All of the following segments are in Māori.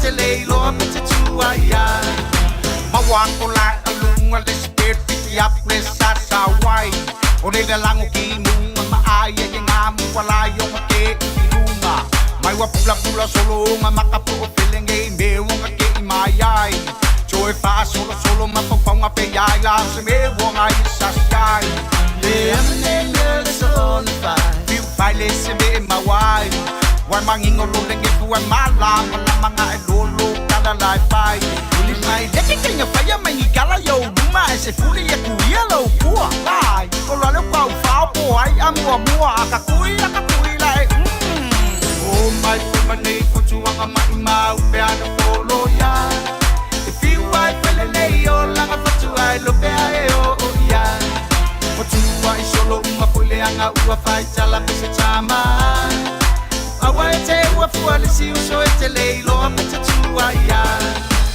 te leilo pe te tuaia Mawang ko la alunga le spirit piti up le sasawai O le lango ki munga maaya yang amu wala yung ke irunga Mai wa pula pula solo nga makapu o feeling e me wonga ke imayai Joy fa solo solo mapapang apayay la se me wonga isasay Le amnele so on fire Feel file se me mawai Wai mangingo lo lenge fuan malam Wala mga elolo kada lai pai Uli mai leki kanya faya mangi kala yo Luma ese fuli ya kuya lo Pua lai Kola leo pau fao po ai amua mua Akakui lai Oh my kumane Kuchuanga mai mau Peana polo ya If you ai pele leo Langa fatu ai lo pea e o ya Kuchua isolo Mapule anga ua fai Tala pese chama Awa e te ua fuale si uso e te leilo a pete tua ia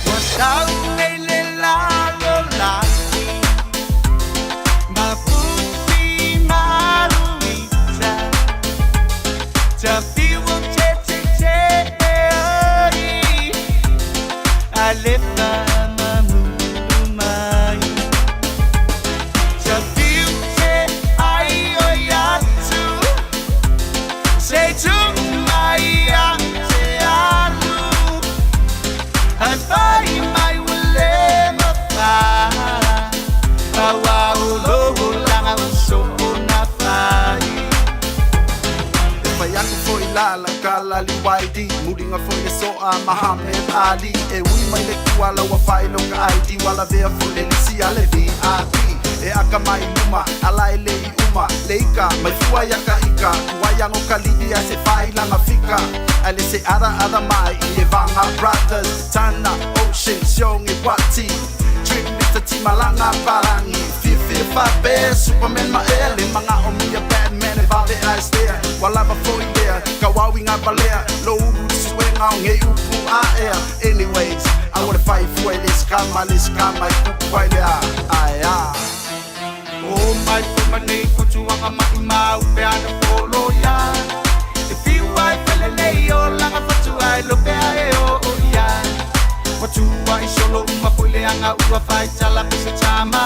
Wa tau e le la lo la Ma puti maruita Ta fiu te te te ai A le fa mamu mai Ta fiu te ai o ya tu Say to Kala liwaidi Muringa for the so Muhammad Ali E ui mai le kuala wa whai longa ID Wala vea fule lisi ale VIP E aka mai luma Ala ele I uma Leika mai fua yaka ika Kuayang o kalidi a se whai langa fika Ale se ara mai I e vanga brothers Tana Ocean Siong e wati Trick Mr. Timalanga Parangi Fifi Fabe Superman Maele Mga omia Batman e vale a estea Wala ma foi there Kawawi nga balea Lo uru suenga nge upu a ea Anyways I wanna fight for it Liskama Kukwai lea Aya Oh my kumane Kuchuanga mai mau Peana polo ya If you ai pele leo Langa fatu ai lo pea e o ya Watua isolo Mapule anga ua fai Tala pese chama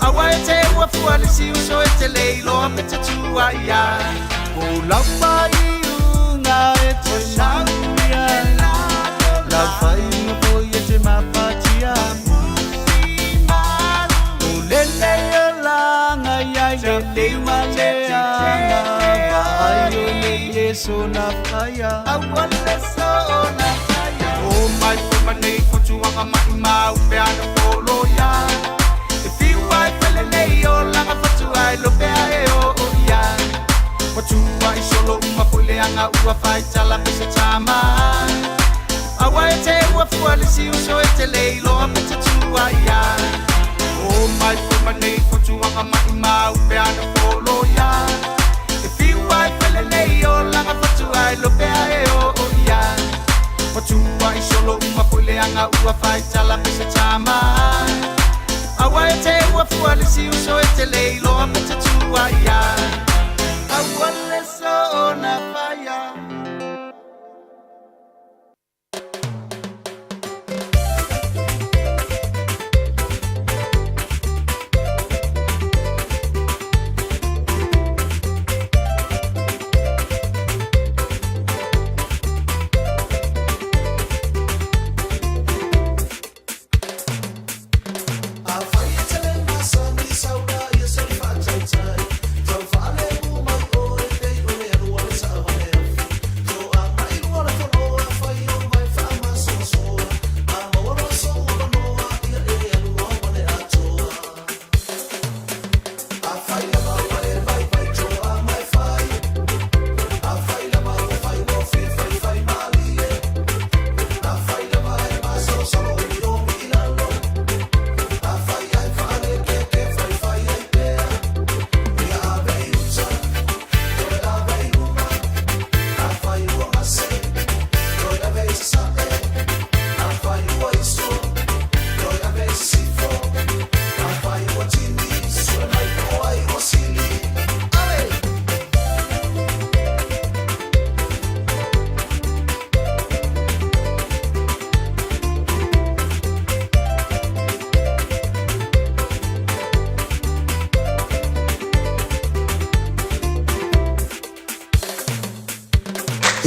Awa e te ua fuale si uso e te leilo a pete tua ia O lapa I unga e te sanguia La fai no poi e te mapatia O lele o langa iai le leima leanga Vai o le yeso na faya Awa le so na faya O mai kumane kuchuanga mai mau Peana polo ya Leo langa fatu ai lo pea e o ia Watua isolo Mapule anga ua fai Tala pese chama Awa e te ua fuale si uso e te leilo a pete tua ia O mai kumane Kuchuanga mai mau Peana polo ya If you ai pele leo langa fatu ai lo pea e o ia Watua isolo Mapule anga ua fai Tala pese chama Awa e te ua fuale si uso e te leilo a pete tua ia Awa le so na faya Don't follow my boy, they only have one side.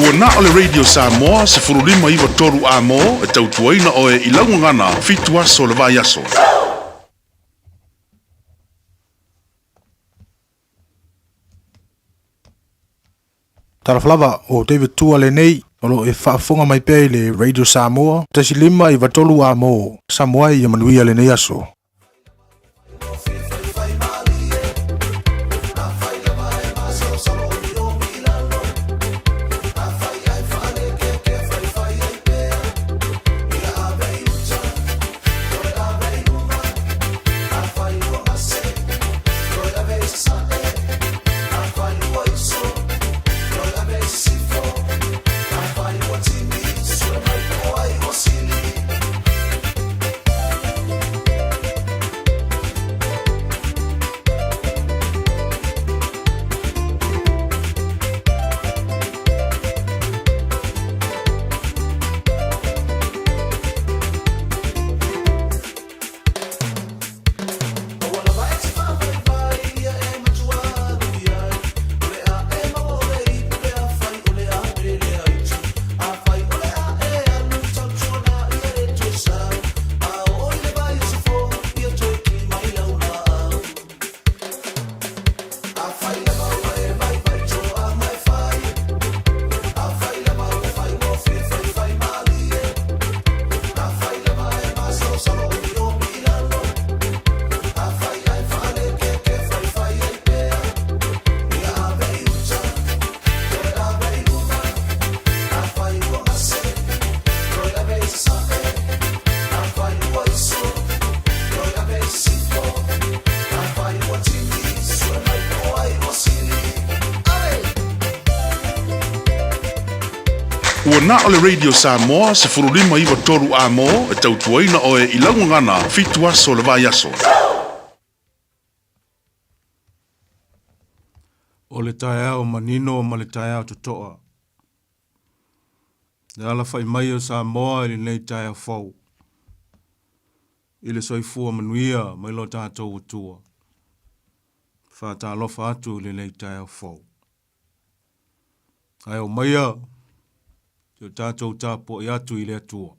Ua na o le Radio Samoa se furulima iwa toru a mo e tautuaina o e ilangu ngana fitu aso le vai aso. Talaflava o David Tua le nei o e whaafonga mai pei le Radio Samoa tasi lima i watolu a mo Samoa i amanuia le nei aso. Ua na o le Radio Samoa se furulima iwa toru a mo e tautuaina o e ilangu ngana fitu aso le vai aso. O le tae o manino ma le tae o tutoa. Le ala fai mai o Samoa ili nei tae o fau. Ile soifua manuia mai lo tātou utua. Whātā lofa atu ili nei tae o fau. Ai o maia, te tātou tāpo i atu ili atua.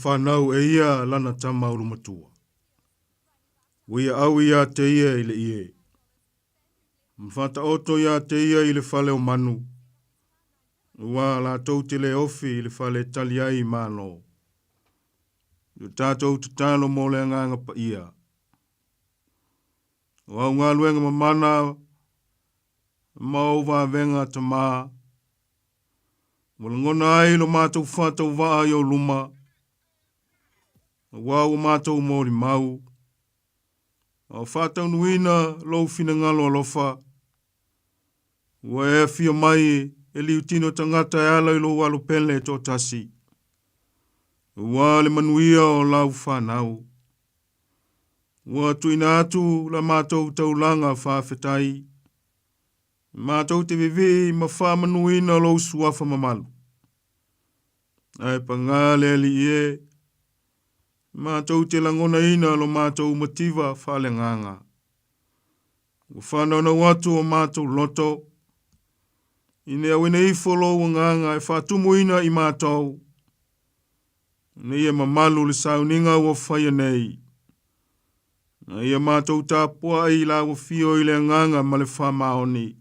Whanau e ia lana tama urumatua. Wia au ia te ia ile ie. Mwhata oto ia te ia ile whale o manu. Ua la tau te le ofi ile whale taliai mano. Io tātou te tāno mō le nganga pa ia. Wau ngā luenga mamana, mau wā venga ta mā. Wala ngona ai lo mātou whātou wā ai o luma. Wā o mātou mōri mau. O whātau nuina lau whina ngalo alofa. Ua e fia mai e liu tino tangata e ala i lo walu pele tō tasi. Ua le manuia o lau whanau. Ua tuina atu la mātou taulanga whawhetai. Mātou te vivi ma whamanuina lo suafa mamalu. Ai pa ngāle li e. Mātou te langona ina lo mātou mativa whale nganga. Ua whanau na watu o mātou loto. Ine awina ifo lo nganga e whatumu ina i mātou. Ne ia mamalu le sauninga ua whaia nei. Na ia mātou tāpua i la ua fio i le nganga ma le whamaoni.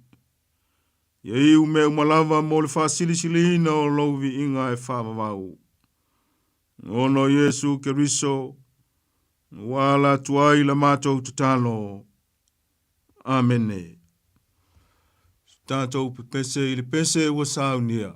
Ia iu me umalava mo le whasilisili ina o louvi inga e whamavau. Ono Yesu Keriso, wala tuai la mātou tatalo. Amene. Tātou pese i le pese ua saunia.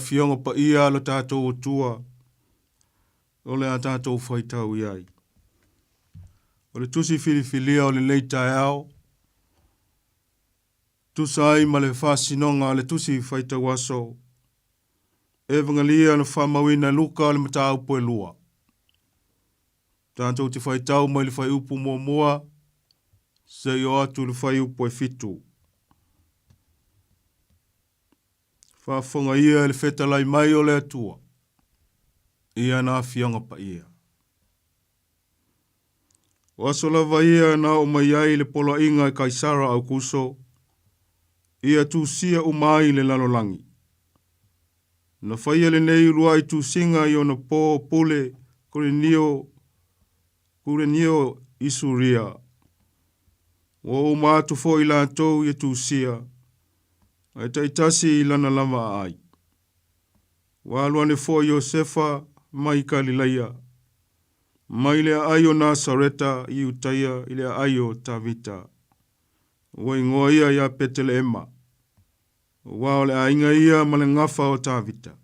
Fionga pa ia lo tātou o tua, o le a tātou whaitau iai. O le tusi filifilia o le leita e ao, tusa ai ma le whasinonga o le tusi whaitau aso, e vangalia na whamawina luka o le matau poe lua. Tātou te whaitau mai le whai upu mua mua, se i o atu le whai upu e fitu. Whafonga ia le whetalai mai o le atua. Ia na fionga pa ia. Wasolava ia na o mai ai le polo inga e Kaisara au kuso, ia tūsia umai le lalolangi. Na whaia le nei rua i tūsinga i ona pō pule kurenio isuria. O umatu fo i lātou i tūsia, ai taitasi i lana lama ai. Waluane fo Iosefa mai Galileia, mai le aio Nasareta i utaia i le aio Tavita. Ua ingoa ia ia Peteleema. Wa ole ainga ia ma le ngafa o Tavita.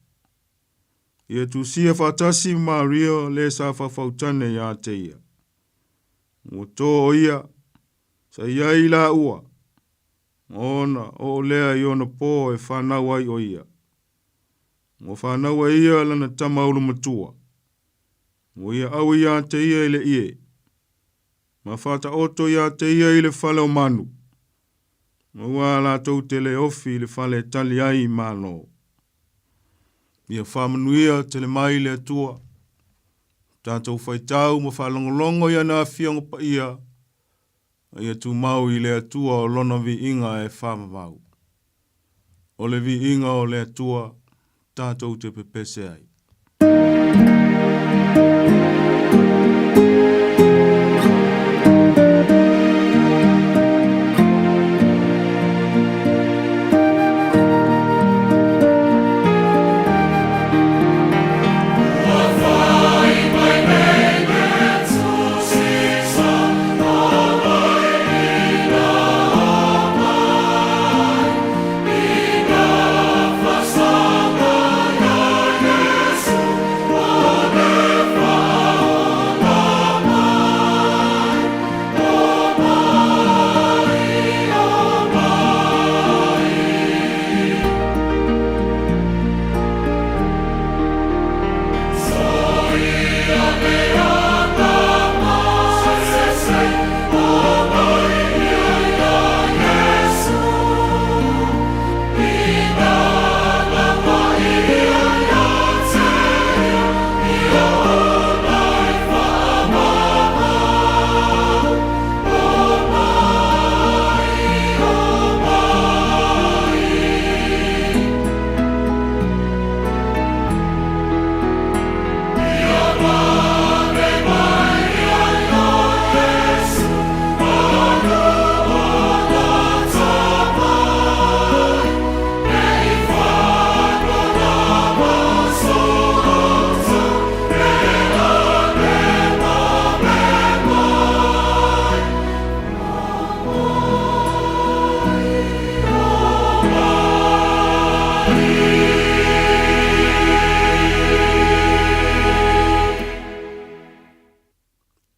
Ia tūsia whatasi Maria le sa whawhautane ia te ia. O tō o ia, sa ia i la ua. Ona o lea i ona pō e whanau ai o ia. O whanau ai ia lana tamaulu matua. O ia au ia te ia ile ie. Ma whata oto ia te ia ile whale o manu. Ma ua la tau te le ofi le whale tali ai mano. Ia whamanuia te le mai le atua. Tātou whaitau ma whalongolongo ia na whiongo pa ia. Ia tu mau i le atua o lona vi inga e whamamau. O le vi inga o le atua, tātou te pepese ai.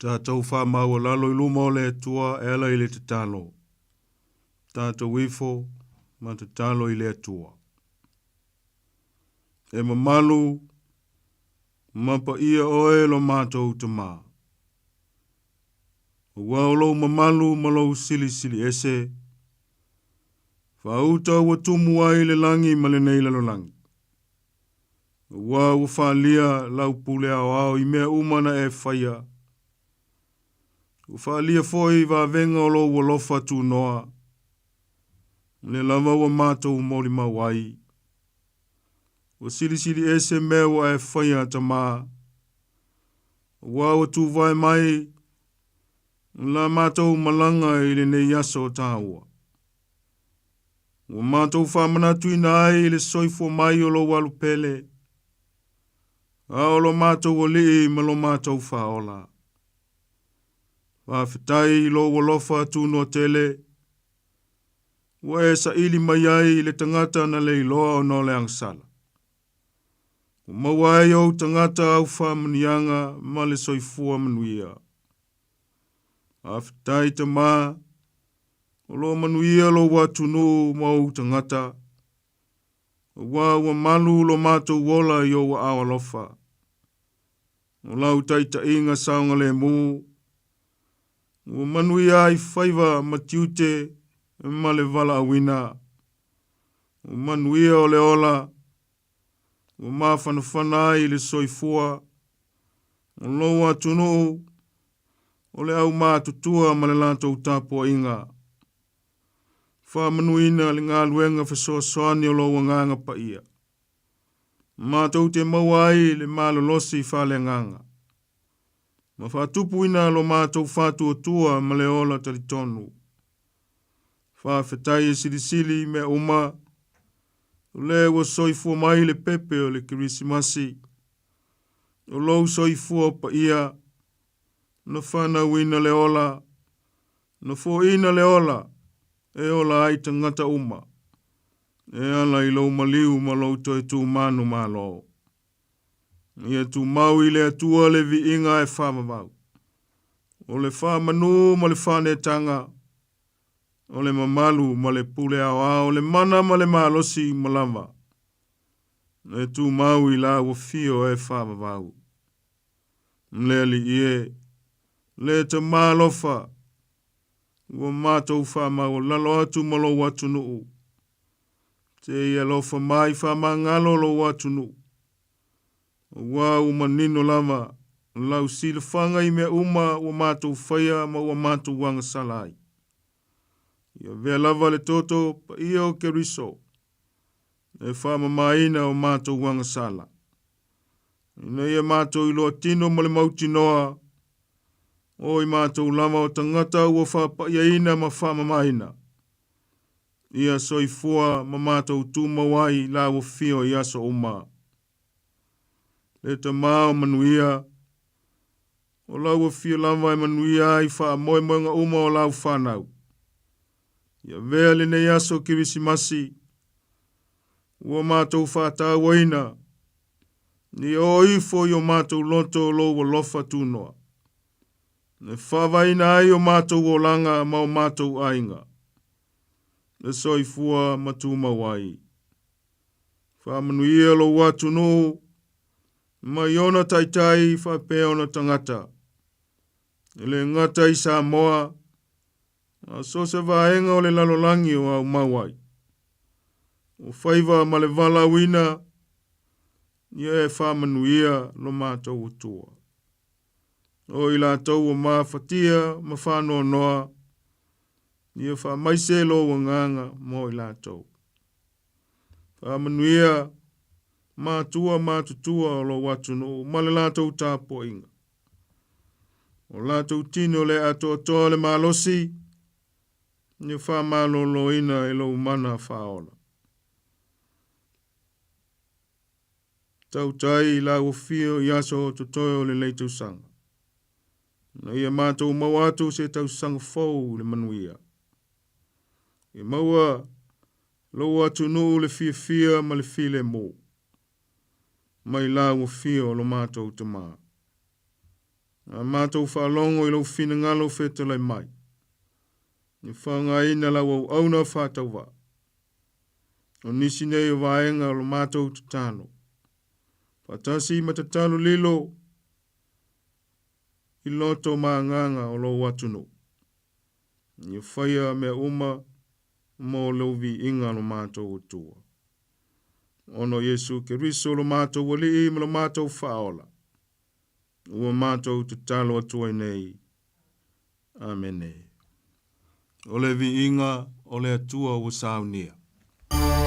Tātou whamau o lalo i luma o le atua e ala i le te talo. Tātou wifo ma te talo i le atua. E mamalu, mapa ia oe lo mātou te mā. Ua o lou mamalu ma lou sili sili ese. Whauta ua tumu ai le langi ma le nei lalo langi. Ua ua whalia lau pule au au i mea umana e whaia. Ufalia foi va venga o lo wolofa tu noa. Le lava wa mātou mori mawai. O siri siri ese mea wa e whaia ta mā. Wa o tu vai mai. La mātou malanga i le nei aso tāua. O mātou whamanatu ina ai le soifo mai o lo walupele. A o lo mātou o lii ma lo mātou whaola. Whawhitai lo walofa tu no tele. Wa e sa ili mai ai le tangata na le iloa o no le angsala. O mawai au tangata au whamanianga ma le soifua manuia. Whawhitai te mā. O lo manuia lo watunu ma au tangata. Wa malu lo mātou wola i o wa awalofa. O lau taita inga saunga le mū. O manuia ai whaiva matiute ma le vala awina. O manuia o le ola. O mawhanawhana ai le soifua. O loa tunu. o le au mātutua ma le lātou tāpua inga. Whamanuina le ngā luenga whasoasoani o lo wanganga pa ia. Mātou te mawai le malolosi whale nganga. Ma whatupu ina lo mātou whātua tua ma le ola taritonu. Whawhetai e sirisili me uma, o le wa soifua mai le pepe o le kirisimasi. O lou soifua pa ia, na whanau ina le ola, na fo ina le ola, e ola ai tangata uma. E ala i lou maliu ma lou toi tū manu malo. Ia tū mau i le atua le vi inga e whamamau. O le whamanu ma le whanetanga, o le mamalu ma le pule au, o le mana ma le malosi malama. E tū mau i la wafio e whamamau. Mleli ie, le te malofa, ua mātou whamau lalo atu malo watu nuu. Te ia lofa mai whamangalo lo watu nuu. Ua umanino lama, lau sila whanga i mea uma ua mātou whaia ma ua mātou wanga salai. Ia vea lava le toto pa ia o keriso. E whama maina o mātou wanga sala. Ina ia mātou ilo atino ma le mautinoa. O i mātou lama o tangata ua whapa ia ina ma whama maina. Ia soifua ma mātou tūmawai la ua fio i aso uma. Le ta mao manuia. O lau ua fio lama e manuia i wha moe moenga uma o lau whanau. Ia vea le nei aso kirisimasi. Ua mātou whātā waina. Ni o ifo i o mātou loto lo wa lofa tūnoa. Ne whawaina ai o mātou o langa ma o mātou ainga. Le soifua matuma wai. Whamanuia lo watu no. Ma iona taitai whapea ona tangata. Ele ngata i Samoa. A so se vaenga o le lalolangi o au mawai. O whaiva ma le vala wina. Ia e whamanuia lo mātou o tua. O i lātou o mawhatia ma whanoa noa. Ia whamaise lo wanganga mo i lātou. Whamanuia mātua mātutua o lo watu no. Ma le lātou tāpo inga. O lātou tino le ato toa le malosi. Ia whamalo lo ina e lo mana whaola. Tau tai la ufio i aso to toyo le leitou sanga. Na ia mātou mawatu se tau sanga fau le manuia. I maua lo atu no le fia ma le file mo. Mai la ufio lo mātou te maa. A mātou whalongo i lo fina ngalo feta lai mai. Ni whanga ina la wau auna whātau wa. O nisi nei o vaenga lo mātou te tano. Patasi matatalo lilo i loto maanganga o lo watu no. Ni whaia mea uma mo lovi inga lo mātou o tua. Ono Yesu ke riso lo mātou wali i lo mātou whaola. Ua mātou te talo atua nei. Amene. O le vi inga o le atua o saunia. Oh,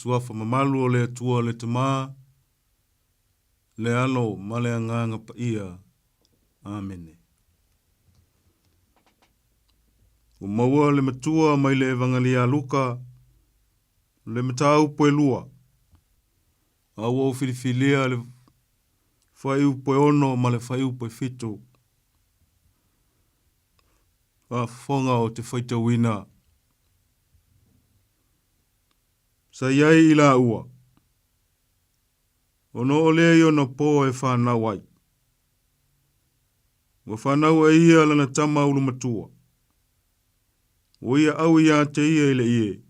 tuafa mamalu o le atua le tama, le alo ma le anganga pa ia. Amene. O maua le matua mai le evangali a luka, le matau poe lua. Aua o filifilia le whaiu poe ono ma le whaiu poe fitu. A whonga o te whaita wina. Sa iai ila ua. Ono o lea i ono po e whanau ai. Wa whanau e ia lana tama ulu matua. O ia au ia te ia ile ie.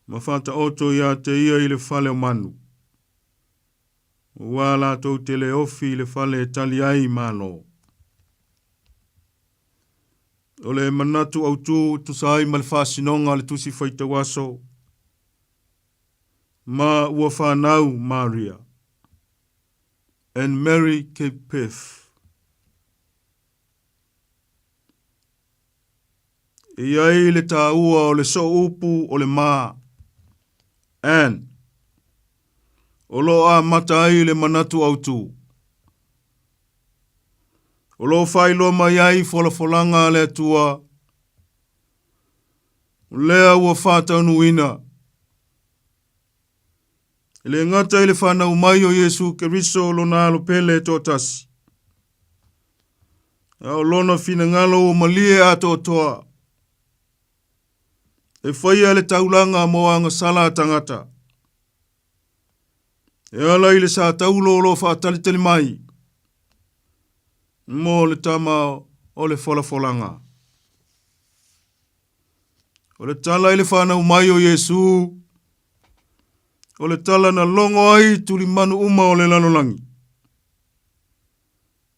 Ma whata oto ia te ia ile whale o manu. Wa la tau te le ofi ile whale e tali ai mano. O le manatu au tu sai ma le whasinonga le tusi whaita waso. Ma ua whanau Maria. And Mary Cape Peth. Iai le tāua o le so upu o le maa. And o lo a mata ai le manatu au tu. O lo whailo mai ai folanga le atua. O lea ua whātau nuina. Ele ngata ile whanau mai o Yesu Keriso lo na alo pele tōtasi. O lona fina ngalo o malie ato toa. E whaia le taulanga moanga sala tangata. E ala ile sa taulo lo whaatalitali mai. Mo le tama o le folanga. O le tala ile whanau mai o Yesu. O le tala na longo ai tuli manu uma o le lalolangi.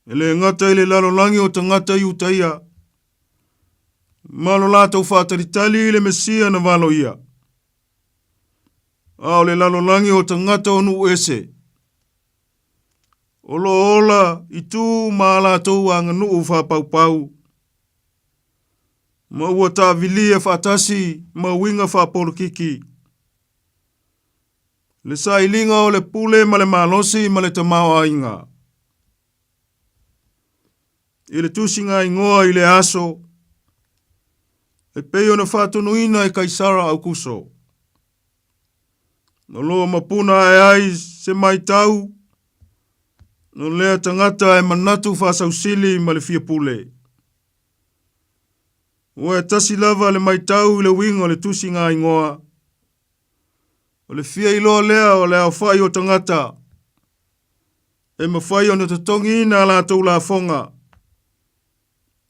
E le ngata ile lalolangi o tangata i utaia. Malo lata ufataritali ile mesia na valo ia. O le lalolangi o tangata o nu ese. O lo ola i tu maala tau anga nu ufa pau pau. Ma ua ta vilia fatasi ma winga fa polokiki. Le sailinga o le pule ma le malosi ma le tamao ainga. Ile tusinga ingoa ile aso. E peyo na whātunuina e Kaisara au kuso. No loa mapuna e ai se mai tau. No lea tangata e manatu whāsausili ma le fia pule. O e tasi lava le mai tau le winga le tusinga ingoa. O le fia iloa lea o le au whai o tangata. E mawhai o na tatongi ina la tau la fonga.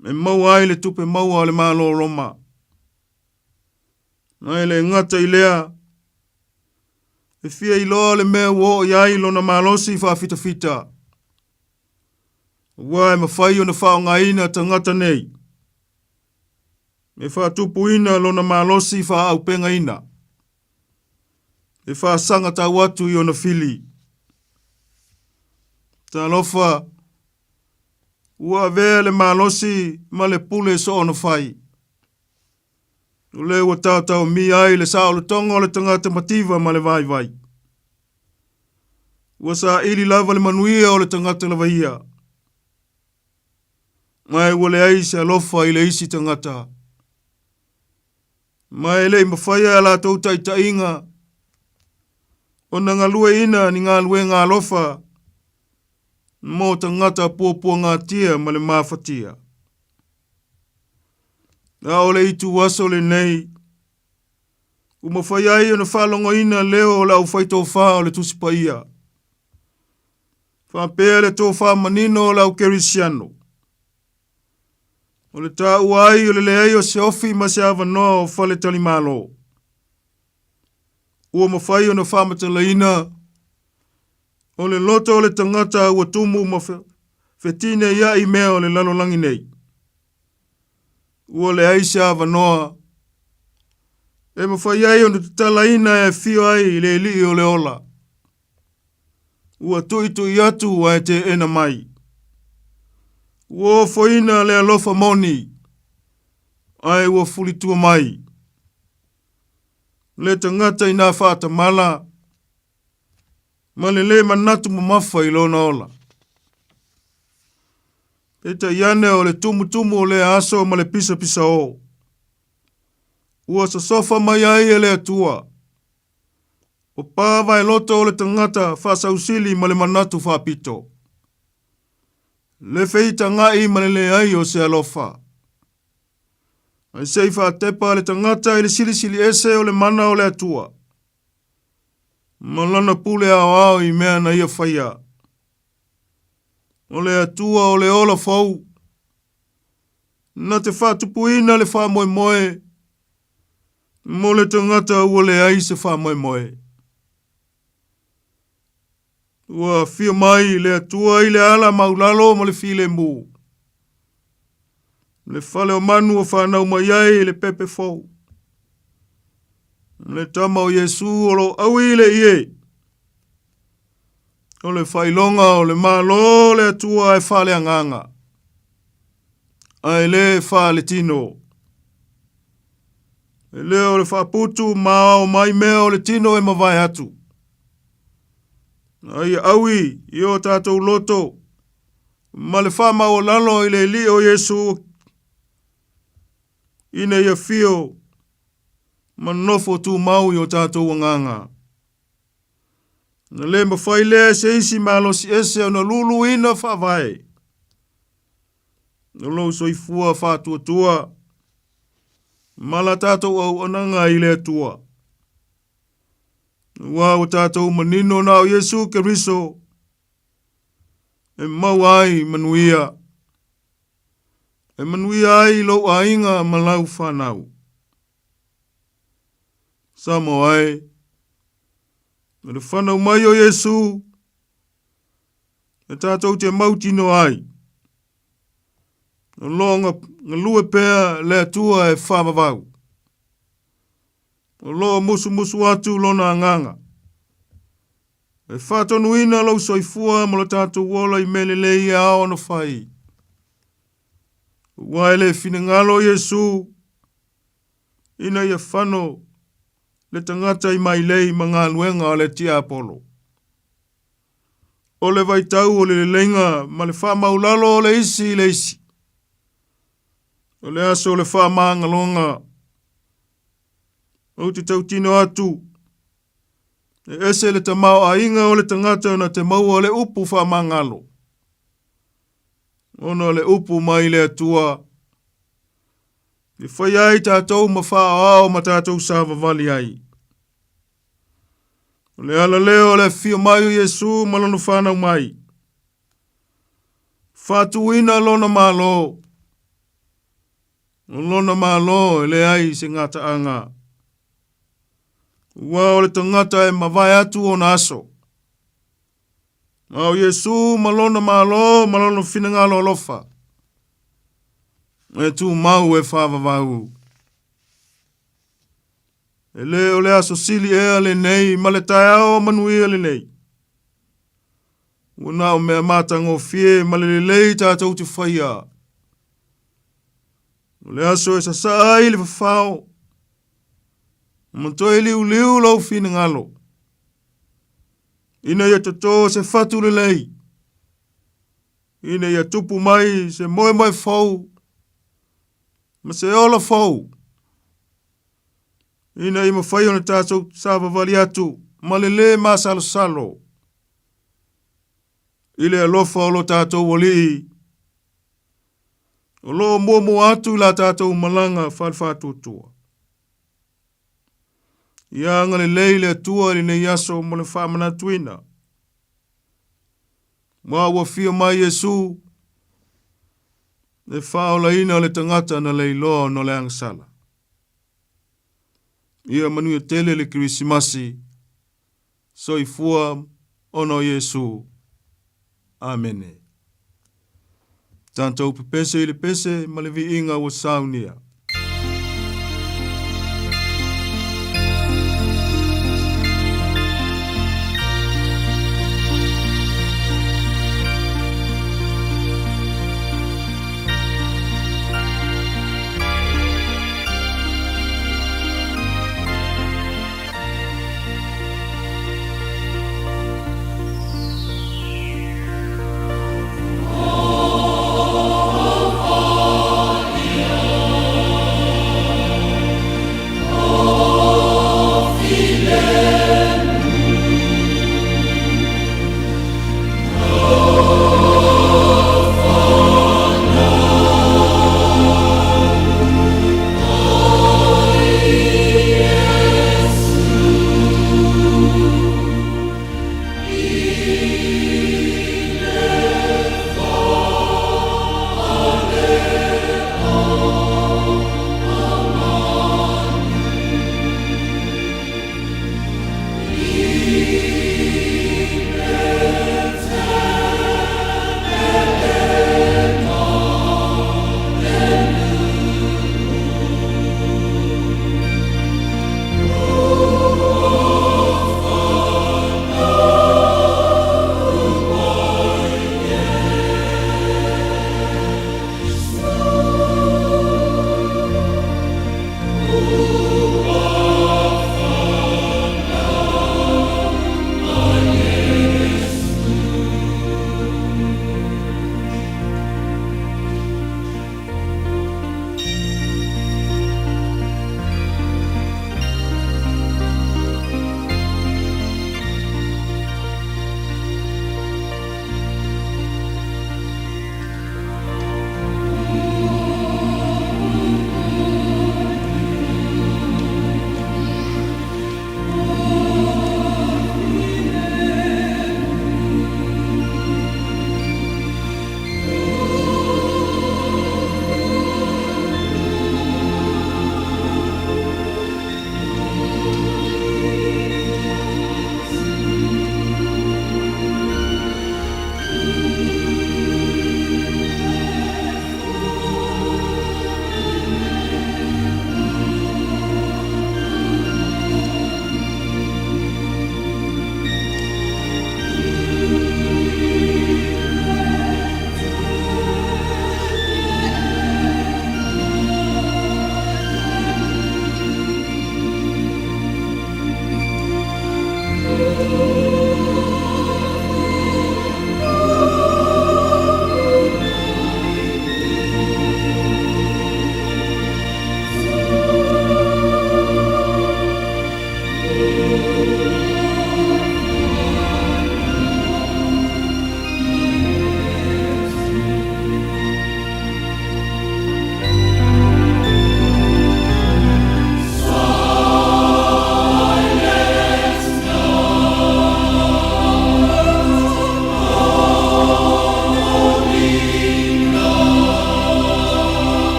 Me mau ai le tupe mau o le malo roma. Nai le ngata ilea. E fia iloa le mea wo iai lo na malosi wha fita fita. Wa e mawhai o na whaonga ina tangata nei. Me wha tupu ina lo na malosi wha au penga ina. E wha sanga ta watu i o na fili. Ta lofa. Ua vea le malosi ma le pule so ona whai. Ule ua tātau mi ai le sao le tonga o le tangata mativa ma le vai vai. Ua sa ili lava le manuia o le tangata lava ia. Mai ua le aise alofa i le isi tangata. Mai le mawhaia la tau taita inga. O na ngalue ina ni ngalue ngā alofa. Mo tangata pua ngā tia ma le mawhatia. Na ole itu waso le nei. Umawhaiai o na whalongo ina leo o la uwhaito wha o le tusipaia. Whapea le tō wha manino o la u kerisiano. O le tā uai o le leai o se ofi ma se awanoa o whale talimalo. Ua mawhai o na whamatalaina. O le loto o le tangata ua tumu ma whetine ia i mea o le lalolangi nei. Ua le aisa avanoa. E mawhai ai o na tutalaina e fio ai le li o le ola. Ua tuitu i atu a te ena mai. Ua foina le alofa moni. Ai ua fulitua mai. Le tangata ina whaata mala. Ma le manatu mamafa i lona ola. Peta iane o le tumu o le aso ma le pisa o. Ua sa sofa mai ai e le atua. O pāwa e loto o le tangata whasausili ma le manatu whapito. Le feita ngai ma le ai o se alofa. Ai sei whatepa le tangata i le silisili ese o le mana o le atua. Malana pule ao i mea na ia whaia. O le atua o le ola fau. Na te whatupuina le wha moe. Mo le tangata ua le ai se wha moe. Ua fia mai le atua i le ala maulalo mo le file mu. Le whale o manu o whanau mai ai le pepe fau. Le tama o Yesu o lo awi le ie. O le whailonga o le malo le atua e whale anganga. Ai le whale tino. E le o le whaputu maa o mai mea o le tino e mawai atu. Ai awi i o tātou loto. Ma le whama o lalo i le li o Yesu. Ine ia fio. Ma nofo tu mau i o tātou wanganga. Na le mawhai lea se isi malo si ese o na lulu ina whawai. Na lo soifua whatua tua. Mala tātou au ananga i le tua. Wa o tātou manino na o Yesu Keriso. E mau ai manuia. E manuia ai lo ainga malau whanau. Samo ai. Me le whanau mai o Yesu. E tātou te mautino ai. Longa ngalue pea le atua e whamavau. O loa musu atu lona anganga. E whatonu ina lau soifua mo le tātou wola i melelei ao no whai. Waele finangalo Yesu. Ina ia whano le tangata i mai lei mga luenga o le tia Apollo. O le vaitau o le lenga ma le whamaulalo o le isi. O le aso le whamangalonga. O te tautino atu. E ese le tamau a inga o le tangata na te mau o le upu whamangalo. Ono le upu mai le atua. I whai ai tātou ma whaao ma tātou sāwa vali ai. O le ala leo le fio mai o Yesu malonu whanau mai. Whatuina lona malo. O lona malo le ai se ngata anga. Ua o le tangata e mawai atu o naso. O Yesu malona malo malonu finangalo lofa. E tu mau e whavavau. E le o le aso sili e ale nei ma le tae ao manui ale nei. Una o mea matango fie ma le lei tātou te whaia. O le aso e sasa ai le whao. Mantoe liu lau fina ngalo. Ina ia toto se fatu le lei. Ina ia tupu mai se moe fau. Ma se ola fau. Ina ima whai ona tātou sāwa wali atu. Ma le ma salo. Ile alofa o lo tātou wali. O lo momo atu la tātou malanga whalwhatu tua. Ia ngale leile atua li ne yaso mo le whamana tuina. Wa fia mai Yesu. Le whaola ina le tangata na leiloa no le angsala. Ia manuia tele le Krismasi. Soifua ono Yesu. Amene. Tanto pepese ile pese ma le viinga o saunia.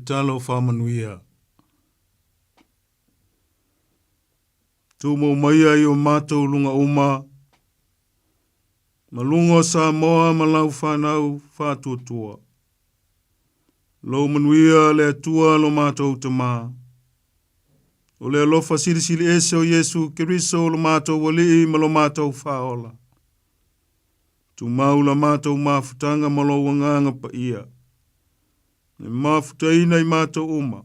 talo whamanuia. Tumo maia i o mātou lunga uma, malunga sa moa malau whanau whātuatua. Lo manuia le atua lo mātou tamā. O le alofa silisili ese o Yesu Keriso lo mātou wali ma lo mātou whaola. Tu maula mātou mafutanga ma lo wanganga pa ia. Ne mafutaina i mātou uma.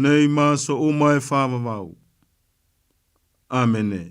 Nei māso uma e whamamau. Amene.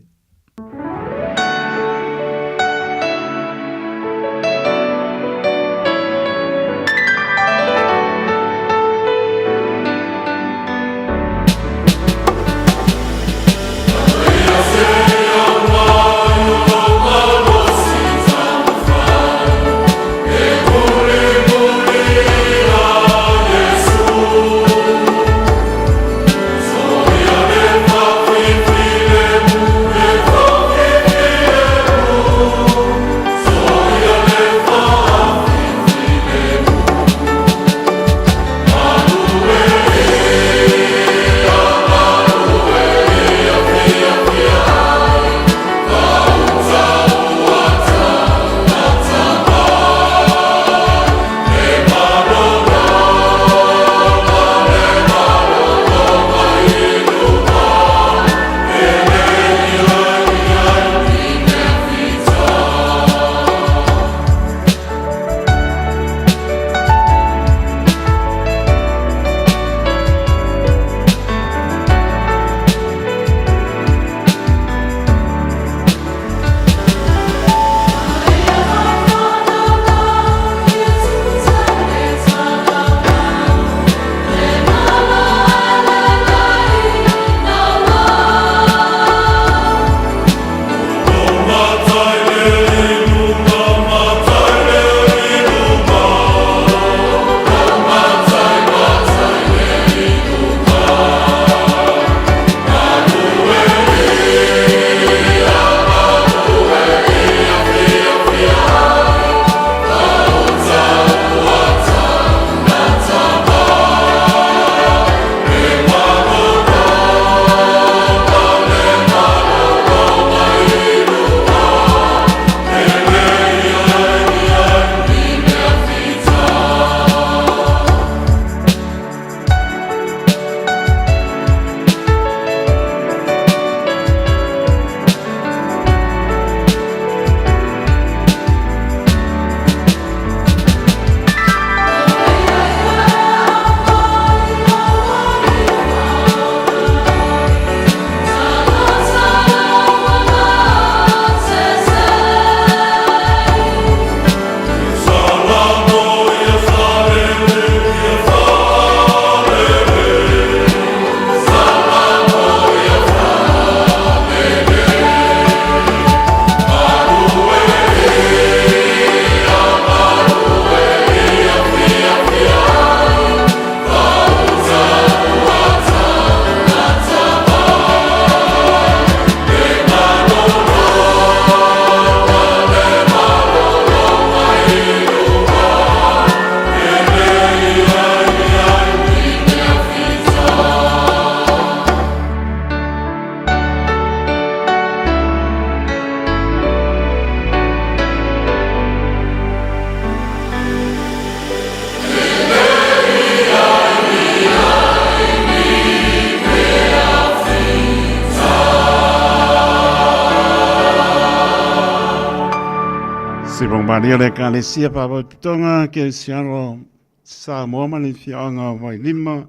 Sibong Maria le Kalesia Papa Tonga ke siaro sa moama ni fianga vai lima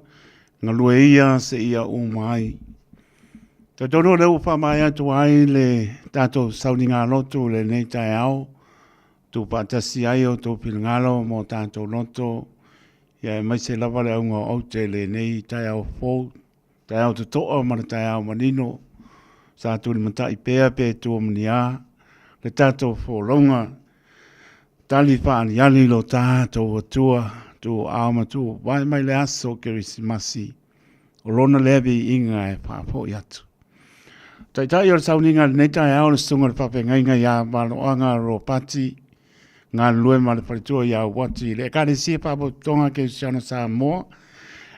ngalueia se ia umai. Te tono le upa mai atu ai le tato sauninga loto le nei tai au tu patasi ai o tu pilngalo mo tato loto ia mai se lava le unga o te le nei tai au fo tai au te toa ma le tai au manino sa tu ni mata i pea pe tu omnia le tato fo longa tali whaani ali lo tātou atua, tu aama tu, vai mai le aso kerisimasi, o lona levi inga e whaapo i atu. Tai o le sauninga le neitai au le sunga le whape ngainga ia waloanga ro pati, ngā lue ma le paritua ia wati le kare sia papo tonga ke siano Samoa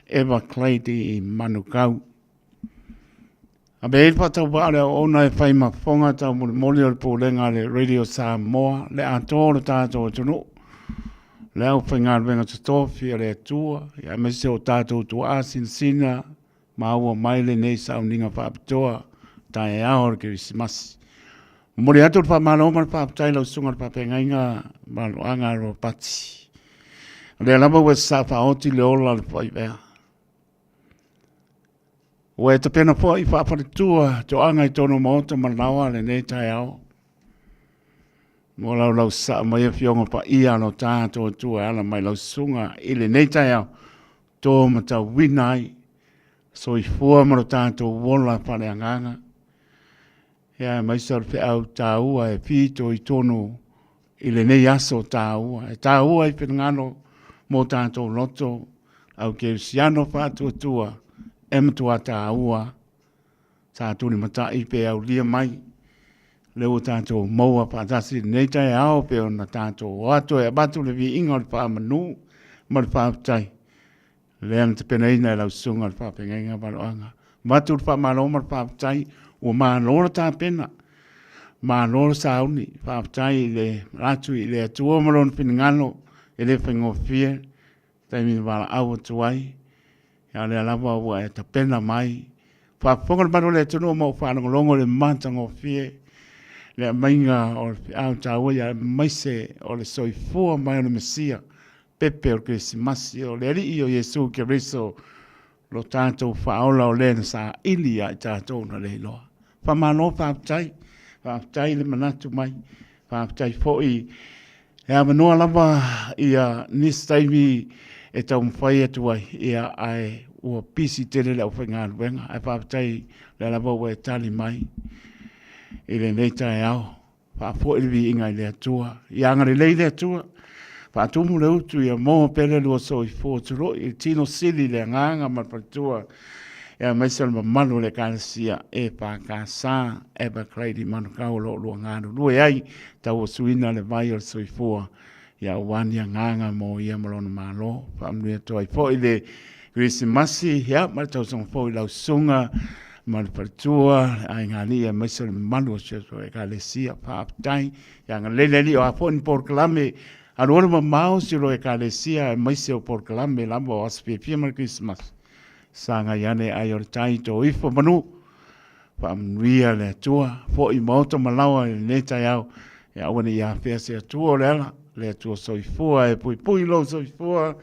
Eva Clady i Manukau. A be ilpa tau paare o ona e whai ma whonga tau moli o le pōlenga le Radio Samoa le a tōru tātou tunu. Le au whai ngā ruenga tutofi a le atua ia mese o tātou tua asin sina ma aua maile nei sa uninga whaapitoa tae aor ke visimasi. Mori atu le whaamalo ma le whaapitai lau sunga le whaapengainga ma lo anga ro pati. Le alama ue sa whaoti le ola le whai bea. Ue te pena po i whaaparitua to anga i tono maota ma lawa le nei tae ao. Mo lau sa mai e fionga pa ia no tātou tua ala mai lau sunga i le nei tae ao. Tō mata winai so i fua maro tātou wola pale anganga. Ia mai sa pe au tāua e pito i tono i le nei aso tāua. E tāua i penangano mo tātou loto au ke usiano whātua tua e matua tāua. Tātou ni mata i pe au lia mai. Leo tātou maua pātasi nei tai ao pe o na tātou ato e batu le vi inga o le whaamanu ma le whaapitai. Lea te pena ina e lau sunga le whaapengenga waloanga. Matu le whaamalo ma le whaapitai o maa lora tā pena. Maa lora sauni whaapitai le ratu i le atua malona piningano e le whaingofie. Taimi wala awa tuai. Ia le alawa ua e ta pena mai. Whaaponga le mano le tunu o mau whanangolongo le matangofie. Le mainga o le au tāua ia maise o le soifua mai o le Mesia. Pepe o Krisimasi o le ali o Yesu Keriso lo tātou whaola o le na sa ili a tātou na le loa. Whamano whaapitai le manatu mai, whaapitai fōi. E a manoa lava ia nistaimi e tau mwhai atu ai ia ai ua pisi tele le au whainga ruenga. E whaapitai le lava ua e tali mai. I le nei tae ao, whaafo ilvi inga i le atua. I angare lei le atua, whaatumu le utu i a moho pele lua so i fōturo, i tino sili le nganga marpatua. Ia maisa le mamalo le kāsia e pākāsā, e pa Clady Manukau lo lua ngāru. Lua ai, tau o suina le vai o so i fōa. Ia wani a nganga mo ia malona malo, whaamnuia toa i fōi le Krisimasi, ia maritau song fōi lau sunga, Malpatua, ai ngani e maisa le malu se so e kalesia paapitai, ia ngalele li o aponi porklame, aruora ma mau si lo e kalesia e maisa o porklame lamba o aspepia mal Christmas. Sanga iane ai o tai to ifo manu, paamnuia le tua, fo i mauta malawa le neta iau, ia awane ia fea se atua o lela, le atua soifua e pui lo soifua,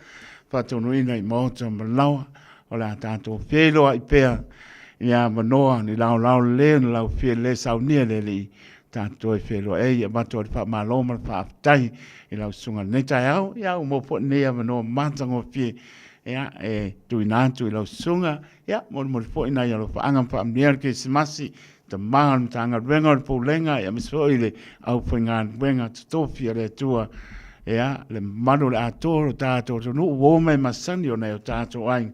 fatonuina i mauta malawa, o le atato felo ai pea, ia manoa ni lau le ni lau fie le saunia le li tātou e whelo e ia matua le wha maloma le wha aptai i lau sunga nei tai au ia umopo nea manoa matango fie ia e tui nātu i lau sunga ia mori po ina ia lo wha angam wha amnia ke simasi ta maha ni tanga ruenga o le poulenga ia miso i le au whainga ruenga tutofi a le tua ia le manu le atoro tātou tonu uome masani o nei o tātou aing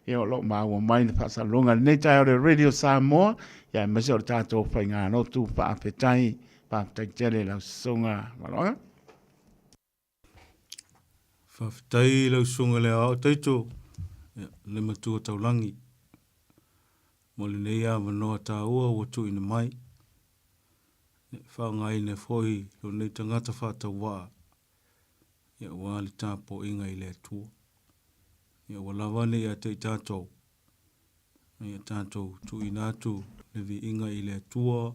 ia lo maua mai na whasalunga nei tai o le Radio Samoa ia mese o le tātou whainga no tu whaapetai tele lau sunga maloanga. Whaapetai lau sunga le ao taito le matua taulangi. Mo le nei a manoa tā ua ua tu ina mai. Whaangai ne fohi lo nei tangata whātau wā. Ia wā le tāpo inga i le atua. Ia walawane ia te tātou. Ia tātou tu inatu le vi inga i le atua.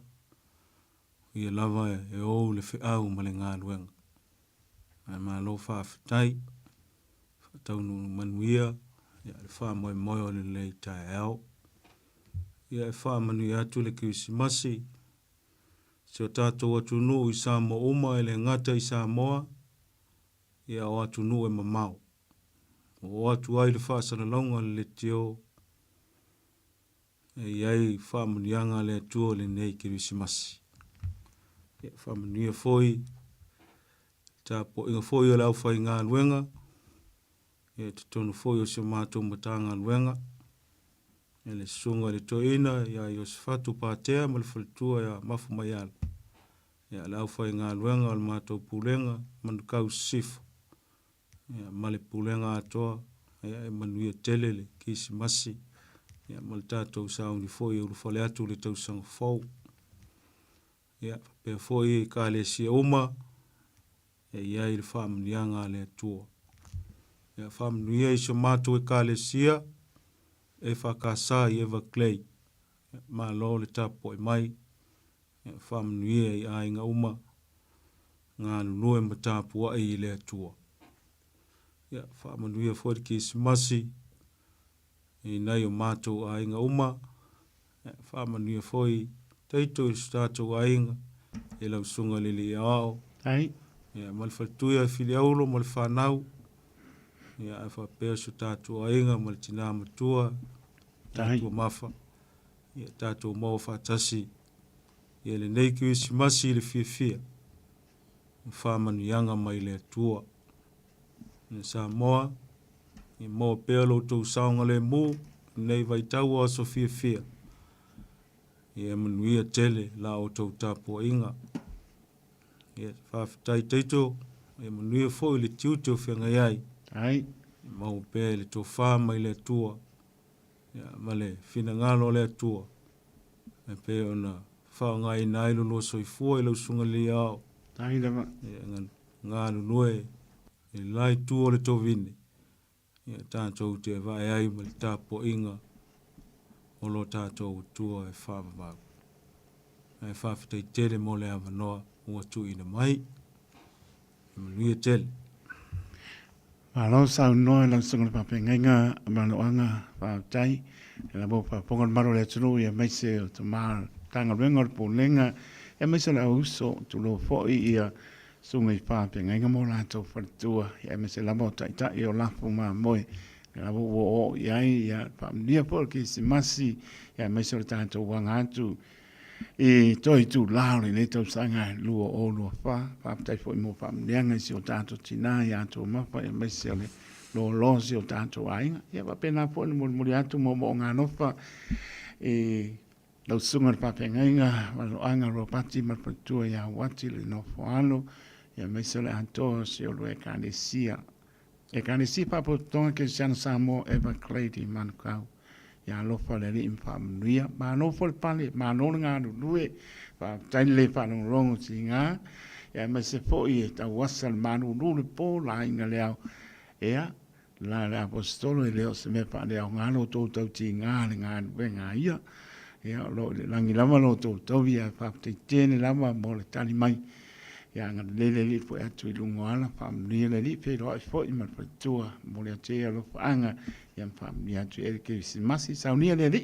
Ia lava e ou le whiau ma le ngā luenga. Ai mā lo whaafitai. Whataunu manuia. Ia le wha moe o le lei tae au. Ia e wha manu atu le Krisimasi. Se o tātou atu nu i Samoa uma e le ngata i Samoa. Ia o atu nu e mamau. O atu ai le whaasana launga le teo. E iai whaamanianga le atua le nei Krisimasi. Ia whaamania foi. Tā po inga foi o lau whai ngā luenga. Ia te tonu foi o se mātou matanga luenga. Ia le sunga le toina. Ia i o se whatu pātea ma le whalitua ia mafu mai ala. Ia lau whai ngā luenga o le mātou pulenga, manu kau sifu. Ia male pulenga atoa, ia e manuia tele le kisi masi. Ia male tātou sauni fōi uru whale atu le tausanga fōu. Ia pēr fōi e ka le sia uma, ia i le whaamanianga le atua. Ia whaamanuia i so mātou e ka le sia, e whakasa i Eva Clay. Mā lo le tapo e mai, whaamanuia i a inga uma, ngā nunue ma tāpua i le atua. Ia whaamanuia fōi ki simasi, i nei o mātou a inga uma, whaamanuia fōi teito i tātou a inga, e lau sunga lili i ao. Ai. Ia malwhatuia whili aulo, mal whanau, ia e whapea so tātou a inga, mal tina matua, tātou mafa, ia tātou mau whatasi, ia le nei ki wisi masi le fia, whamanu yanga mai le atua. Ia sa moa, ia moa pēr lo tau saunga le mū, nei vai tau a so fia. Ia manuia tele la o tau tāpua inga. Ia whawhitai teito, ia manuia fōi le tiuteo whianga iai. Ai. Mau pēr le tō whā mai le atua. Ia male whina ngalo le atua. Me pēr ona whaongai nailo no soifua i lau sunga li ao. Ai lewa. Ia ngānu noe, i lai tua le tō vini. Ia tātou te vai ai ma le tāpua inga. O lo tātou tua e whāwawau. E whawhitai tere mo le awanoa ua tu ina mai. E manuia tele. Malo sau noa lang sunga le papengainga amano anga whātai. E la mo whaponga maro le tunu ia meise o tu maa tanga renga o pōlenga. E meise la uso tu lo fōi ia sunga i papengainga mo lātou whatua. E meise la mo taitai o lafu maa moe. Ia mo o iai ia pamnia por ki si masi ia mai so tanto wanga atu e toi tu lauri le tau sanga luo o luo fa tai fo mo pamnia ngai si o tanto tina ia to ma fa mai se le lo si o tanto ainga ia va pena po mo atu mo nga no fa e lo sunga pa penga ma lo anga ro pati ma tu ia wati le no fo alo ia mai se le anto si o lo e kanesia. E kani si papo tonga ke siana samo Eva Clay di manukau. Ia lofa le li impamnuia. Ma no fol pale, ma no ngā nunue. Pa taile le whanong rongo si ngā. Ia me se fo i e ta wasal manu nune po la inga leo. Ia, la le apostolo e leo se me pa leo ngā lo tau tau ti ngā le ngā nue ngā ia. Ia lo le langi lama lo tau tau ia pa te tene lama mo le tali mai. Ia ngā lele li po atu i lungo ala, whaamnia le li pe roa i fo i marpatua, mo le atea lo whaanga, ia whaamnia atu e ke si masi, saunia le li.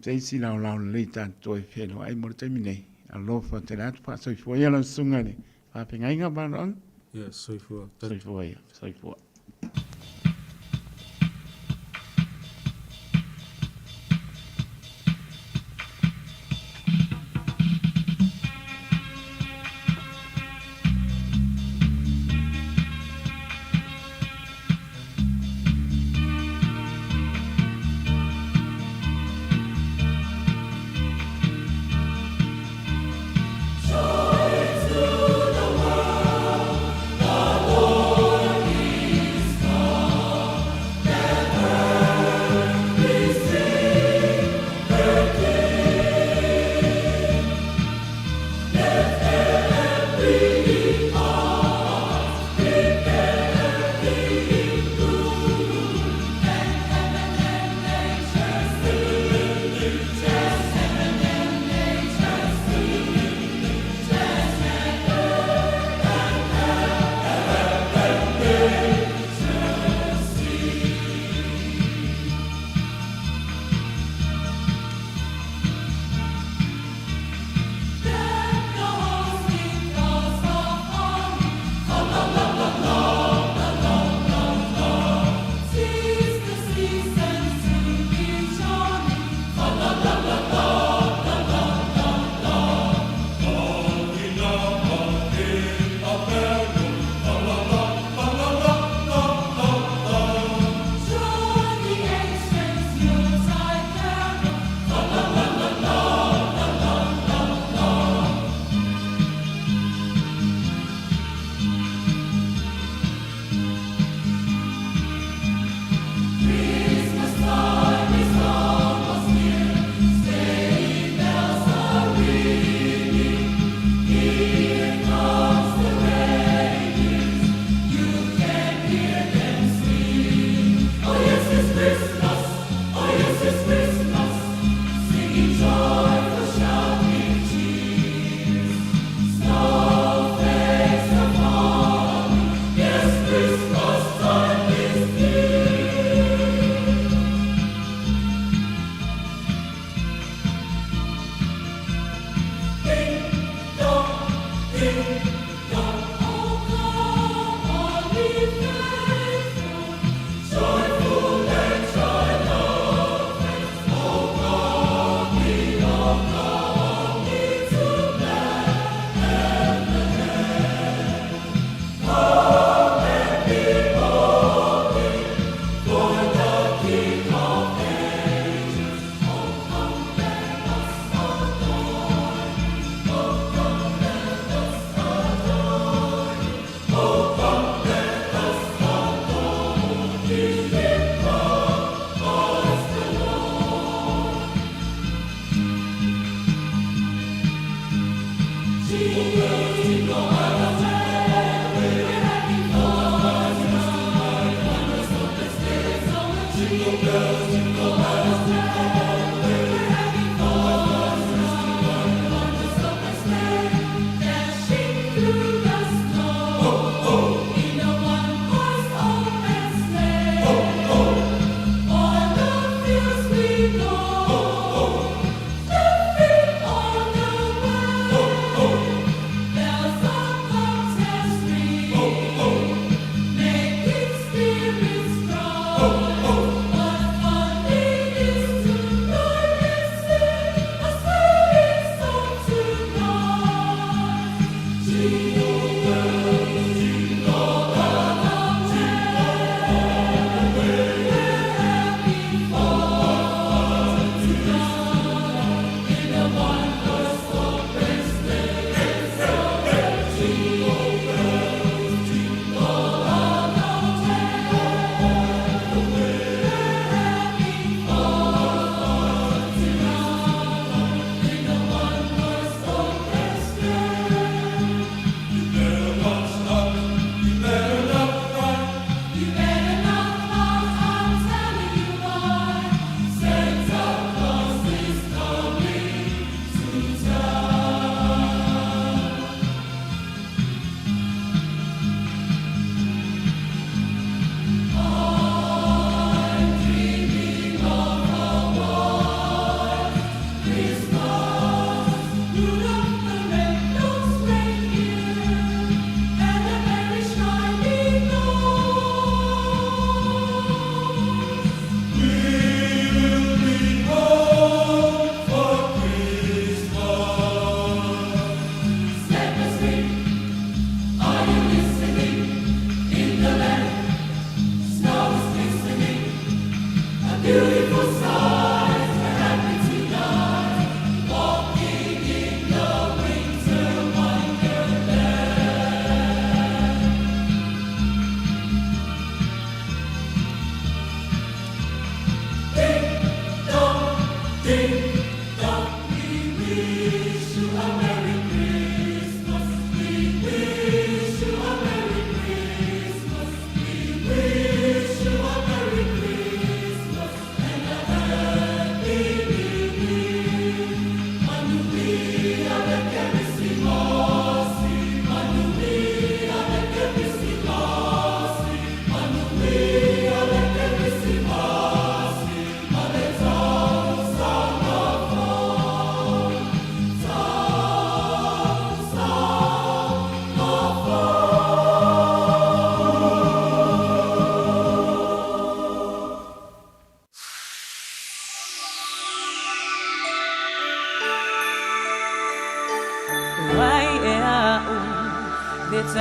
Te isi lau le tātou e pe roa, ai mo le taiminei, a lofa te ratu, pa soifua ia lau sunga ne, whapenga inga barang? Ia, soifua. Soifua ia, soifua. Joy to the world, the Lord be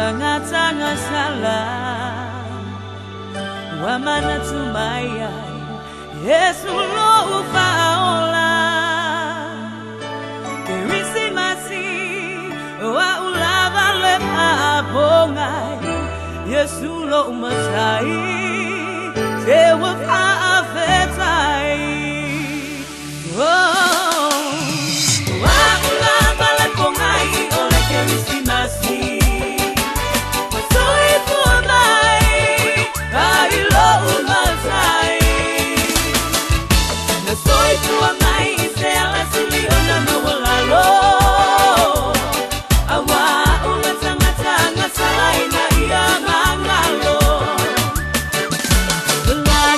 Tanga-tanga salah Wamana tumaya Yesu lo ufaola Kirisimasi Wa ulava lepa bongai Yesu lo umasai Tewa faafetai Wa ulava lepa bongai Ole Kirisimasi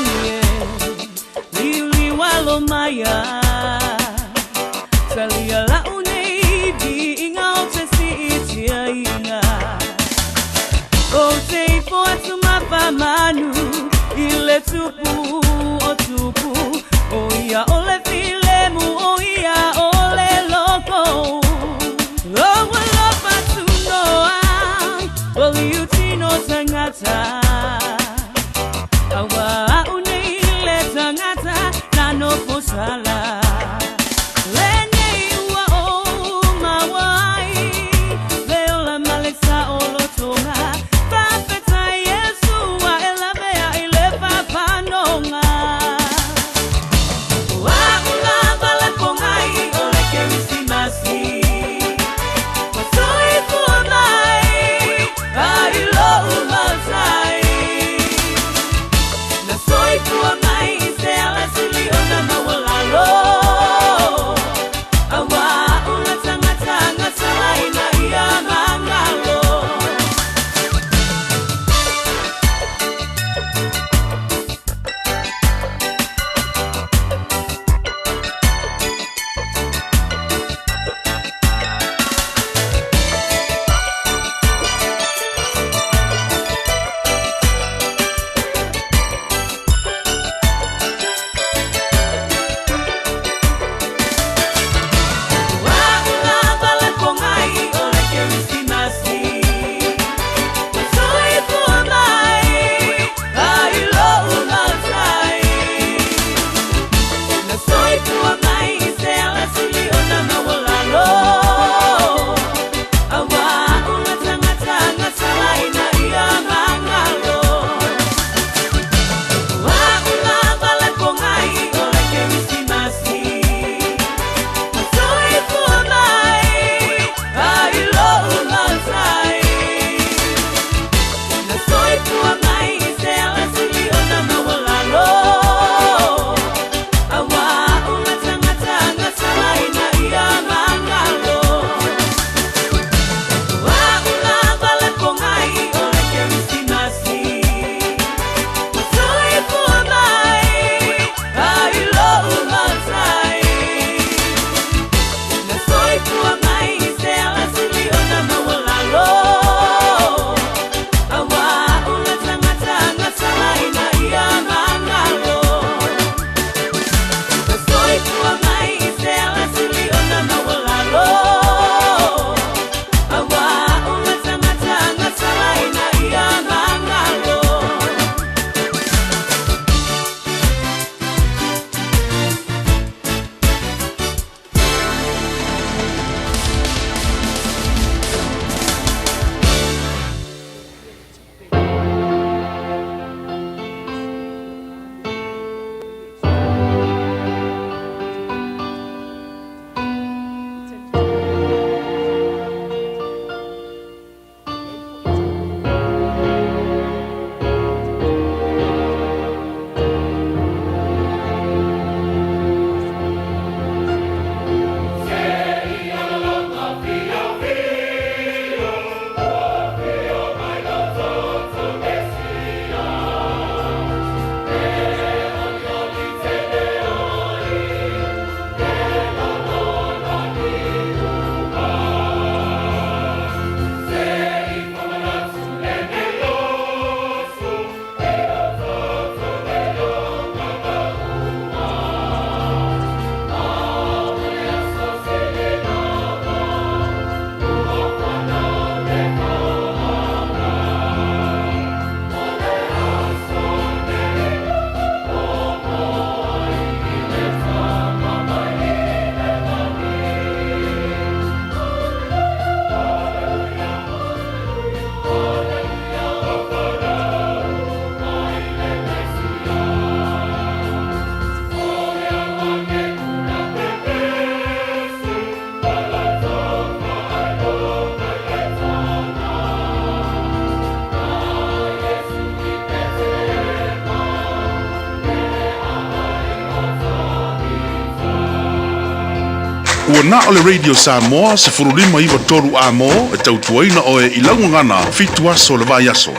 Yeah. manu ile tupu o tupu oia ole filemu oia ole loko oh wala patunoa oli utino tangata awa unile tangata nano posala Ua na o le Radio Samoa se furulima iwa toru a mo e tautuaina o e ilaungangana fitu aso le vai aso.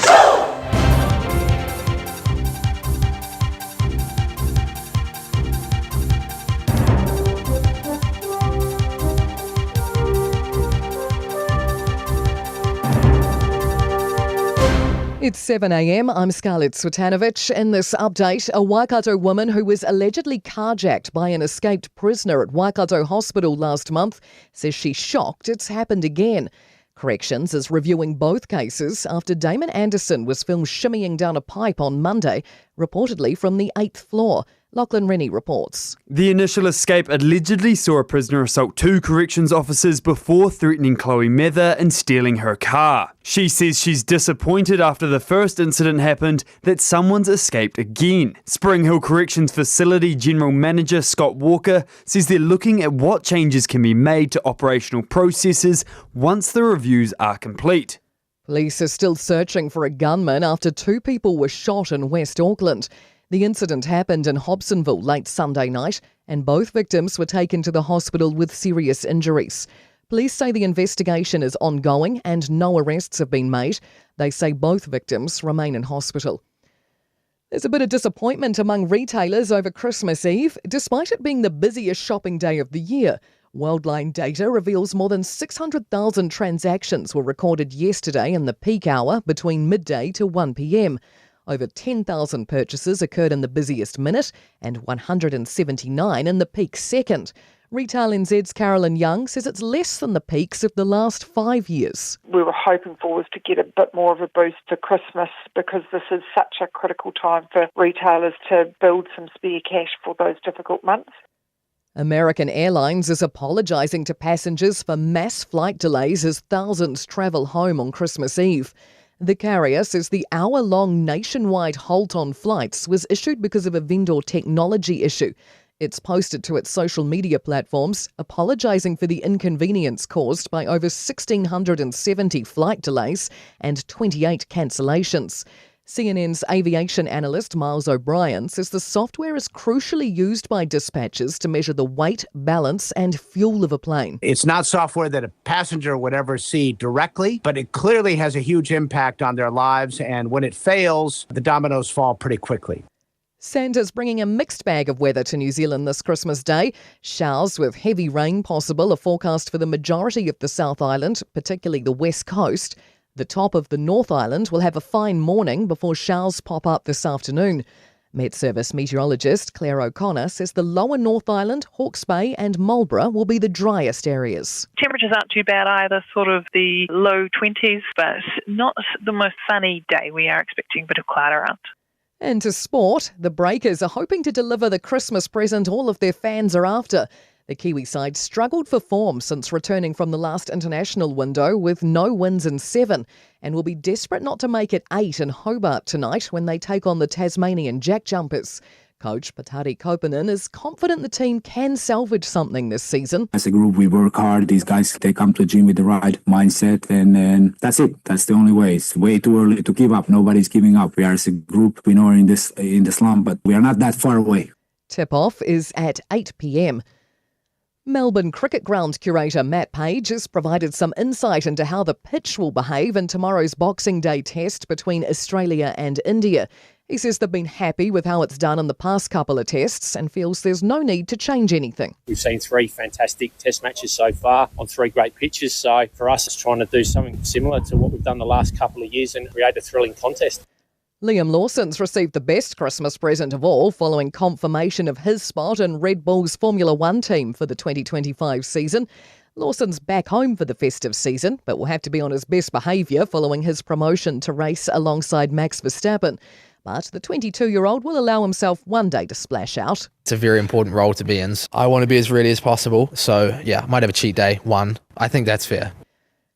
It's 7 a.m. I'm Scarlett Swetanovich. In this update, a Waikato woman who was allegedly carjacked by an escaped prisoner at Waikato Hospital last month says she's shocked it's happened again. Corrections is reviewing both cases after Damon Anderson was filmed shimmying down a pipe on Monday, reportedly from the 8th floor. Lachlan Rennie reports. The initial escape allegedly saw a prisoner assault 2 corrections officers before threatening Chloe Mather and stealing her car. She says she's disappointed after the first incident happened that someone's escaped again. Spring Hill Corrections Facility General Manager Scott Walker says they're looking at what changes can be made to operational processes once the reviews are complete. Police are still searching for a gunman after 2 people were shot in West Auckland. The incident happened in Hobsonville late Sunday night, and both victims were taken to the hospital with serious injuries. Police say the investigation is ongoing and no arrests have been made. They say both victims remain in hospital. There's a bit of disappointment among retailers over Christmas Eve, despite it being the busiest shopping day of the year. Worldline data reveals more than 600,000 transactions were recorded yesterday in the peak hour between midday to 1 p.m. Over 10,000 purchases occurred in the busiest minute and 179 in the peak second. Retail NZ's Carolyn Young says it's less than the peaks of the last 5 years. We were hoping for was to get a bit more of a boost for Christmas because this is such a critical time for retailers to build some spare cash for those difficult months. American Airlines is apologising to passengers for mass flight delays as thousands travel home on Christmas Eve. The carrier says the hour-long nationwide halt on flights was issued because of a vendor technology issue. It's posted to its social media platforms, apologising for the inconvenience caused by over 1,670 flight delays and 28 cancellations. CNN's aviation analyst Miles O'Brien says the software is crucially used by dispatchers to measure the weight, balance and fuel of a plane. It's not software that a passenger would ever see directly, but it clearly has a huge impact on their lives, and when it fails, the dominoes fall pretty quickly. Santa's bringing a mixed bag of weather to New Zealand this Christmas Day. Showers with heavy rain possible are forecast for the majority of the South Island, particularly the west coast. The top of the North Island will have a fine morning before showers pop up this afternoon. Met Service meteorologist Claire O'Connor says the lower North Island, Hawke's Bay and Marlborough will be the driest areas. Temperatures aren't too bad either, sort of the low 20s, but not the most sunny day. We are expecting a bit of cloud around. And to sport, the Breakers are hoping to deliver the Christmas present all of their fans are after. The Kiwi side struggled for form since returning from the last international window with no wins in 7 and will be desperate not to make it 8 in Hobart tonight when they take on the Tasmanian Jack Jumpers. Coach Patari Kopanen is confident the team can salvage something this season. As a group, we work hard. These guys, they come to the gym with the right mindset, and that's it. That's the only way. It's way too early to give up. Nobody's giving up. We are as a group, we know we're in the slump, but we are not that far away. Tip-off is at 8 p.m. Melbourne Cricket Ground curator Matt Page has provided some insight into how the pitch will behave in tomorrow's Boxing Day test between Australia and India. He says they've been happy with how it's done in the past couple of tests and feels there's no need to change anything. We've seen 3 fantastic test matches so far on 3 great pitches, so for us it's trying to do something similar to what we've done the last couple of years and create a thrilling contest. Liam Lawson's received the best Christmas present of all following confirmation of his spot in Red Bull's Formula One team for the 2025 season. Lawson's back home for the festive season, but will have to be on his best behaviour following his promotion to race alongside Max Verstappen. But the 22-year-old will allow himself one day to splash out. It's a very important role to be in. I want to be as ready as possible, so yeah, might have a cheat day, 1. I think that's fair.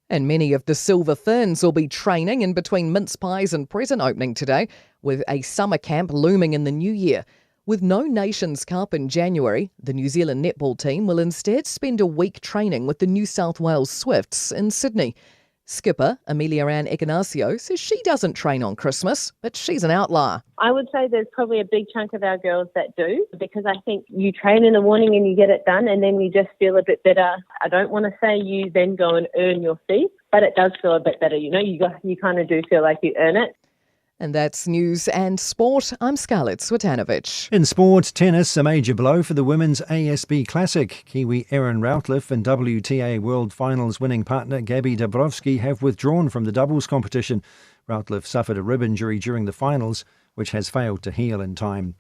And many of the Silver Ferns will be training in between mince pies and present opening today, with a summer camp looming in the new year. With no Nations Cup in January, the New Zealand netball team will instead spend a week training with the New South Wales Swifts in Sydney. Skipper Amelia Ann Ignacio says she doesn't train on Christmas, but she's an outlier. I would say there's probably a big chunk of our girls that do, because I think you train in the morning and you get it done and then you just feel a bit better. I don't want to say you then go and earn your fee, but it does feel a bit better. You know, you kind of do feel like you earn it. And that's news and sport. I'm Scarlett Swetanovich. In sport, tennis, a major blow for the Women's ASB Classic. Kiwi Erin Routliffe and WTA World Finals winning partner Gabby Dabrowski have withdrawn from the doubles competition. Routliffe suffered a rib injury during the finals, which has failed to heal in time.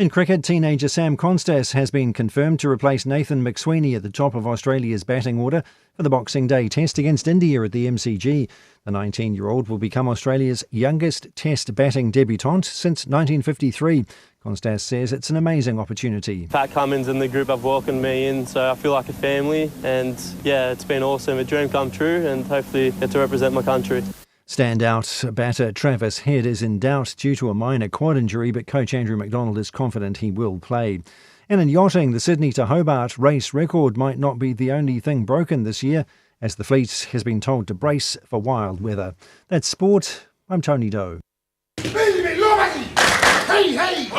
In cricket, teenager Sam Constas has been confirmed to replace Nathan McSweeney at the top of Australia's batting order for the Boxing Day Test against India at the MCG. The 19-year-old will become Australia's youngest Test batting debutant since 1953. Constas says it's an amazing opportunity. Pat Cummins and the group have welcomed me in, so I feel like a family, and yeah, it's been awesome. A dream come true, and hopefully get to represent my country. Standout batter Travis Head is in doubt due to a minor quad injury, but coach Andrew McDonald is confident he will play. And in yachting, the Sydney to Hobart race record might not be the only thing broken this year, as the fleet has been told to brace for wild weather. That's sport. I'm Tony Doe. Hey, hey!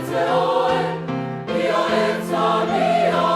Te oe, ia e tania.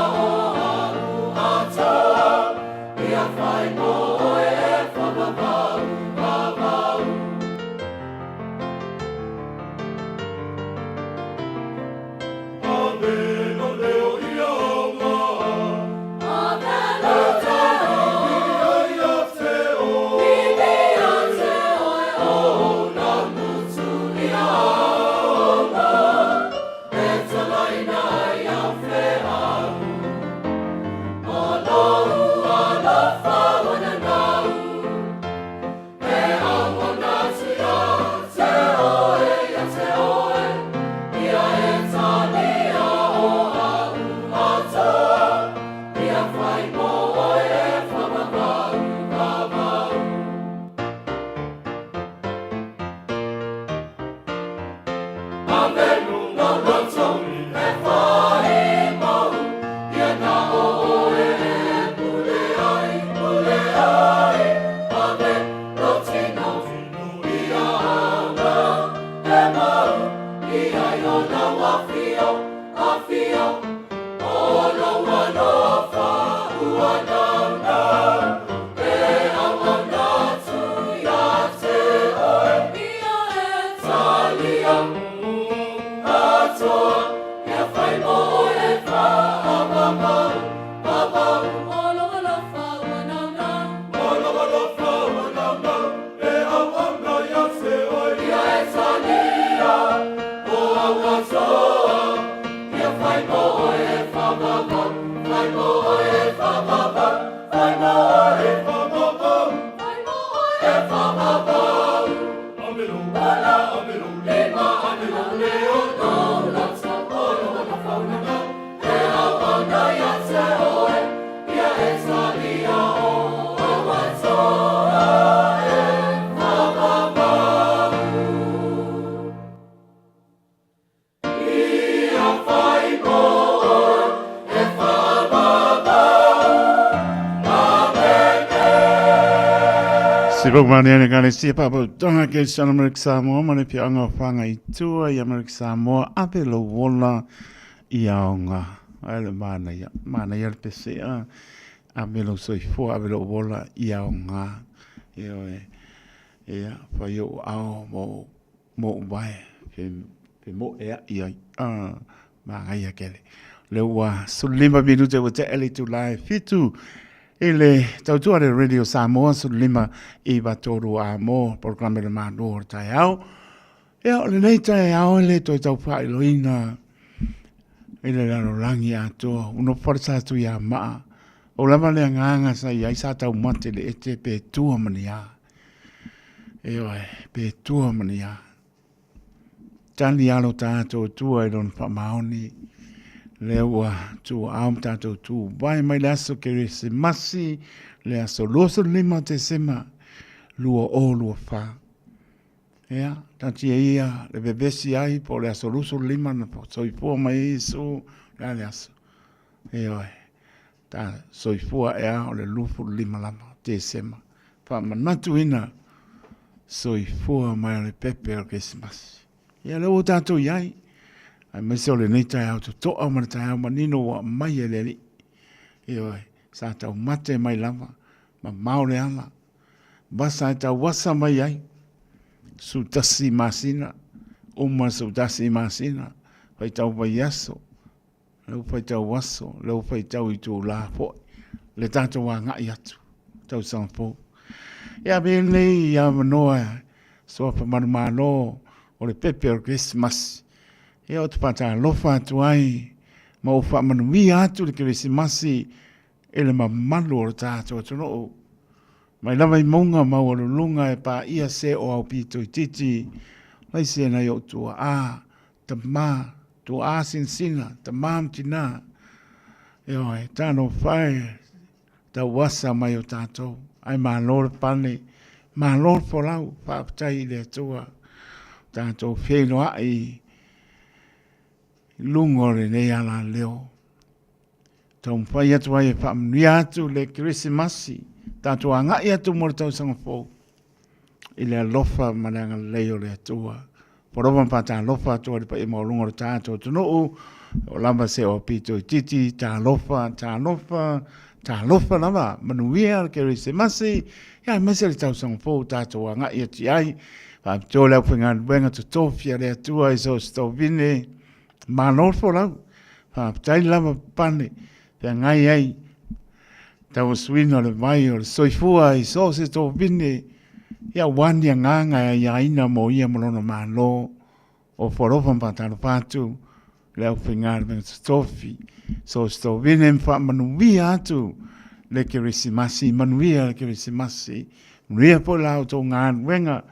Sibuk mania kali siapa pun tengah kisah Amerika Samoa mana pihak angah fangai itu ya Amerika Samoa apa lo wala ia angah ada mana ya PCA apa lo soifu apa lo wala ia angah ya payo au mo bai pe mo ya manga ya kele lewa sulima bidu te wote eli tu live fitu ele tautua de Radio Samoa sulima I batoro amo programa de mandor taiao ya le nei taiao le to tau fa Eloina ele la rangi ato uno forza tu ya ma o la male nganga sa ya sa tau mate le ete pe tu mania pe tu mania tani alo tato tu ai don fa maoni lewa tu am tato tu vai mai laso que se masi le aso loso lima te sema lua o lua fa ya tanti ia le bebesi ai po le aso loso lima na soi po mai so la le aso ta soi po ya o le lufu lima lama te sema fa manatu ina soi po mai le pepe o Christmas ya le o tato iai ai mai se le nei tai au to au mana tai au manino wa mai ele li sa tau mate mai lava ma mau le ala basa ta wasa mai ai su tasi masina uma su tasi masina pai tau vai aso le pai tau waso le pai tau I tu la fo le tato wa nga yatu tau san fo ya be nei ya noa so pa mano o le pepe o Christmas e o te pata lofa atu ai ma o wha manui atu le kere si masi e le mamalu o tātou atu no mai lava I maunga ma o lunga e pa ia se o au pito I titi lai se na yo tua ta ma tu sin sina ta mam tina e oi tano whae ta wasa mai o tātou ai ma lor pane ma lor folau whaapatai le tua tātou whenua ai lungore nei ala leo. Tau mwhai atu ai e whaamnui atu le Christmasi. Tātou angai atu mora tau sangafo. I le alofa mananga leo le atua. Porowa pata alofa atua le pa e maulungore tātou tunu o lamba se o pito I titi, tā alofa lava. Manuia le Christmasi. Ia mese le tau sangafo tātou angai atu ai. Whaamtō leo whinga wenga tu tōwhia le atua I so stovine. Manor for lau, tai lava pane, te ngai ai, tau swina le mai o le soifua I so se tō vine, ia wani a nganga ia ina mo ia malona malo, o wharofa pataro patu, leo whingar me stofi, so sto vine mwha manuia atu, le Kirisimasi, manuia le Kirisimasi, manuia po lau tō ngān wenga,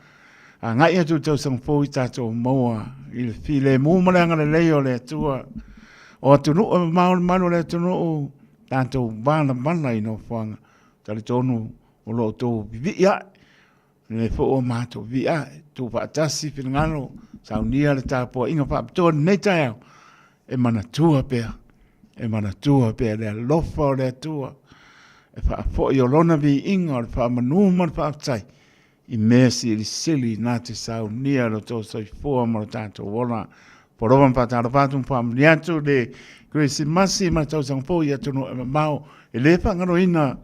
a ngai atu tau sangfo I tātou moa, I le file mūmaranga le leo le atua, o atunu o manu le atunu tātou bāna mana I no whanga, tali tonu o lo tō vivia, le fo o mātou via, tō pātasi whingano, saunia le tāpua inga whaapitoa nei tai au, e mana tua pēr, le lofa o le atua, e whaafo i o lona vi inga o le whaamanuma le whaatai, i mea si li sili nā te saunia lo tō soifua mo le tātou wona, porowan patara pātum whaamniatu le Grace Masi ma tau sangpo i atono e mamau, e le whangaro ina,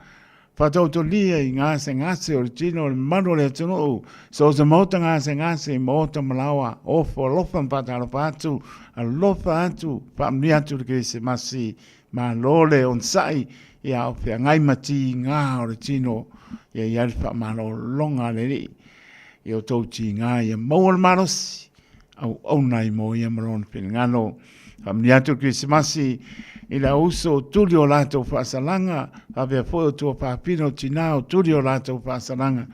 whatau to lia i ngase original mano le tunu so se mota ngase mota malawa o fo lofa patalo patu a lofa atu pamni atu ke se masi ma lole on sai ia o fe ngai mati nga original ia fa malo longa le io to ti nga ia mo maros au nai mo ia maron pe ngano pamni atu ke se masi ila uso tulio lato fasalanga ave foi tu papino tinao tulio lato fasalanga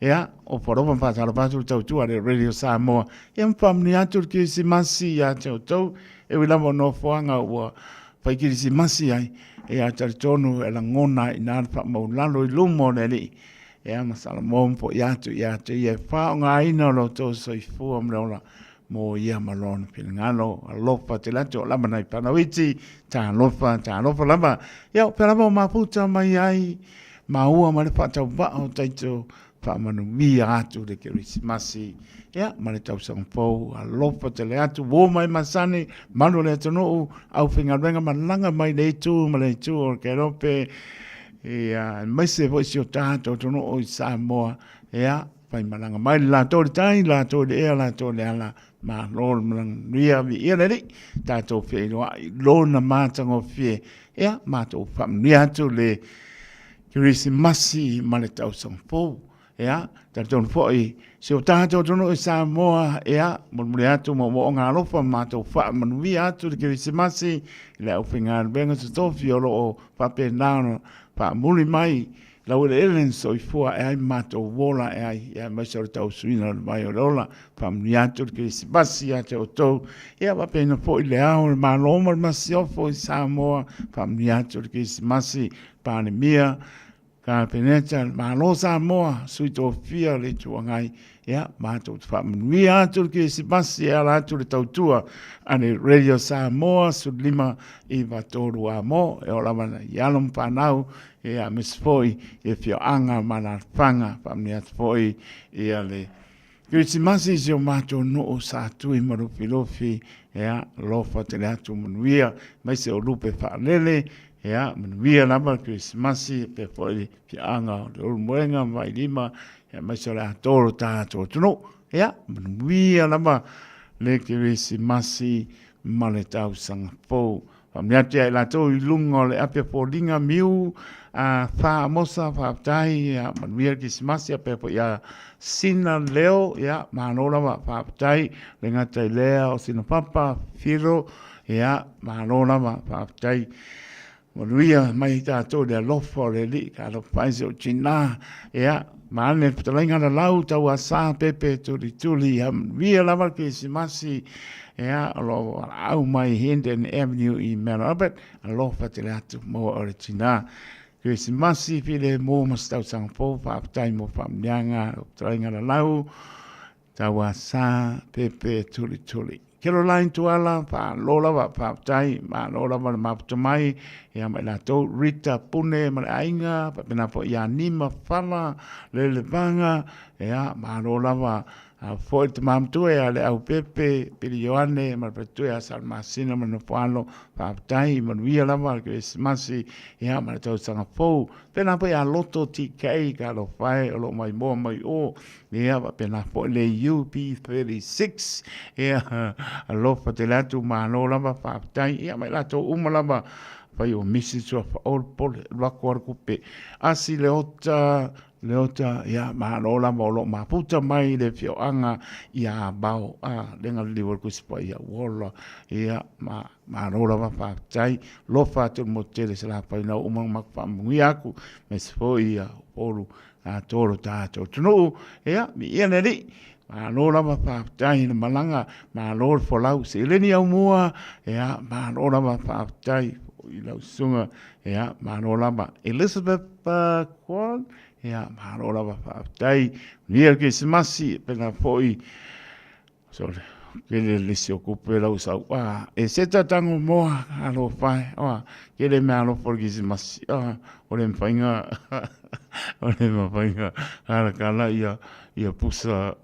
ya o porovan pasalo pasu tau tu ale radio Samoa em famni atu ki si masi ya tau e wila no foanga wa pai ki si masi ai e a tonu e la ngona ina fa mo lalo i lumo neli e a masala mo po ya tu e fa nga ina lo to so i fu am la mo ia malon pilngalo lofa te lato lama nai panawiti ta lofa lama ia pera mo maputa mai ai maua ma le pata va o taito fa manu mi atu de Christmasi ia ma le tau sang po lofa te atu wo mai masani manu le tono au finga venga malanga mai le tu o ke rope ia mai se vo si o tato tono o Samoa ia pai malanga mai la to tai la to le ala ma lor mlang ria vi ele ta to fe lo na ma tango fe ya ma to fam ria to le Christmasi ma le tau song po ya ta ton fo i se o ta to no Samoa ya mo ria to mo nga lo fa ma to fa man vi atu le Christmasi le o finga benga to fiolo o fa pe na pa muli mai la ule elen so i fua e ai mato wola e ai e ai maisore tau suina mai o rola pam niatu ki si basi a te o tau e a wapena po i le au ma loma ma si ofo i Samoa pam niatu ki si masi pane mia ka peneta ma lo Samoa sui to fia le tuangai e mato pam niatu ki si basi e la tu le tau tua ane radio Samoa su lima i vatoru amo e o lamana yalom panau e a misfoi e fio anga mana fanga pamni at foi e ale Christmas is your mato no sa tu i maru filofi e a lofa te atu manuia mai se o lupe fa lele e a manuia lama Christmas pe foi fio anga o moenga mai lima e mai se la toro tato tuno e a manuia lama le Christmas male tau sang po pamniati ai la to i lungo le ape polinga miu a fa mosa fa tai a manuia Christmas ya pe ya sina leo ya manola ma fa tai le ngata leo o sina papa firo ya manola ma fa tai manuia mai ta to de lofo le li ka lo paise o china ya mane ptalenga la lauta wa sa pepe tuli via lava Christmas ya lo au mai Hinden Avenue i Melbourne lo fatelato mo original Christmas file mo mastau sang po fa tai mo fam nyanga trainga la lau tawa sa pepe tuli Caroline tuala pa lola wa pa tai ma lola ma mai ya mai la to Rita pune ma ainga pa pena po ya nima fala le vanga ya ma lola wa foi te mam tu e ale au pepe pilioane ma tu e sal masina ma no palo pa tai ma via la ma Christmas ya ma to sanga fo pena po ya loto TK ka lo fai lo mai mo mai o ya pa pena po le UP36 ya lo fa te la tu ma no la pa tai ya ma la to umala ba pai o misi so all pol la kor kupe asi leota ya manola molo maputa mai le fio anga ya bao lenga liwor kuspa ya wola ya manola pa tai lo fa tu motele sala pa na umang makpamui aku mesfoi ya polu a toro tato tunu ya mi yeneri manola pa tai na malanga malor folau seleni au mua ya manola pa tai i lau sunga ya manola Elizabeth Kwan ya manola pa tai ni Christmas pena foi so ke le lisi o kupe lau sau. E se tatango moa alo whai. Ke le mea alo forgisi masi. O le mwhainga. O le mwhainga. Harakala ia pusa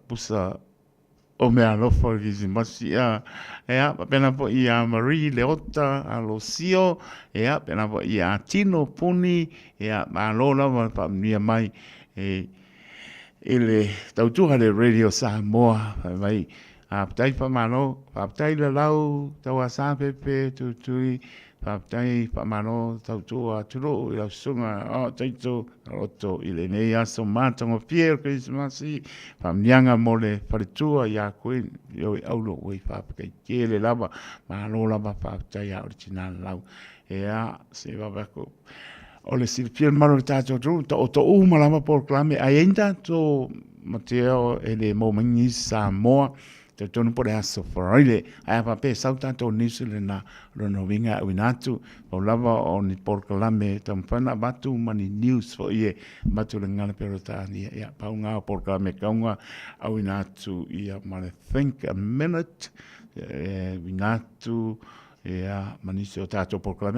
o mea alo forgisi masi. Ea, pena po ia Marie Leota alo sio. Ea, pena po ia Tino Puni. Ea, alo lava pa mnia mai. Ele tautuha le Radio Samoa. Mai. Papai pamano, papai la lau, tau asa pepe tutui, papai pamano, tau tua turo, la sunga, taito, roto, ile nei aso matango Pierre Christmasi, pamnianga mole, paritua, ya kuin, yo aulo, we papai, kele lava, malo lava, papai, original lau, ea, se babako. Ole silpiel malo tato tru, to uma lava por clame, ainda to Mateo, ele momengi Samoa, te tonu por aso forile ai pa pe sauta to nisu le na rono winga winatu o lava o ni por kalame tampana batu mani news fo ie batu le ngala perota ni ya pa unga por kalame kaunga au winatu ia mane think a minute winatu ia mani se tato por kalame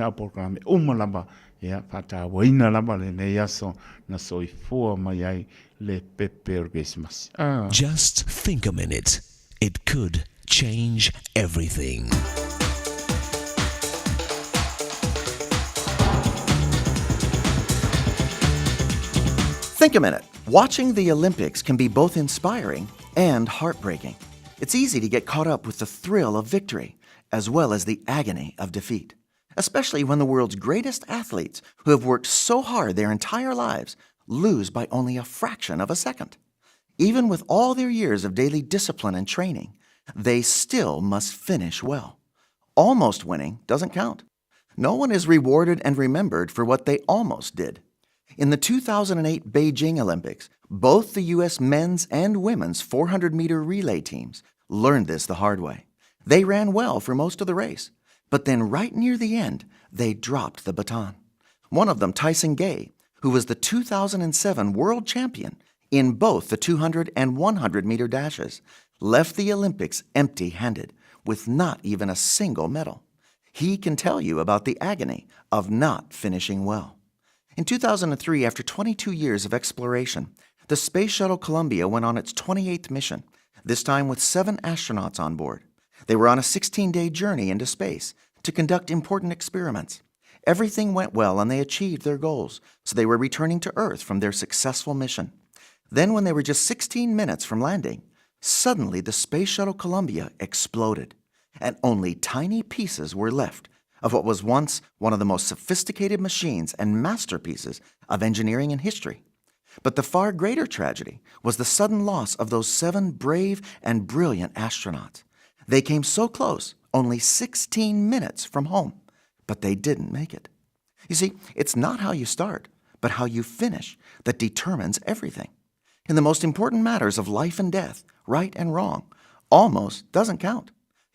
lava ia pata waina lava le ne yaso na soifua mai ai le pepe Christmas. Just think a minute. It could change everything. Think a minute. Watching the Olympics can be both inspiring and heartbreaking. It's easy to get caught up with the thrill of victory, as well as the agony of defeat, especially when the world's greatest athletes, who have worked so hard their entire lives, lose by only a fraction of a second. Even with all their years of daily discipline and training, they still must finish well. Almost winning doesn't count. No one is rewarded and remembered for what they almost did. In the 2008 Beijing Olympics, both the U.S. men's and women's 400-meter relay teams learned this the hard way. They ran well for most of the race, but then right near the end, they dropped the baton. One of them, Tyson Gay, who was the 2007 world champion, in both the 200 and 100-meter dashes, left the Olympics empty-handed, with not even a single medal. He can tell you about the agony of not finishing well. In 2003, after 22 years of exploration, the Space Shuttle Columbia went on its 28th mission, this time with 7 astronauts on board. They were on a 16-day journey into space to conduct important experiments. Everything went well and they achieved their goals, so they were returning to Earth from their successful mission. Then, when they were just 16 minutes from landing, suddenly the Space Shuttle Columbia exploded, and only tiny pieces were left of what was once one of the most sophisticated machines and masterpieces of engineering in history. But the far greater tragedy was the sudden loss of those 7 brave and brilliant astronauts. They came so close, only 16 minutes from home, but they didn't make it. You see, it's not how you start, but how you finish that determines everything. In the most important matters of life and death, right and wrong, almost doesn't count.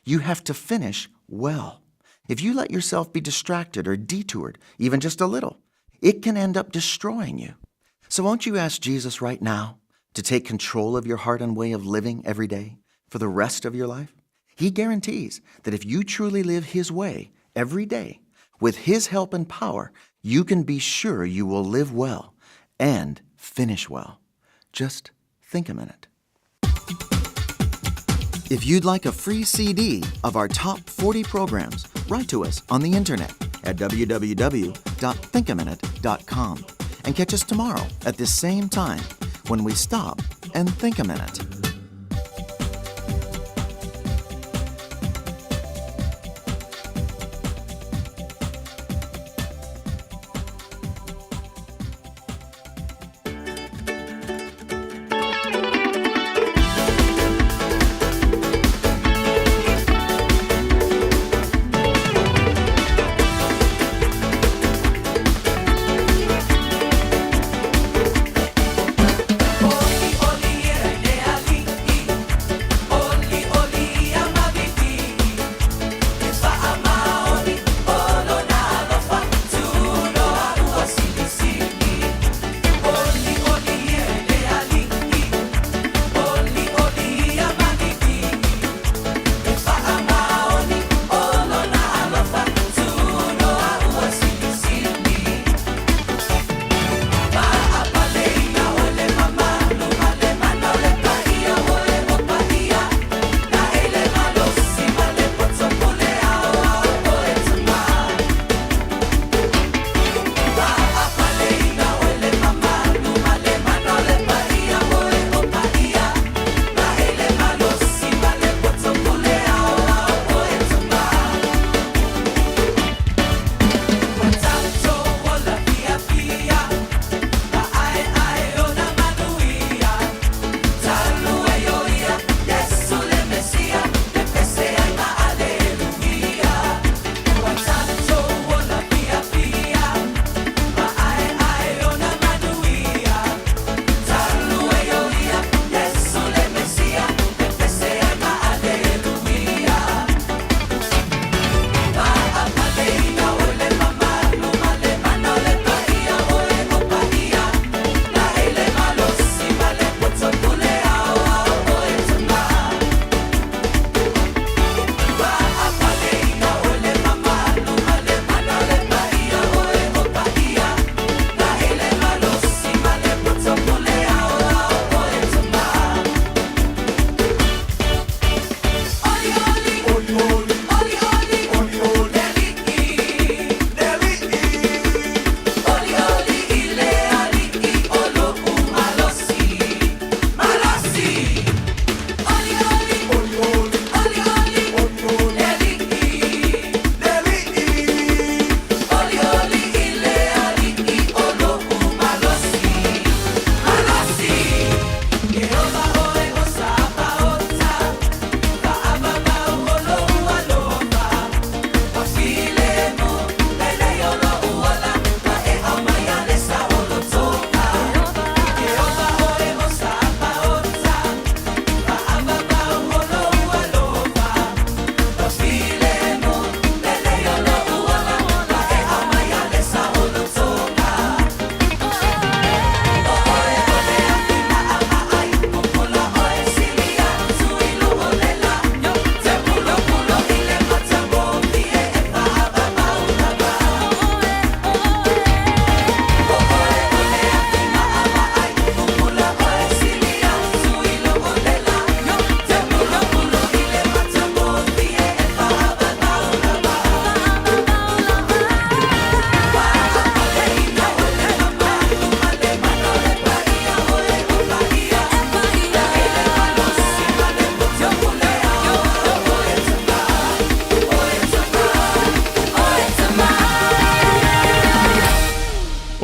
You have to finish well. If you let yourself be distracted or detoured, even just a little, it can end up destroying you. So won't you ask Jesus right now to take control of your heart and way of living every day for the rest of your life? He guarantees that if you truly live His way every day, with His help and power, you can be sure you will live well and finish well. Just think a minute. If you'd like a free CD of our top 40 programs, write to us on the internet at www.thinkaminute.com and catch us tomorrow at this same time when we stop and think a minute. Oli, oli,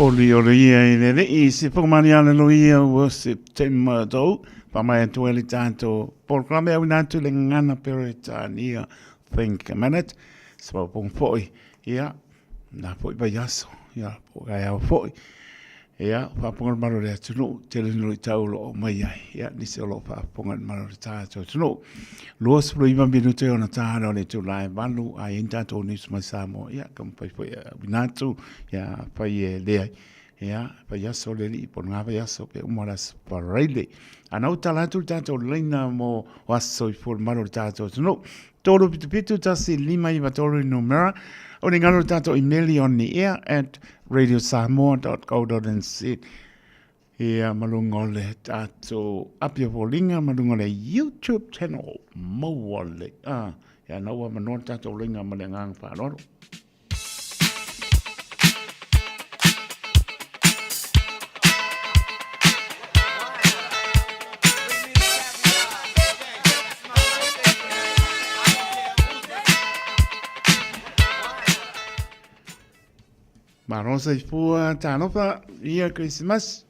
Oli ia I le I se whakamani ala lo ia ua September tau. Pamai atu ele tātou. Porklame au nātu le ngana Peretania. Think a minute. Swa pong foi. Ia. Nā foi pa yaso. Ia. Pokai au foi. Ia. Whapongan maro rea tunu. Tele nui tau lo o mai ai. Ia. Nisi o lo whapongan maro rea tātou tunu. Lua sepuluh lima minute o na tāna o le tūlai malu. A intātou nisu mai Samoa. Ia. Kampai foi au nātu. Ia. Pai e leai. Ia, pa yaso le li po nga pa yaso pe umaras paraile. Anau talatu tato leina mo waso I for maro tato no. Toro pitu tasi lima I matoro numera. O ni ngalo tato email on the air at radiosamoa.co.nz. Ia malungole tato apia volinga malungole YouTube channel mo wale. Ya nawa manon tato linga malengang pa loro. Marosa I fua tanopa ia Christmas.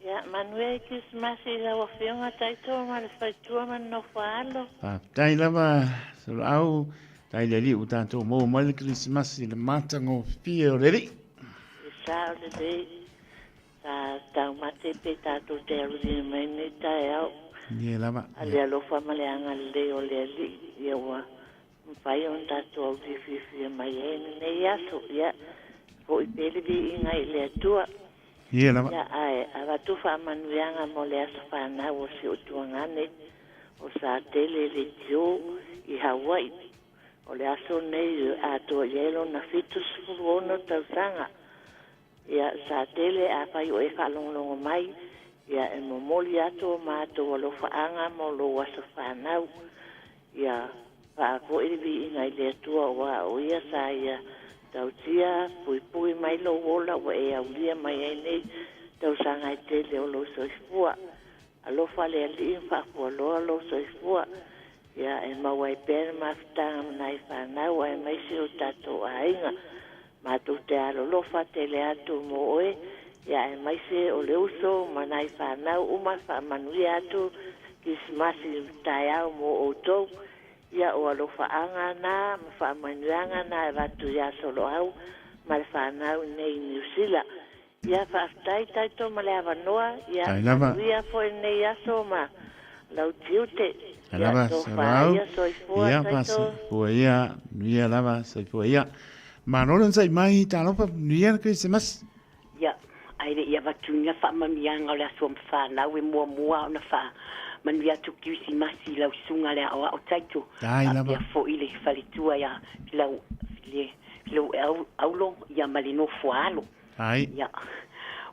Ya, Manuel Christmas I la wafionga taito ma le faitua man no faalo. Tai lava so au tai le li utato mo mal Christmas I le matango fio le li. Sa le de ta ta mate pe tato te ri mai ne tai au. Ye lava. Ale lo fa male anga le o le li ia wa. Pai on tato au di fi mai ne ya so ya. O I pele vi inga I le atua. Ia lava. Ia ai, awa tuwha manuianga mo le asa whanau o si o tuangane. O sa tele le tio I Hawaii. O le aso nei a toa yelo na fitu sifuru ono tausanga. Ia sa tele a pai o e whalongolongo mai. Ia e momoli ato ma ato walo whaanga mo lo asa whanau. Ia pa ko I vi inga I le atua wa o ia sa ia. Tau tia, pui mai lo wola wa e au lia mai e nei, tau sanga I tele o lo soifua. Alo fale ali infa kua loa lo soifua. Ia e maua I pere mafutanga mana I whanau a e maisi o tato a inga. Matu te alo lo fa tele atu mo oe. Ia e maisi o le uso mana I whanau uma wha manui atu kisimasi tai au mo o tou. Ia o alo whaanga na, whaamanuanga na e watu ia solo au, ma le whanau nei New Zealand. Ia whaafitai taito ma le awanoa, ia ia fo nei aso ma lau tiute. Lava sarau. Ia pasa fua ia lava sai fua ia. Ma noron sai mai talopa ia Christmas. Ia, aire ia watunia whaamamianga o le aso whanau e mua o na wha. Manuia tu kiusi masi lau sunga le awa o taito. Ai lava. Ia fo ile falitua ia lau aulo ia malino fualo. Ai. Ia.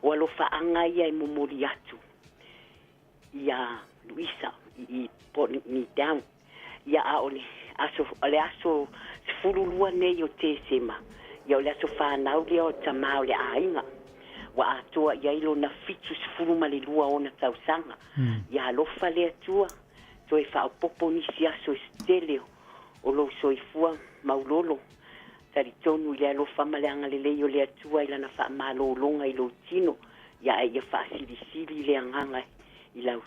Walo faanga ia I momori atu. Ia Luisa I poni ni down. Ia ole aso furulua nei o te sema. Ia ole aso whanau le o tamau le ainga. Wa atua ia ilo na fitu sifuru malilua ona tausanga. Ia alofa le atua. Toi wha popo nisi aso esteleo. O lo soifua maulolo. Tari tonu le alofa maleanga le leo le atua ila na wha malolonga ilo tino. Ia ia wha sili le anganga ila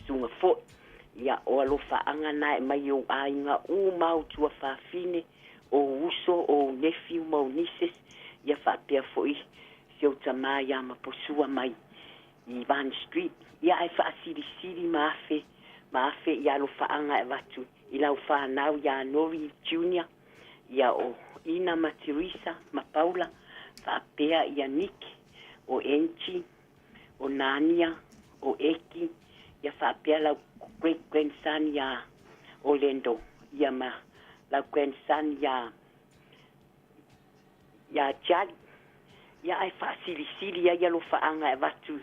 sunga fo. Ia o alofa anga na mai o ainga mau tua wha fine. O uso o nephew mau nises. Ia wha pia foi. O tamaya maposua mai I Van Street. Ia e whaasiri maafe ia lo whaanga e watu. I lau whanau ia Nori Junior. Ia o Ina Matirisa, Paula. Whaapea ia Nick. O Enchi. O Nania. O Eki. Ia whaapea lau great grandson ia Orlando. Ia lau grandson ia Charlie. Ia ai whaasiri ia lo whaanga e watu.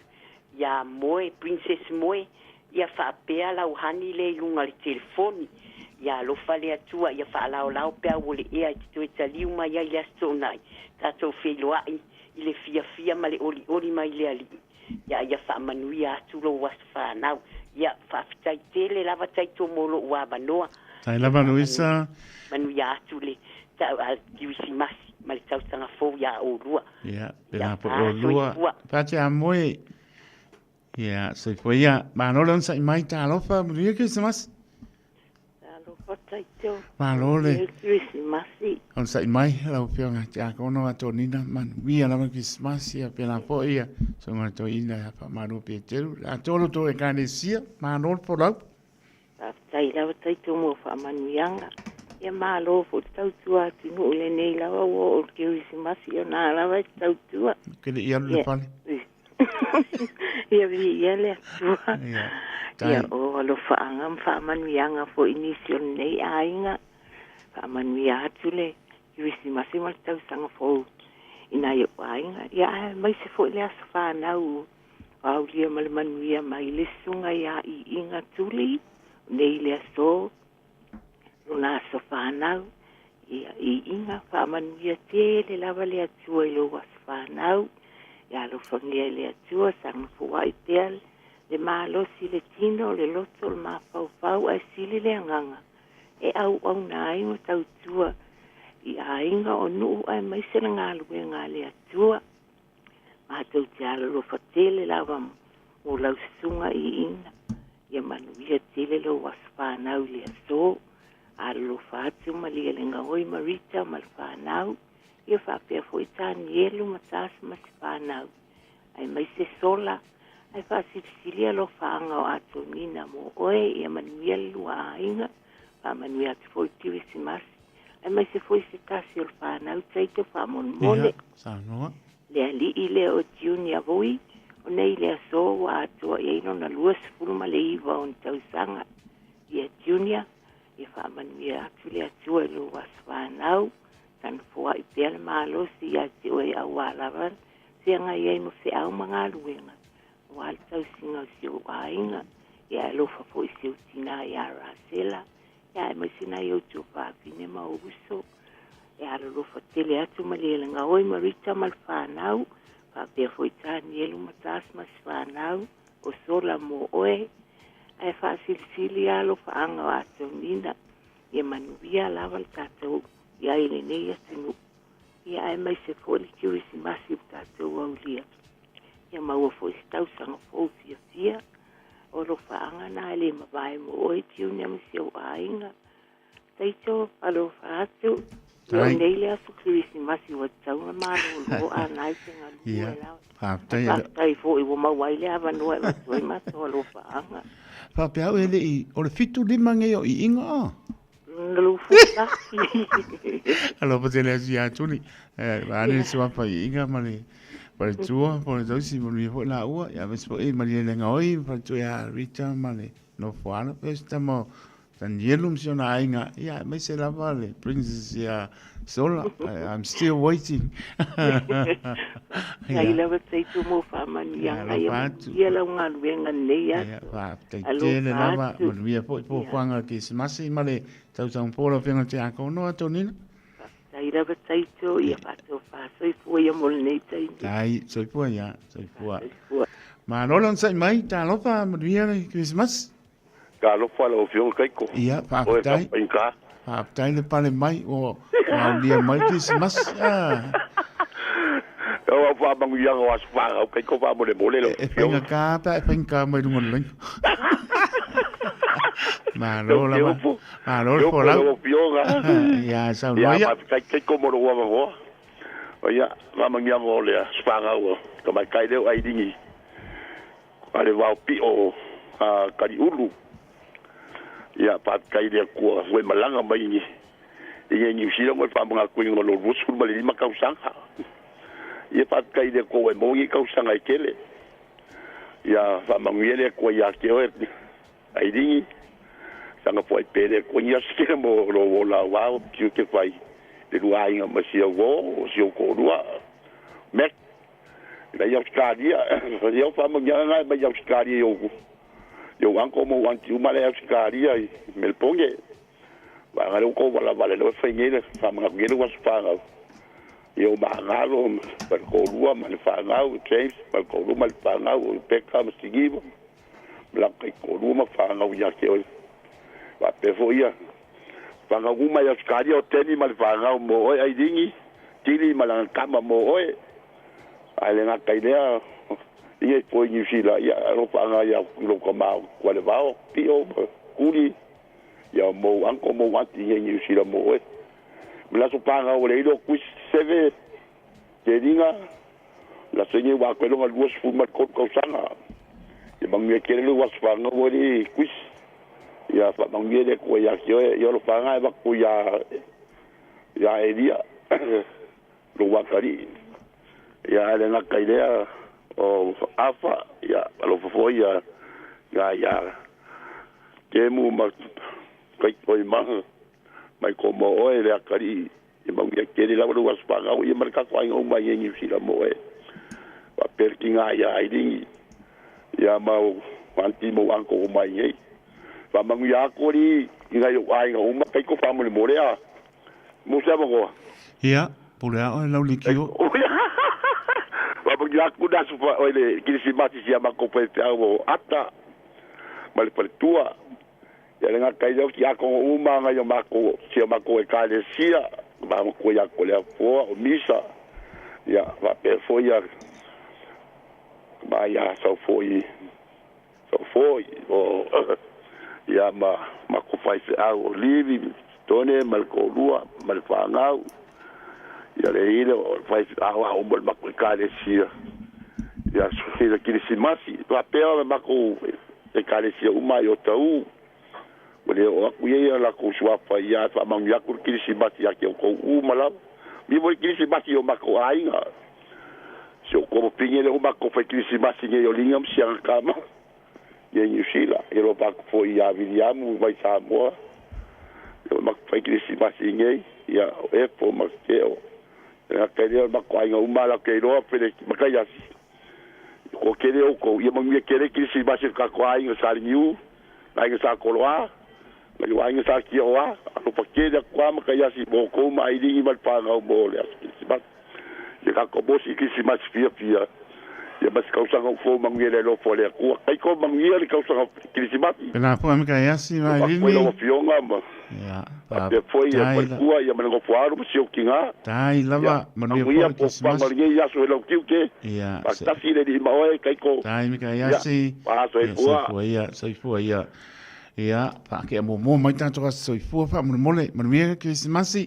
Ia Moe, Princess Moe. Ia whaapea lau hani le lunga le telefoni. Ia lo whale atua. Ia whaalao pea wole ea I te taliu mai ai le asto nai. Tato wheloai I le fia ma le oli mai le ali. Ia whaamanui atu lo was whanau. Ia whaafitai tele lava taito molo ua banoa. Tai lava Luisa. Manui atu le kiwisi masi. ma le tausanga fou ia o lua. Ia, pena po o lua. Pate a moe. Ia, se foi ia. Manolo on sa mai ta alofa, muria Christmas. Alofa taito. Manole. Christmas. On sa mai, lau pionga, tia kono a tonina, man, wia lama Christmas, ia, pena po ia. So ngā to ina, ia, pa maro pe teru. La tolo to e kane sia, manolo po lau. Tai lawa taito mo fa manuianga. Ia malo fo tautua tinu le nei lawa o Christmas ia na lawa tautua. Kele ia le pale. Ia vi ia le tua. Ia o lo fa angam fa manuianga fo inisio nei ainga. Fa manuia tule Christmas ma tau sanga fo ina ia ainga. Ia mai se fo le asfa nau. Au lia mal manuia mai le sunga ia I inga tuli. Nei le so Rona so whanau, ia I inga whamanuia te le lawa le atua I lo was whanau, ia lo whangia le atua sang fuwai teal, le maalosi le tino le loto le mawhau ai sili le anganga, e au na ingo tau tua, I a inga o nuu ai maise na ngā lue ngā le atua, mātou te ala lo whatele lawa mo lau sunga I inga, ia manuia tele lo was whanau le aso, Alo fatu malia lenga oi marita mal whanau. Ia whapea fo I tāni elu matas mas whanau. Ai mai se sola. Ai whasipsili alo whaanga o ato nina mo oe. Ia manuia lua ainga. Wha manuia atu fo I tiwi si masi. Ai mai se fo I se tasi o whanau. Taito whamon mole. Sanoa. Lea li I lea o tiunia voi. O nei lea so wa ato I eino na lua sifuru ma le iwa o ntausanga. Ia tiunia. Ia whamanuia atu le atua lo was whanau, tan fua I pēle mālosi ia te oe au wālawan, se anga iei mo se au mga luenga. Wāle tau singa o sio wāinga, ia alofa fo I sio tina I ara sela, ia e maisina I o tō whāpine ma o uso, ia alofa tele atu maliela ngā oi marita mal whanau, whapea fo I tāni elu matas mas whanau, o sola mo oe, ai whasilsili alo whaanga o ato nina, ia manuia lawal tātou, ia ele nei atinu, ia ai mai se fōli kiwisi masi u tātou au lia. Ia maua fo I stausanga fōu fia, o lo whaanga na ele mawai mo oe tiu niamisi au ainga. Taito, alo whaatu, ia nei lea su kiwisi masi wa taunga maro lo a naisenga lua lao. Whaatai fō I wa mawai lea vanua e watoi mato alo whaanga. Whapea au ele I, o le fitu lima nge o I inga a. Ngalu futa. Alo pa tele asi atuni. Ane se wapa I inga male. Pare tua, pare tausi, mali po la ua. Ia vespo e mali ele ngaoi, pare tua ia rita male. No fuana, pesta mo. Tan yelum si ona ainga. Ia, mai se lava le. Princess ia sola. I'm still waiting. Ia ila watai tu mo whamani anga. Ia lau ngā luenga nei atu. Ia, whaatai tēne lava. Manuia po kuanga ki se masi male. Tautang pōra whenga te ako no ato nina. Tai rawa taito ia pato whasoi fua ia mole nei taini. Tai, soipua ia, soipua. Ma rolon sai mai, tā lopa manuia le Christmas. Ka lofa lo fiong kaiko. Ia, whaatai. Whaatai le pale mai o lia mai Christmas. Wa fa bangu yang was fa au kaiko fa mole mole lo. E whenga ka, pa e whenga ka mai rungon ling. Ma rola po lau. Ia, sao noia. Ia, ma kaiko moro wa mo. Ia, ma mangiang o le spanga o. Ka mai kai deu ai dingi. Ale wa pi o kari ulu. Ia, pa kai de ko we malanga mai ni. Ia ni sila mo pa mga kuing mo lo rusul mali lima kausanga. Ia pa kai de ko we mo ngi kausanga ikele. Ia, fa mangiele ko ia ke o ai dingi. Sanga foi pere ko ia skere mo lo la wa ki ke fai. De luai nga masia wo, si o ko lua. Mek. La ia skadia, ia fa mo nga ma ia skadia yo. Yo anko mo wan ti uma le skadia melponge. Wa ngalo ko wala wala lo fa ngene fa mga ngene was fa nga. Yo ma ngalo per ko lua ma fa nga o James, per ko lua ma fa nga o peka ma sigibo. Blanca ko lua ma fa nga o ya ke wa pe fo ia. Whanga uma ia skari o teni ma le whanga o mo oi ai dingi. tili malanga kama mo oe ale nga kaidea ia foi New Zealand ia ro panga ia lo kama kwale vao pio kuli ia mo anko mo wati ia New Zealand mo oe mla so panga o le do kuis seve teringa la senye wa kwelo ngal was fu mat ko sanga ia bang kele lo was panga o di kuis ia fa bang de ko ia kio ia lo panga ba ku ya elia lo wakari ya le na kaidea o afa ya lo fo ya kemu ma kai koi ma mai ko mo o le akari e ma ya kele la lo waspanga o ya marka ko ai o mai ni sila mo e pa perkinga ya ai ya ma anti mo anko o mai e pa ma ya ko ri inga yo ai o ma kai ko fa mo le morea mo sa mo ia pulea o lau likio Wabang aku dah suka oleh kisi mati siapa kau percaya ata balik tua ya dengan kaya ki aku umang ayo mako siapa kau kale sia bang kau ya kau le fo misa ya va per fo ya ya so foi o ya ma ko fai au livi tone mal ko lua mal fangau ya le ile fai awa o bol makwe kale sia ya suhira kirisimasi la pea mako e kale sia uma yo tau ole o aku ye la ko swa fa ya fa mang ya kur kirisimasi ya ko uma la mi vol kirisimasi yo mako ainga so ko pinye le uma ko fa kirisimasi ye yo lingam sia kama ye New Zealand ye lo pa ko ya vidiamu vai sa mo yo mako fa kirisimasi ye ya e po makeo na kaya mako ai uma la ke ro pele makaya ko kere o ko ia mo kere ki si ba se ka ko ai sa riu ai sa ko loa mai ai sa ki oa o pa ke da kwa makaya si bo ko mai di mal pa nga bo le si ba ye ka ko bo si ki si mas fia ye mas ka usa ngo fo mang ye le lo fo le ko ai ko mang ye le ka usa ki si ba pena po makaya si mai ni ko fio nga ma ya pa foi ya kwa ya mango fuaro si o kinga tai lava manu ya po pa ngi ya so lo kiu ke ya pa ta si le di ma oi kai ko tai makaya si pa so fo ya ya pa ke mo mai tanto so fo pa mo le manu ye Krismasi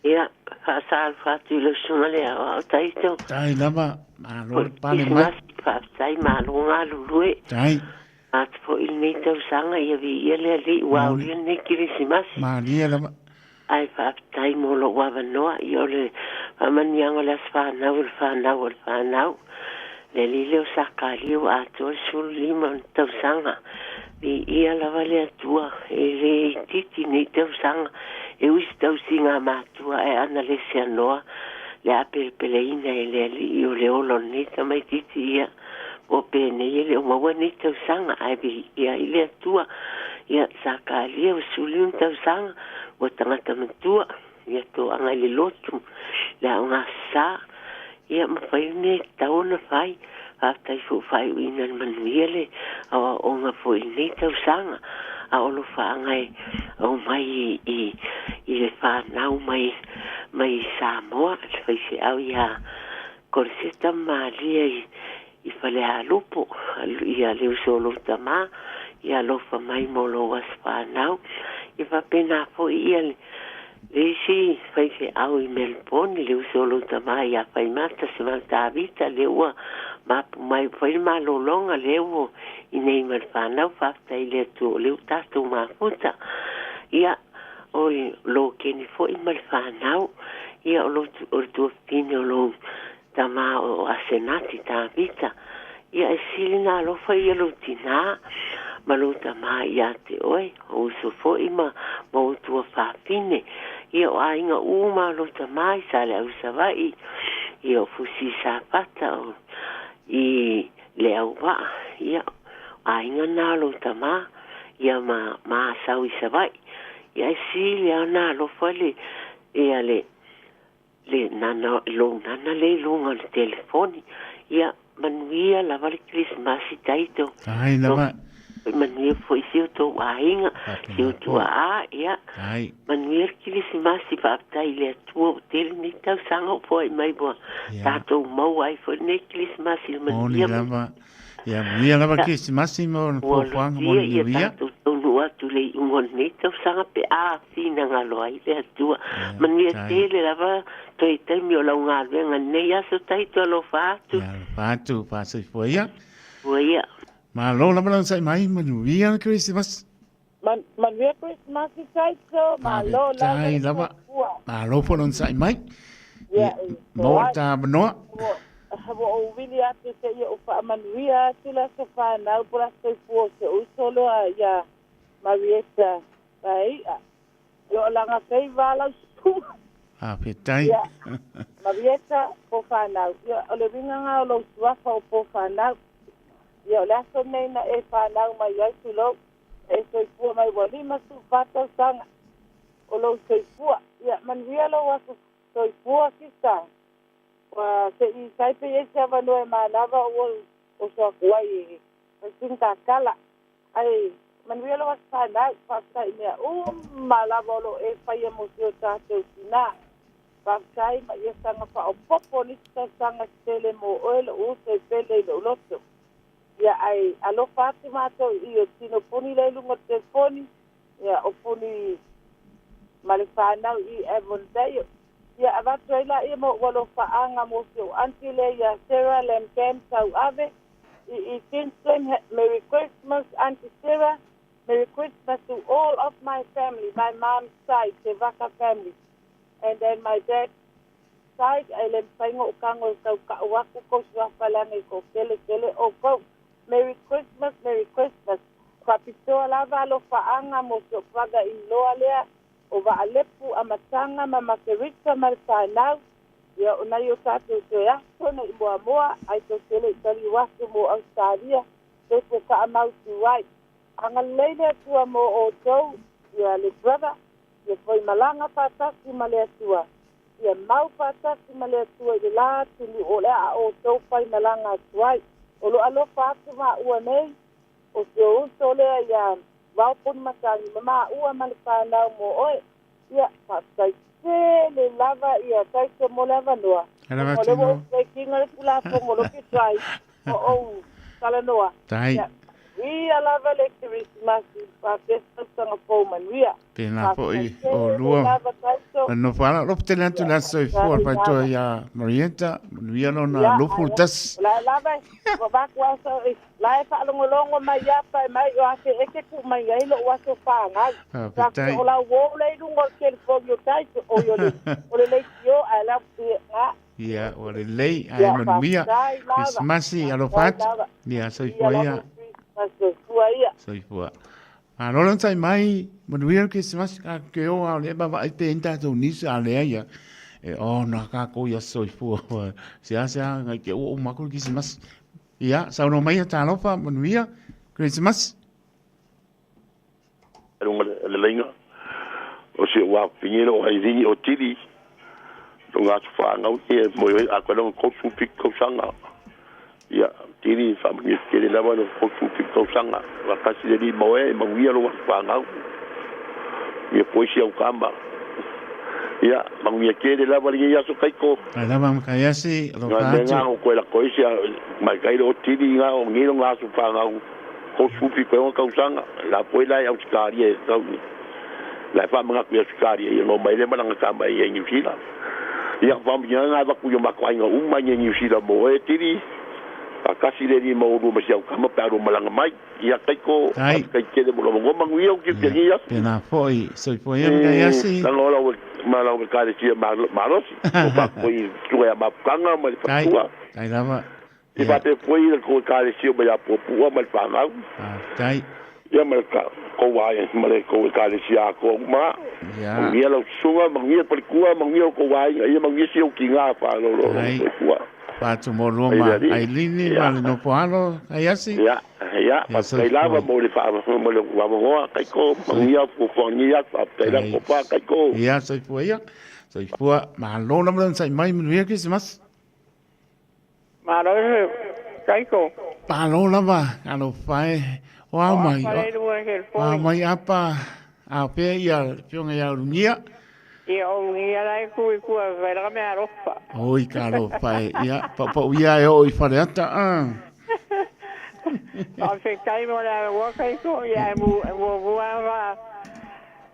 ya fa sal fa tu lo shumale o tai to tai lava ma lo pa le mai fa tai ma lo ngalu lui tai at po il nei tau sanga ia vi ia le li wa uli ne Krismasi ma lia lava ai fa tai mo lo wa no io le amanianga la fa na le li le sakali wa to sul limon tau sanga vi ia lava le tua e le titi nei tau sanga e wis tau singa ma tua e ana le se noa le apel peleina e le li io le olo ni mai titi ia o pene ele o maua ni tau sanga ai bi ia ile tua ia sakali o sulun tau sanga o tangata matua ia to anga le lotu la nga sa ia ma fai ne tau na fai after fu fai ina manuele o nga foi ni tau sanga a o lo fa ngai o mai i le fa nau mai Samoa fai se au ia korseta malia i fale a lupo ia leo solo tama ia lo fa mai molo was fa nau i fa pena fo ia le si fai se au i Melbourne leo solo tama ia fai mata se malta vita leo ma mai fai malo longa leo i nei mal fa nau fa tai le tu leo tato ma puta ia o lo ke ni fo i mal fa nau ia o lo tu pino lo tama o asenati ta vita ia silina lo fai lo tina maluta ma ia te oi o so fo ima mo tu fa fine ia o ainga uma lo tama sale au savai ia fusi sa pata o i le au va ia ainga na lo tama ia ma sau savai ia silia na lo fale ia le nana le lunga le telefoni ia manuia la vale Krismasi taito. Ai lava. manuia foi siu tō wāinga, siu tua a, ia. Manuia Krismasi whaatai le atua o tere ni tau sanga o poi mai boa. Tātou mau ai foi ne Krismasi le manuia. Moni lava, ia manuia lava Krismasi mo pofuanga mo ni ia. Tātou tonu atu le ungon ne tau sanga pe a fina ngalo ai le atua. Manuia tele lava toi taimi o lau ngā luenga nei aso taito alo whaatu. Whaatu, whaasai fuia. Fuia. Ma lo la balang sai mai manuia Christmas. Manuia Christmas taito, ma lo la. Tai lava. Ma lo ponon sai mai. Mo ta benoa. Habo o wili atu se ia ufa manuia tula se whanau pura se fuo se usolo a ia Marietta. Pai, yo langa kei wala su. Petai. Marietta po whanau. Ole ringa ngā o lo suafa o po whanau. Ia le aso nei na e whanau mai ai tulo. E soifua mai wali masu whatau sanga. O lo soifua. Ia manuia lo wasu soifua kista. Wa se i saipe e se avanoe manava o soa kuai. Sinta kala. Ai manuia lo wasu whanau. Whaftai mea malava o lo e whaia museo tātou sina. Whaftai ma ia sanga wha o popo nista sanga tele mo oelo o se pele lo loto. Ia ai alo fatu mato i o tino puni le lunga te puni. Ia o puni malifana i Avon Day. Ia avatu ila i mo walo faanga mo se o antile ia Sarah Lam Camp Sau Ave. I Kingston, Merry Christmas Auntie Sarah. Merry Christmas to all of my family, my mom's side, the Vaka family. And then my dad's side, I lem paingo kango sau ka waku ko suafalangi ko kele o ko. Merry Christmas, Merry Christmas. Kapitoa lava lo faanga mo so paga in loa lea o va alepu amatanga mamakerika martanau. Ia ona yo tatu te aso na imoa moa ai to tele tali waku mo Australia. Tepo ka amau tuwai. Anga leile tua mo o tau. Ia le brother. Ia foi malanga patasi male atua. Ia mau patasi male atua i la tuli o lea o tau pai malanga tuwai. O lo alo fatu ma ua nei, o se o uso lea ia waupun matani, ma ua malifānau mo oe, ia patai tele lava ia taise mo lava noa. O le wo se kinga le pula pongo lo ki trai, o kalanoa. Tai. Ia lava le Christmasi, pa pesta sanga pouman, ia. Pena po i o lua. No whala lopu tele atu la soifua pa toa ia Marietta, manuia lo na lupu tas. La lava, wabaku aso, la e whaalongolongo mai apa e mai o ake eke ku mai ai lo waso whaangai. Petai. O la wo le lungo ke fogo taito o yo le. O le le kio a la nga. Ia, o le lei ai manuia. Christmasi alo fat. Ia soifua ia. Soifua. A rolan tai mai, manuia Christmas ka ke o a le baba i te enta tau nisa a lea ia. E o na ka ko ia soifua. Sia ngai ke o makul Christmas. Ia, sauno mai a talofa manuia Christmas. Runga le lenga. O se wa pingino ai dini o tiri. Runga fa ngau e mo a ko long ko su pik ko sanga. Ia, tiri family ke le lava no ko su pik ko sanga. Wa kasi le di mo e mo ia lo fa ngau. Ia poesia o kamba. Ia, manguia ke le lava le ia so kai ko. Ai lava kai asi lo ka. Nga ko la koisia mai kai o tiri nga o ngiro nga su fa ngau. Ko su pik ko ka sanga. La poela ia uskari e tau. La fa mga ku uskari e no mai le mana nga mai e New Zealand. Ia fa mga nga ba ku yo makwai nga uma e New Zealand mo e tiri. Kasi le ni mo ru masiau kama pero malanga mai ia kai ko kai ke mo lo ngoma ngui o ki ia pena foi foi ai asi la lola mala o ka le tia malos o ba foi tu ia ma kanga ma fatua ai lava e ba te foi ko ka le tia ba po ma fanga tai ia ma ka ko wa ma le ko ka le tia ko ma ia lo sunga ma ia per kua ma ia ko wa ia ma ia si o ki nga pa lo Patu mo roma ai lini mali no poalo ai asi ya pa kai lava mo le fa mo le wa mo kai ko mangia ko fonia pa tera ko pa kai ko ya soy fua ma lo na mo sai mai mo Christmas ma lo kai ko palo lava, alo fai, wa mai, wa mai apa, a pe ia, pionga ia lungia. Ia o ngia lai kui kua vera me arofa. Oi kalo fai, ia, pa ia e oi fare ata, O se kai mo la wa kai ko ia mu wa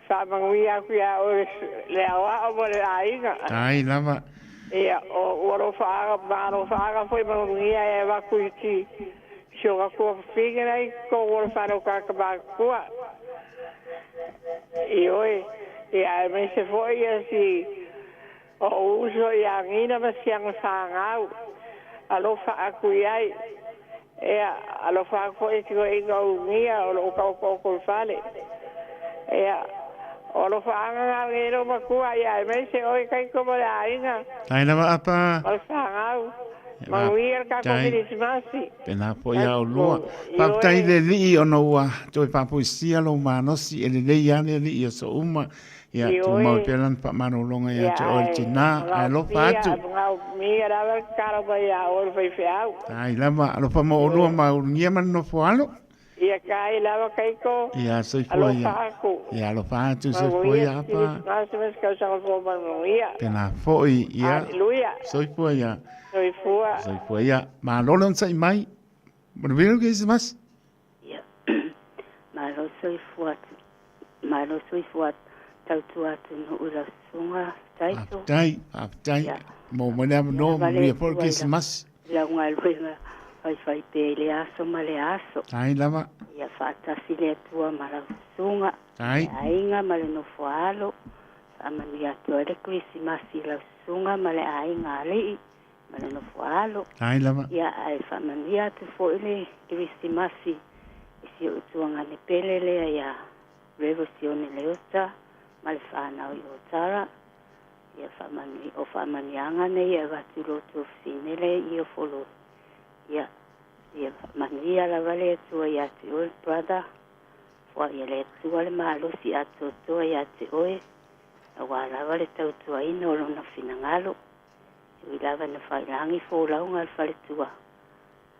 sa manguia kuia o le awa o le ainga. Ai lava. Ia o ro faga foi manguia e va kuiti. Shoga ko figura ko o faro ka ba ko. E oi, e me se foi assim. O uso ia ngina ma siang sangau. Alo fa kuiai. E alo fa foi que o ngia o ko fale. E o lo fa nga ngero ma ku ai me se oi kai ko ba ainga. Ai lava apa. O sangau. Ma uia ka ko Christmasi. Pena po ia o lua. Pa tai le li o no wa. Toi pa po sia lo mano si ele le ia le li o so uma. Ia tu mau pelan pa mano longa ia te o tina. Ai lo pa tu. Mi era ver cara ba ia o fai fiau. Ai lava lo pa mo o lua ma ngia man no fo alo. Ia kai lava kai ko. Ia soi fo ia. Ia lo pa tu soi fo ia pa. Mas ka sa fo ba no ia. Pena fo ia. Aleluia. Soi fo ia. Soi fua. Soi fua ia. Ma lolo on sai mai. Mana vero que es más? Ia. Ma lo soi fua. Ma lo soi fua. Tau tu atu no ura sunga. Taito. Tai. Mo mana no mi por que es más. La unga luenga. Fai pe le aso ma le aso. Tai lama. Ia fata sile tua ma la sunga. Tai. Ainga ma le no fualo. Amani atu ele Christmasi la sunga ma le ainga lei. Mana no fualo. Ai lama. Ia ai famania tu fo ile Christmasi. Isi o tuanga ne pelele ia revolusione leota mal fana o tara. Ia famani anga ne ia gatulo tu finele ia folo. Ia mania la vale tu ia ti ol brother. Fo ia le tu ale malo si atu tu ia ti oi. Awa la vale tau tu ai no lo na finangalo. I lava na whairangi fōlaunga al whaletua.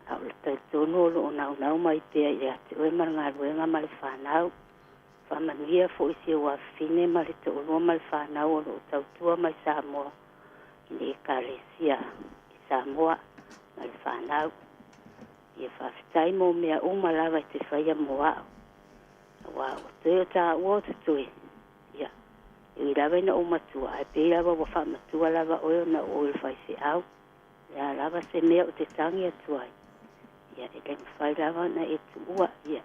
Au le tautonu o nau mai pēr i ate oe maranga ruenga ma le whanau. Whamania fo isi o awhine ma le taunua ma le whanau o lo tautua mai Samoa. I ne ekalesia i Samoa ma le whanau. I e whawhitai mo mea uma lava i te whaia moa. Wa o te o tā ua o te tue. I lava ina umatua, ai pei lava wa whamatua lava oe na oe whai se au. Ia lava se mea o te tangi atuai. Ia e le mwhai lava na e tu ua, ia.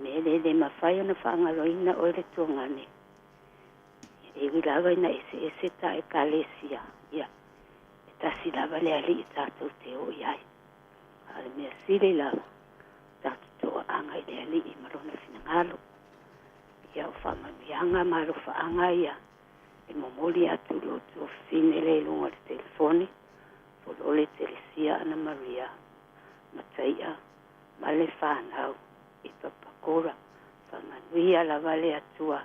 Me le mawhai ana whaangaloina oe le tuangane. Ia e lava ina ese ta e kalesia, ia. E tasi lava le ali i tātou te o iai. Ale mea sile lava. Tātou toa anga i le ali i marona finangalo. Ia o whamamianga maro whaanga ia. E momoli atu lotu o fine le lunga le telefoni. Polole telesia Ana Maria. Mataia. Male whanau. I papakora. Whamanuia la vale atua.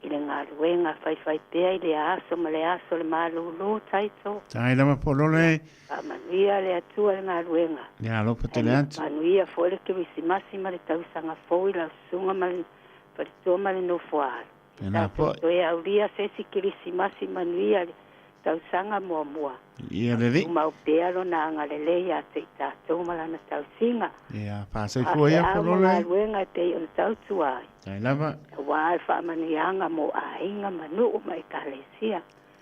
I le ngā ruenga whai pēa i le aso ma le aso le malulu taito. Tai lama polole. Whamanuia le atua le ngā ruenga. Ia lopa te le atu. Whamanuia fo le kirisimasi ma le tausanga fōi la sunga ma le Parito male no foal. Ena po. Toi auria se si Christmasi manuia tausanga mua. Ia le. Mau pealo na ngalele ya te tatou malana tausinga. Ia pasai fo ia polole. Ia wenga te on tautua. Tai lava. Wa fa manianga mo ainga manu mai kalesia.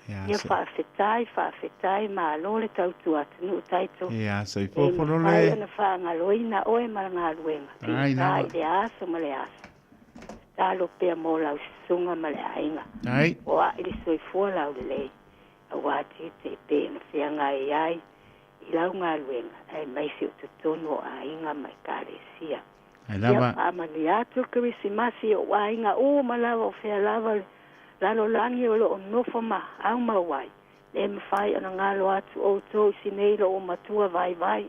Ia fa fetai ma lole tautua nu taito. Ia sai fo polole. Ia na fa ngaloina oe malanga wenga. Ai na. Ia aso male aso. Talo pea mo lau sunga ma le ainga. Ai. Oa ili soifua lau le lei. A wati te pe na whianga e ai. I lau ngā luenga. Ai maisi o tutono o ainga mai kāresia. Ai lava. Ia pāmani atu Christmasi o ainga. O malawa o whea lava lalo langi o lo o nofo ma. Au mawai. Le mawhai ana ngalo atu o tō sineilo o matua vai.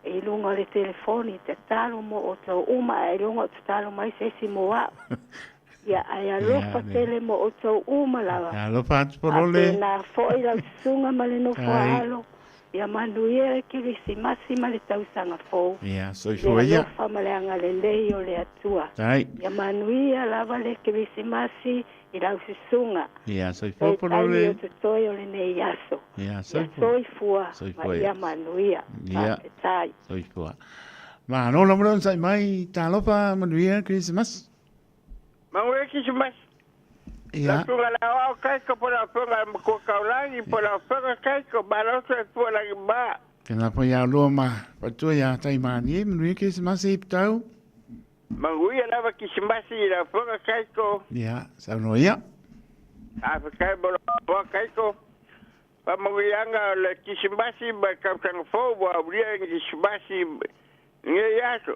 E lunga le telefoni, te talo mo o tau uma, e lunga te talo mai se si moa. Ia, ai alofa tele mo o tau uma lawa. Ia alofa atu porole. A te nā foi lau sunga male no whaalo. ia manuia kirisimasi ma le tausaga fou. Ia, soifua ia. Le alofa ma le agalelei o le atua. Tai. Ia manuia lava le kirisimasi i lau susunga. Ia, soifua polole. Ia tutoi o le nei aso. Ia, Ia soifua. ma ia manuia. Ia, tai. soifua. Ma no lamron sai mai talopa manuia Christmas. Manuia Christmas. Ia. Tunga la o kai ko pola funga ko kaulangi pola funga kai ko baroso tua lagi ba. Kena po ya lo ma patu ya tai mani manuia Christmas e tau. Manuia lava Christmas i la funga kai ko. Ia, sa no ia. A kai bola bo kai ko. Pa manuia nga le Christmas ba ka sang fo bo abria Christmas nge yaso.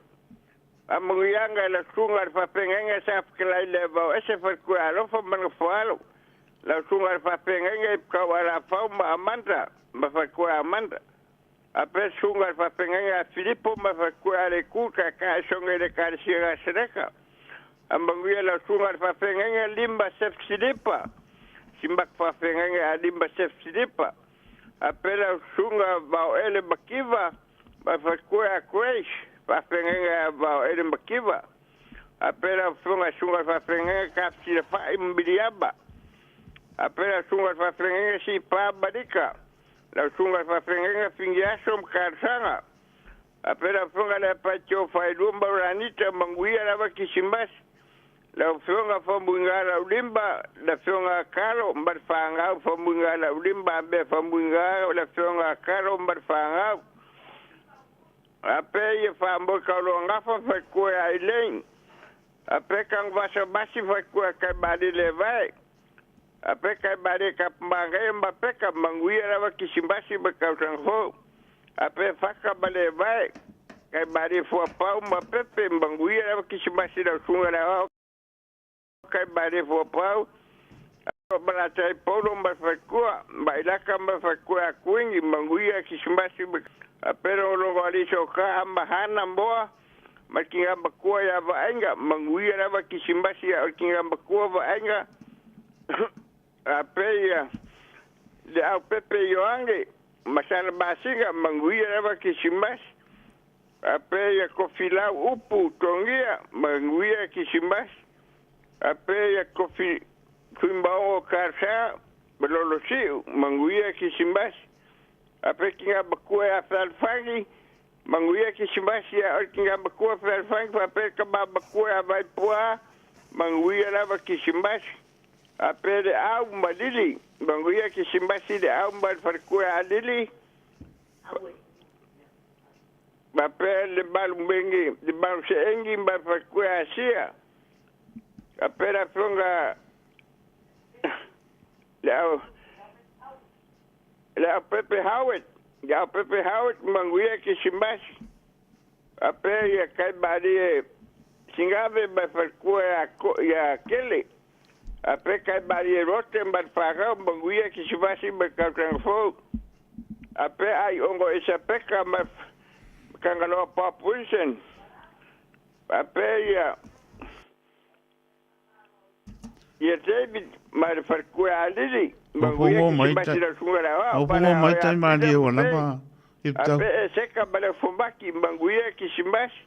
Amuyanga la sungar fa pengenga sa klai levo ese fa kualo fa manfalo la sungar fa pengenga kawala fa ma amanda ma fa kwa amanda ape sungar fa pengenga Filippo ma fa kwa le kuka ka songa de karsia sereka amanguya la sungar fa pengenga limba sef Filipa simbak fa pengenga limba sef Filipa ape la sunga ba ele bakiva ma fa kwa crash Fapengenga ba eden bakiva apera funga sunga fapengenga kapsi fa imbiliaba apera sunga fapengenga si pa badika la sunga fapengenga fingiasom karsanga apera funga la pacho fa idumba ranita manguia la bakisimbas la funga fambunga la ulimba la funga karo mbarfanga fambunga la ulimba be fambunga la funga karo mbarfanga ape ye fambo kaulo ngafa fa ko ailen ape kang vasa basi fa ko ka badi levai ape ka badi ka mangai mbape ka manguia ra kisimbasi ba ka ho ape fa ka balevai ka badi fo pa mbape pe manguia ra kisimbasi da sunga ra ka badi fo pa bala tai polo mba fa ko ba ila ka mba fa ko kuingi manguia kisimbasi pero lo galiso ka ambahana mboa makinga bakua ya vaenga manguia na bakisimbasi ya kinga bakua vaenga apeya le au pepe yoange masana basinga manguia na bakisimbasi apeya kofila upu tongia manguia kisimbasi apeya kofi kuimbao karsa belolosi manguia kisimbasi ape kinga bakua ya falfangi manguia kisimbasi ya kinga bakua falfangi ape kaba bakua ya vaipua manguia lava kisimbasi ape de au malili manguia kisimbasi de au mal farkua alili ape le balumbengi de balse engi mal farkua asia ape la funga la Pepe Howard manguia kisimbasi ape ya kai badi singave ba farkua ya kele ape kai badi rotem ba faga manguia kisimbasi ba kakrangfo ape ai ongo isa peka ma kangalo population ape ya David ma farkua alili Opungo mai tai mali o na ba. Ape seka bale fumbaki manguia kisimbasi.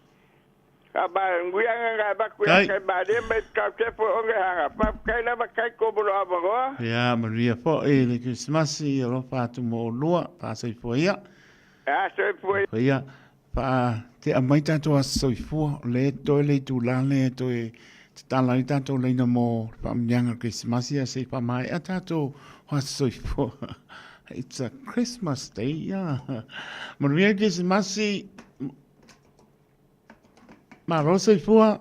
Aba nguia nga ba ku ya ba de ba ka tepo onge hanga pa kai na ba kai ko bolo abago. Ya Maria fo e le Christmas e lo fa tu mo lua pa sai fo ia. Sai fo ia pa te amai tanto a sai fo le to le tu la le to e tala i tanto le na mo pa mnyanga Christmas ia sei pa mai a tanto so for it's a Christmas day, yeah. Maria Christmas, Marosa for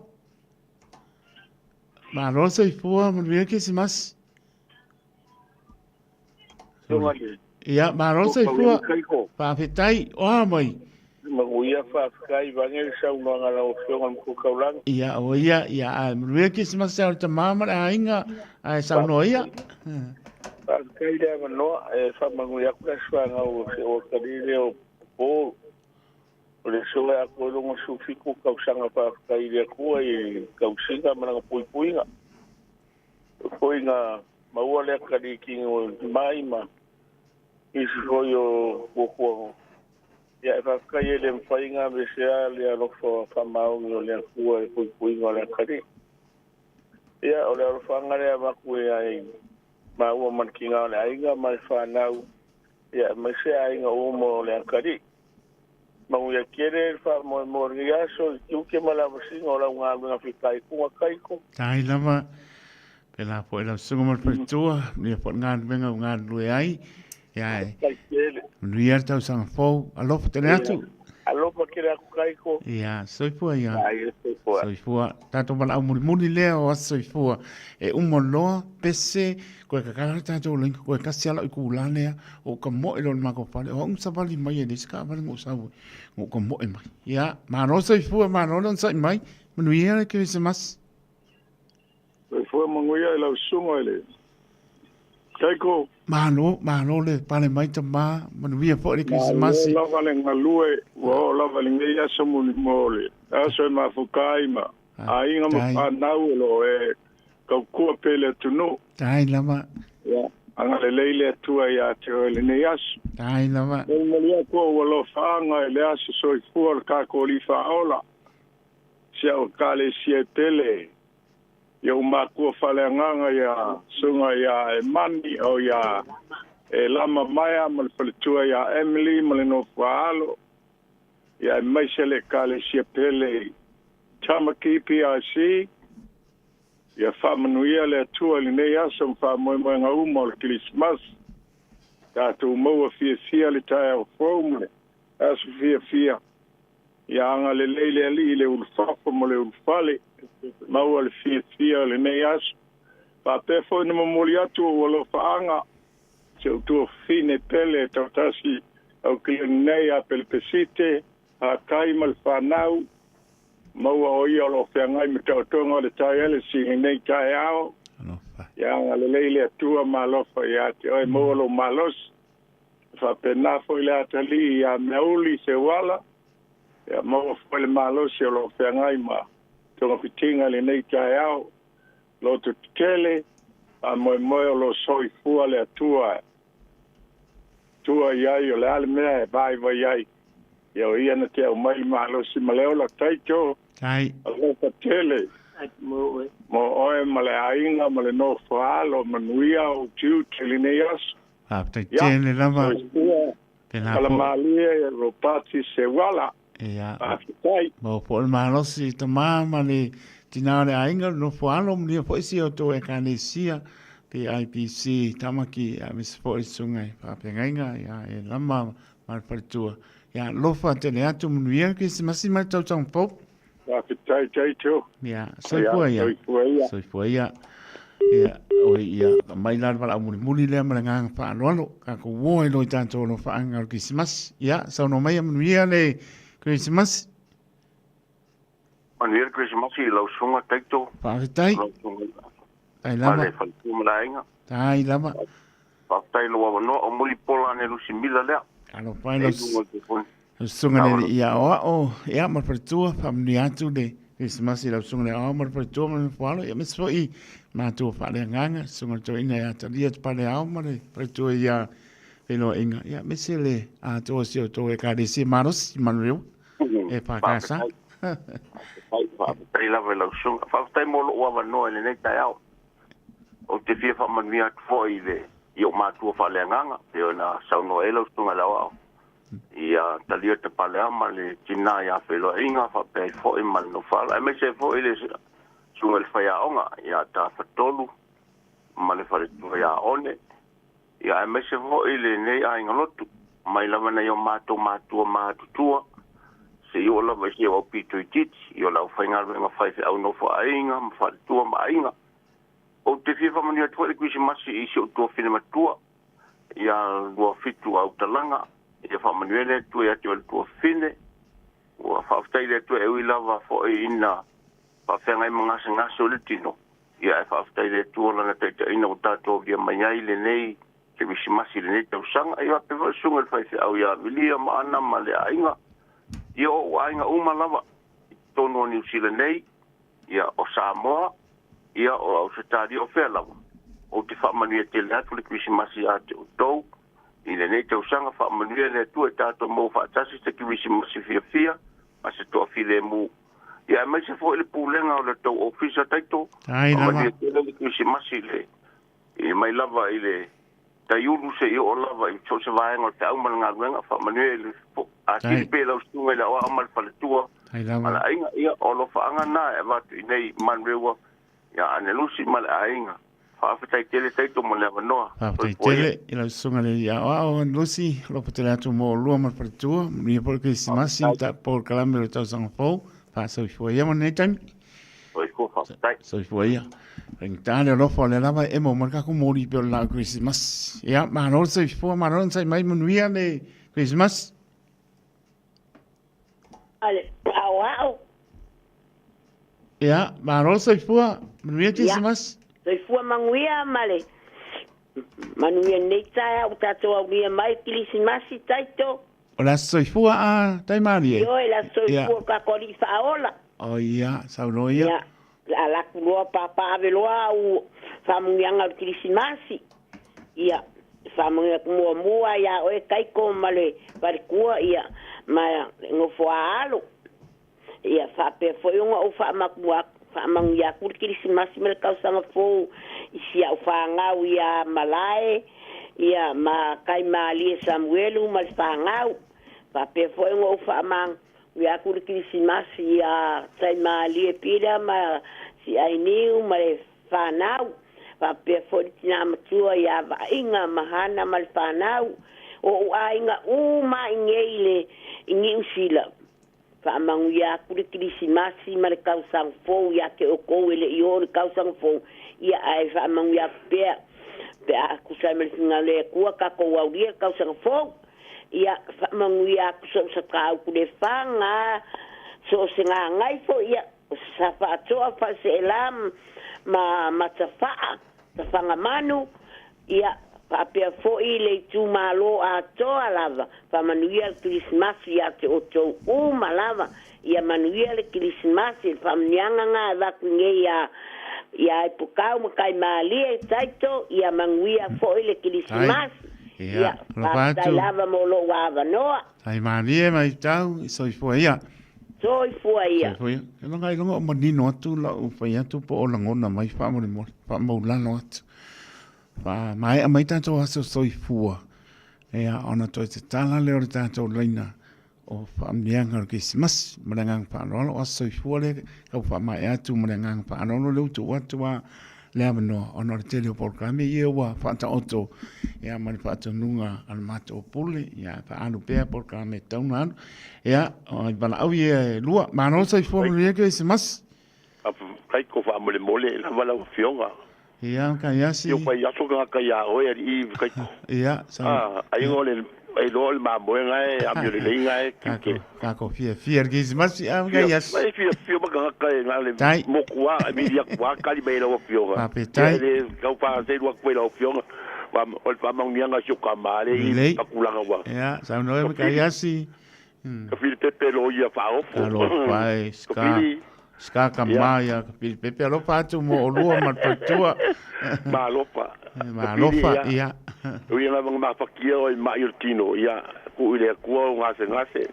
Maria Christmas. Yeah, Marosa for Papitai, oh my. Maguia fa kai bange sa unga la opción ko kaulang. Yeah, oh yeah, Maria Christmas sa ta mama ainga ai sa noia. Kai dia no fa manguia ka swanga o kadile o po le soa ko lo su fiku ka sanga pa kai dia ko e ka usinga mana puipuinga poinga maua le kadi king o mai ma isi foi o kuo ia fa kai le fainga me sea le alofo famau o le kua e pui ngole kari ia o le alofanga le makue ai ma o man kinga le ainga mai fa nau ia me sea ainga o mo le kari ma o ia kere fa mo ria so tu ke mala singa o la nga fikai ku kai ku tai lama pela po la sunga mo pertua ni po ngan venga ngan lu ai ya Nuia tau sanga fou, alofa tene atu. Alofa kere aku kaiko. Ia, soifua ia. Ai, soifua. Soifua. Tato mala muli lea o asa soifua. E umo loa, pese, koe kakara tato lenka, koe kasi ala i kuulanea, o ka moe lon mako pale. O unsa vali mai e nisi ka vali ngō sawe. Ngō ka moe mai. Ia, mano soifua, mano lon sai mai. Manuia le kere se mas. Soifua manguia e lau sunga ele. Kaiko. Mano le pale mai ta ma, manuia po le Krismasi. Lava le ngalue, lava le ngeia sa mole. Aso e mafukai ma. A inga ma nau lo e kaukua pele tunu. Tai lama. Ya, anga le leile atua ia te o le neiasu. Tai lama. Le malia kua walo whaanga e le asu soi fua le kako li whaola. Sia o kale sia tele. Ia umakua whaleanganga ia sunga ia e mani o ia e lama maia ma le whaletua ia Emily ma le no whaalo. Ia e maisele kale sia pele tamaki PRC. Ia whamanuia le atua li nei asa whamoe ngā uma o le Christmas. Tātou maua fia le tae au whaumule. Asu fia. Ia anga le leile ali le ulfafa mo le ulfale. Maua le fia le nei asu. Pape foi na mamoli atu o walo whaanga. Se utua fine pele tautasi au kile nei a pelpesite. A kaima le whanau. Maua o ia lo whiangai me tautonga le tai ele si nei tai ao. Ia anga le leile atua malofa ia te oi maua lo malos. Pape na foi le atali ia meuli se wala. Ia maua foi le malos ia lo whiangai ma. Tonga pitinga le nei tai ao. Lo tu tele, a moe o lo soi fua le atua. Tua iai o le ale mea e vai iai. Ia o ia na te au mai malo si maleo la taito. Tai. A lo ta tele. Mo oe ma le ainga, ma le no whaalo, ma nuia o tiu tele nei asu. Tai tele lama. Kala malia e ropati se wala. Ia. Mo po le malosi ta mama le tina le ainga no whaalo mnia po isi o to e kanesia te IPC tamaki a misa po isungai. Papengainga ia e lama marparitua. Ia lofa tele atu mnuia Krismasi mai tau tau po. Tai teo. Ia, soifua ia. Soifua ia. Ia, oi ia. Mai lar wala muli lea malangang whaanoalo. Kako woe loi tātou no whaanga o Krismasi. Ia, sauno mai mnuia le Krismasi. Manuia Krismasi lau sunga taito. Whaakitai. Tai lama. Male whalitua malainga. Tai lama. Whaakitai loa wanoa o muli pola ne lusi mila lea. Alo pai lo sunga le ia o ia mar pertua famni atu de Krismasi la sunga le o mar pertua mar falo ia mesfo I ma tu fa le nganga sunga to ina ia talia pa le au mar pertua ia pelo inga ia mesele a to si to e ka de si maros manreu e pa casa Pai la vela sunga fa tai mo lo wa no le nei tai au o te fia fa man mia foi le io ma tu fa le nganga e na sa no elo sunga la au ia talia te pale ama le tina ia felo inga fa pe fo I mal no fala me se fo ile sunga le faya onga ia ta fatolu male fale tu ia one ia me se fo ile nei a inga lotu mai la mana yo mato tua se yo la me se o pito tit yo la fainga me fa au no fo inga ma fa tua ma inga o te fifa mani tu le Krismasi I se o tu fina tua ia lo fitu au talanga ia fa manuele tu ia tu fine o fa ftai le tu e wi lava fo ina fa fenga mga sanga solitino ia fa ftai le tu la na te ina o tato dia mai le nei ke Krismasi le nei tau sanga ia pe sunga fa se au ia vilia ma ana ma le ainga ia o ainga uma lava tono New Zealand nei ia o Samoa ia o Australia o fela o te fa manuele te le tu le Krismasi a te o Ina nei tau sanga wha manuia le tu e tātou mō wha tasi te kirisi masi fia, ma se toa file mu. Ia mai se fo ile pūlenga o le tau ofisa taito. Ai, lava. Ma le kirisi masi le. I mai lava ile tai ulu se i o lava i tau se vaenga o te au malanga ruenga wha manuia le fo. A tiri pe lau stunga i la oa amal paletua. Ai, lava. Ala ainga ia o lo whaanga nā e watu i nei manrewa. Ia ane lusi male ainga. Whaafitai tele taito mo le awanoa. Whaafitai tele, i lau sunga le ia o Lucy, lopo tele atu mō lua mal paletua, ria por Krismasi, ta por kalame le tau sanga fau, whaasau i fua ia mo nei taimi. Oi ko whaafitai. So i fua ia. Ring tāne o lofo le lava e mo marka ko mōri peo la Christmas. Ia, mahano sa i fua, mahano sa i mai manuia le Christmas. Ale, au. Ia, mahano sa i fua, manuia Christmas. Sei fua manguia male. Manuia nei taia o tātou au nia mai Krismasi taito. O la soifua a taimari e? Yo e la soifua ka kori whaola. O ia, sauno ia. Ia, la lakuloa papa aveloa au whamungianga o Krismasi. Ia, whamungia kumua ia oe kaiko male parikua ia ma ngofoa alo. Ia, whape foi unga o whamakuaku. Whamang ia kuri Krismasi mele kausanga fōu isi au whangau ia malae ia ma kai maalie Samuelu mal whangau pape fōi ngō whamang ia kuri Krismasi ia tai maalie pira ma si ainiu male whanau pape fōi tina matua ia vainga mahana mal whanau o ainga uma ingeile ingi usila Whamangu ia kuri Krismasi ma le kausang fōu ia ke o kou ele i o le kausang fōu ia ai whamangu ia pēr pēr kusai me le singa le kua ka kou au lia kausang fōu ia whamangu ia kusau sa kau kule whanga so se ngā ngai fōu ia sa whaatoa whase elam ma ta whaa ta whanga manu ia Papea foi le tu malo a toa lava. Pa manuia le Krismasi ia te o tau uma lava. Ia manuia le Krismasi. Pa mnianga ngā waku nge ia e pukau makai maalia e taito. Ia manuia foi le Krismasi. Ia patai lava mo lo wava noa. Tai maalia mai tau i soifua ia. Soifua ia. Soifua ia. E longa i longa o manino atu la ufai atu po o langona mai whaamaulano atu. Mai a mai tātou aso soifua. Ea ona toi te tala leo le tātou leina o whaamnianga o Krismas. Marangang whaanolo o soifua le kau whaamai atu marangang whaanolo leo tu watua lea manoa. Ona le tele o porkame ia ua whaata oto. Ea mani whaata nunga al mato o pule. Ea whaanu pēr porkame tauna anu. Ea i bala au ia lua. Mano soifua maria Krismas. Kai ko whaamole mole la wala o fionga. Ia, ka yasi. Yo pa yaso ka ka ya o e i kai. Ia, sa. Ai ngole ai lol ma boenga e a mi le inga e ke. Ka ko fia Krismas ia ka yasi. Ai fia ba ka ngale mo kwa mi dia kwa ka li be lo fio. Pa petai. Ka pa se lo kwa lo fio. Wa o ma ngianga sho ka male i ka kulanga wa. Ia, sa no e ka yasi. Ka fil pepe lo ia fa o. Alo pai ska. Skaka maia, pepe alopa atu mo olua malpatua. Ma alopa. Ma alopa, ia. Ui nga mga mafakia o i maiurtino, ia. Ku ile kua o ngase.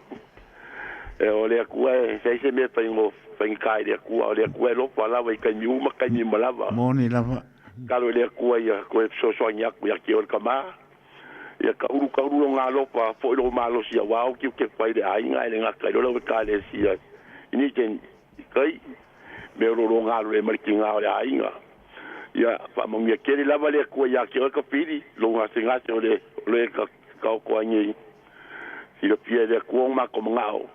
E o le kua e seise me whaingo kai le kua. O le kua e lopa lava i kai miuma, kai miuma lava. Moni lava. Kalo le kua ia, koe sosoangi aku ia ki o le kama. Ia ka uru o ngā lopa, fo ilo malo si a wao, ki o ke whai le ainga, ele ngā kai lola o ka le si a. Ini ken kai me ro ngalo e mariki ngao le ainga ia pa mo me kele lava le ko ia ki o ka pili lo nga singa se le ka ko ani si le pie de ko ma ko ngao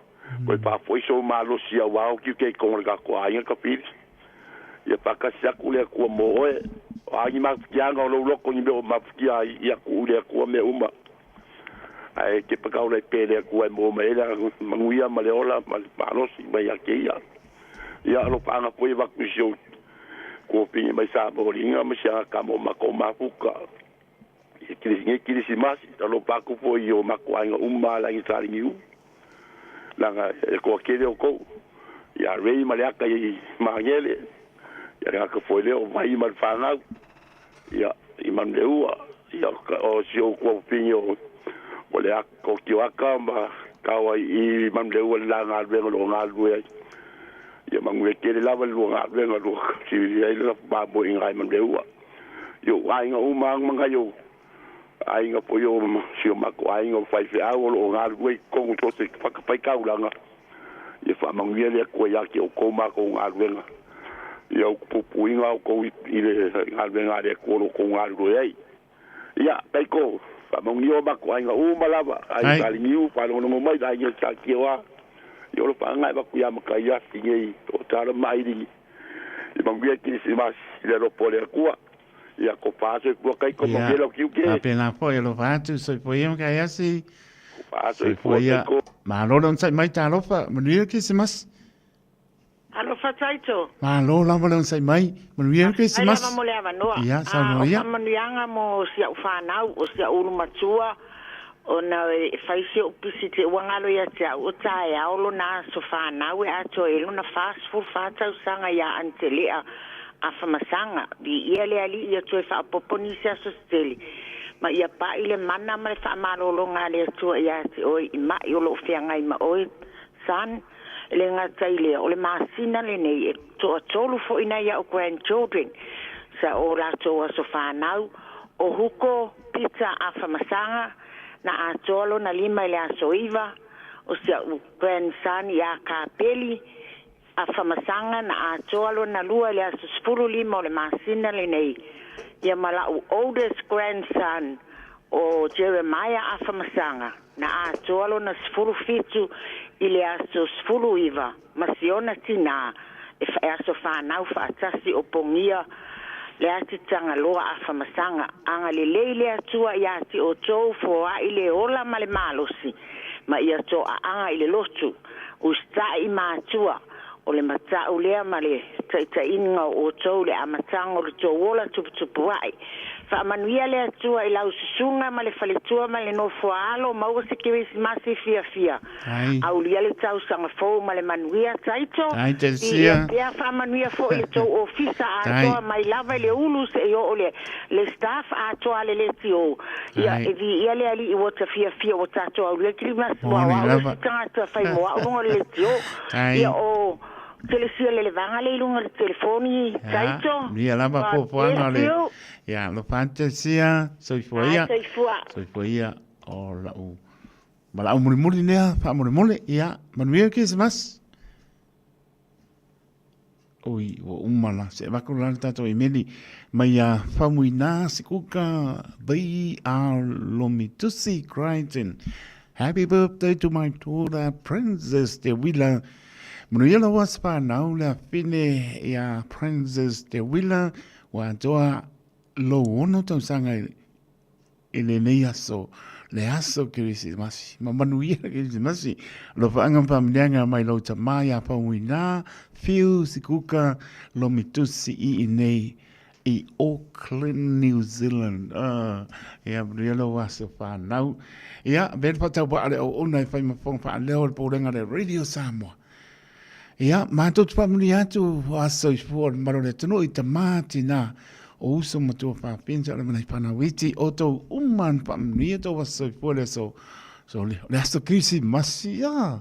ko pa foi so malo si a wao ki ke ko nga ko ainga ka pili ia pa ka sa ku le ko mo e ai ma ki anga lo ko ni be ma ki ia ku le ko me uma ai ke pa ka le pele ko mo me la manguia ma le ola ma no si ma ia ke ia ia lo panga po iwa kusio ko pingi mai sa bolinga ma sia ka mo mako mafuka kirisi mas lo pa ko po io ma ko anga umma la itali niu langa ko kede ko ia rei ma le aka i mangele ia ka fo le o mai ma fanga ia i man leua ia o si o ko pinyo o le ako ki waka ma kawa I mamle o la nga venga lo nga lu ia mangwe ke le lava lu nga venga lu si ia le ba bo ingai mamle o yo ai nga umang manga yo ai nga po yo si o mako ai nga fai fe au lo nga lu ko to se pai ka ulanga ia fa mangwe le ko ya ki o ko ma ko nga venga ia po puinga ko I le nga venga le ko lo ko nga lu ia pai ko fa mangwe ba ko ai nga malava ai ka liu pa no no mai dai ka ki wa yo lo pa ngai ba ku ya maka ya singi o tara mai di I mangwe ki si mas le lo pole ku ia ko paso ku kai ko mangwe lo ki ke Apena foi lo fatu so foi ka ya si paso foi ma lo don sai mai ta lo fa manuia ki si mas Alo fataito. ma lo la mo don sai mai manuia ki si mas Ai mo le avanoa. ia sa no ia Manuianga mo sia ufanau o sia uru matua o na faisi o pisite wangalo ya tia o tae aolo na so fanau e ato elu na fast food fatau sanga ya antelea afamasanga di ia le ali ia toe fa poponi sia so steli ma ia pa ile mana ma fa malolo nga le to ia ti oi ma yo lo fianga ma oi san le nga taile o le masina le nei to tolu fo ina ya o grandchildren sa o la to so fanau o huko pizza afamasanga na atolo na lima ile asoiva o sia u grandson ya kapeli afamasanga na atolo na lua ile aspuru lima le masina le nei ya mala u oldest grandson o Jeremiah afamasanga na atolo na spuru fitu ile aspuru iva masiona tina e aso fa na fa tasi opongia le ati tanga loa afamasanga anga le leile atua ya ti o tou fo a ile ola male malosi ma ia to anga ile lotu usta I matua o le mata o le male taita inga o tou le amatanga o le to wola tupu ai fa manuia le atua I lau susunga male faletua male no fo alo ma o se kiri masi fia au lia le tau sanga fo male manuia taito ai te sia ia fa manuia fo ile to ofisa a mai lava le ulu se yo le staff a to ale le tio ia e vi ia le ali I wata fia o tato au le klimas mo wa tanga fa mo o le tio ia o telesia le vanga le lunga le telefoni taito ia lava po ana le ia lo fantasia so foi ia o la u mala o muri nea fa muri ia manuia ki mas oi o umala se va con la tato I meli mai a famuina sikuka they are lomitusi Crichton. Happy birthday to my daughter Princess de Willa. Manuela was pa now la fine ya Princess de Willa wa toa lo ono tau sanga ele nei aso le aso Christmas ma Manuela Christmas lo faanga familianga mai lo tamaya pa wina fiu sikuka lo mitusi I nei I Auckland, New Zealand. Ia Manuela was pa now ia ben pata ba ale o nai fai mafong pa leo po renga le Radio Samoa. Ia matot family atu aso for marone tano I tamati na o uso matua pa pinsa le mana pana witi oto umman pa mnieto waso for so le aso krisi masia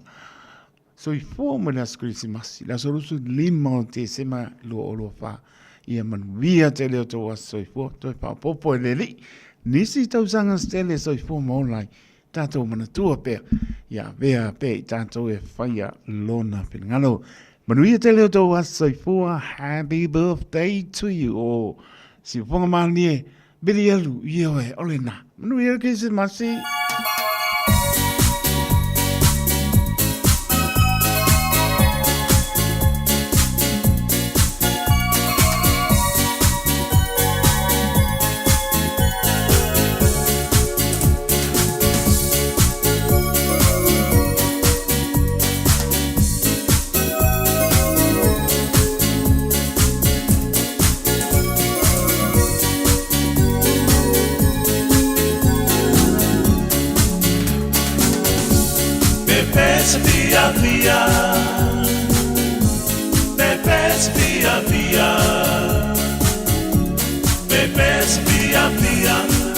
so I fo mo le aso krisi masi la solusu lima te sema lo fa ia man via te le to waso for to pa popo leli nisi tau sanga stele so fo mo lai tato mana tua pe ia vea pe tato e faia lona ngalo manuia te leo to waso for happy birthday to you o si fonga mani bili alu ia we olena manuia ke se masi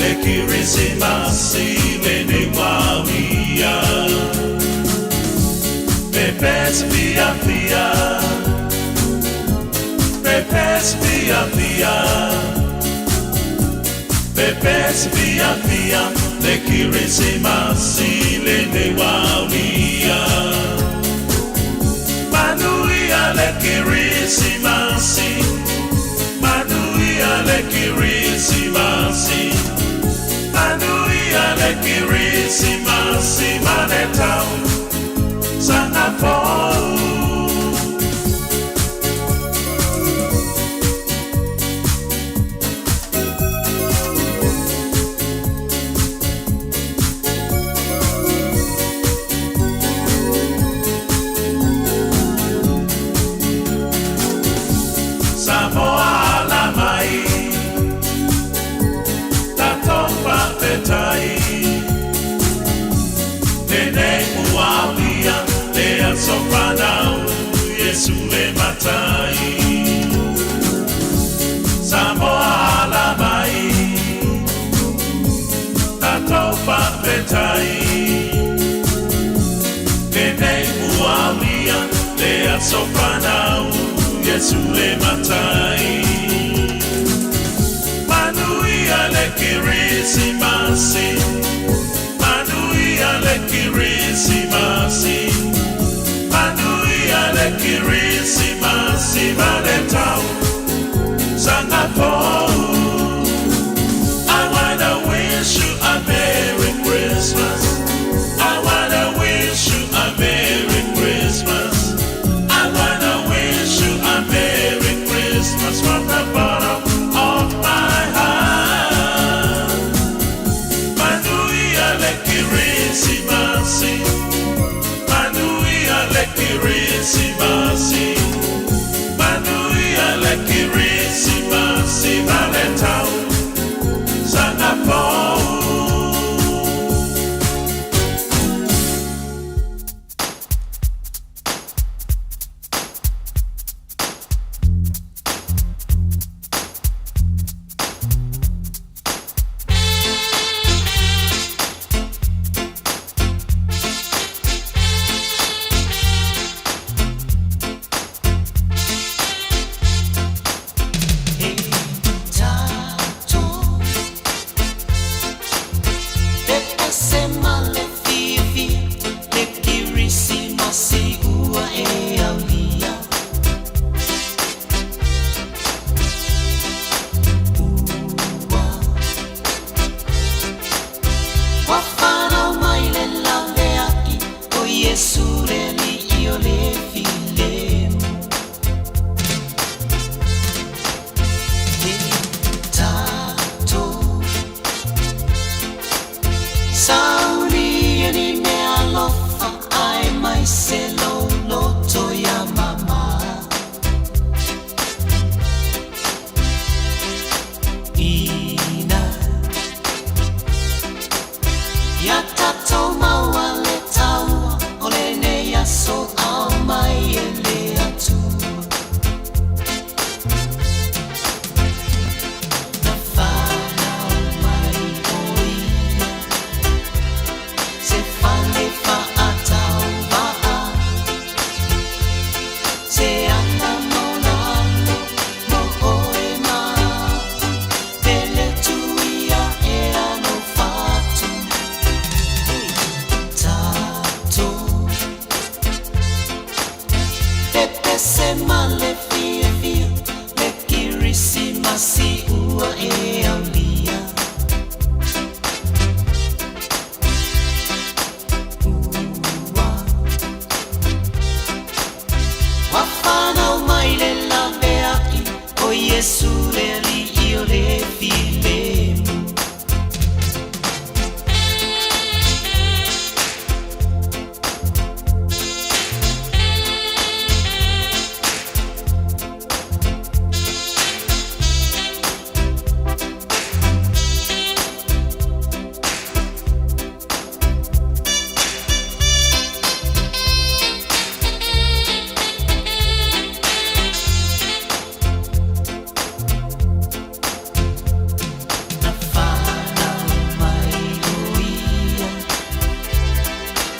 le kirisimasi lene wawia Pepes pia pia Pepes pia pia Pepes pia pia le kirisimasi lene wawia Manuia le kirisimasi Manuia le kirisimasi Manuia le kirisimasi Manetau Sanafou Soprano, Yesu le matai Samoa la mai Tato pa petai Nene mualia Le soprano, Yesu le matai Manuia le kirisimasi Manuia le kirisimasi Manuia le kirisimasi Manetau Sanafou I wanna wish you a Merry Christmas I wanna wish you a Merry Christmas I wanna wish you a Merry Christmas from the bottom of my heart Manuia le kirisimasi Manuia le kirisimasi Manuia le kirisimasi Manetau Sanafou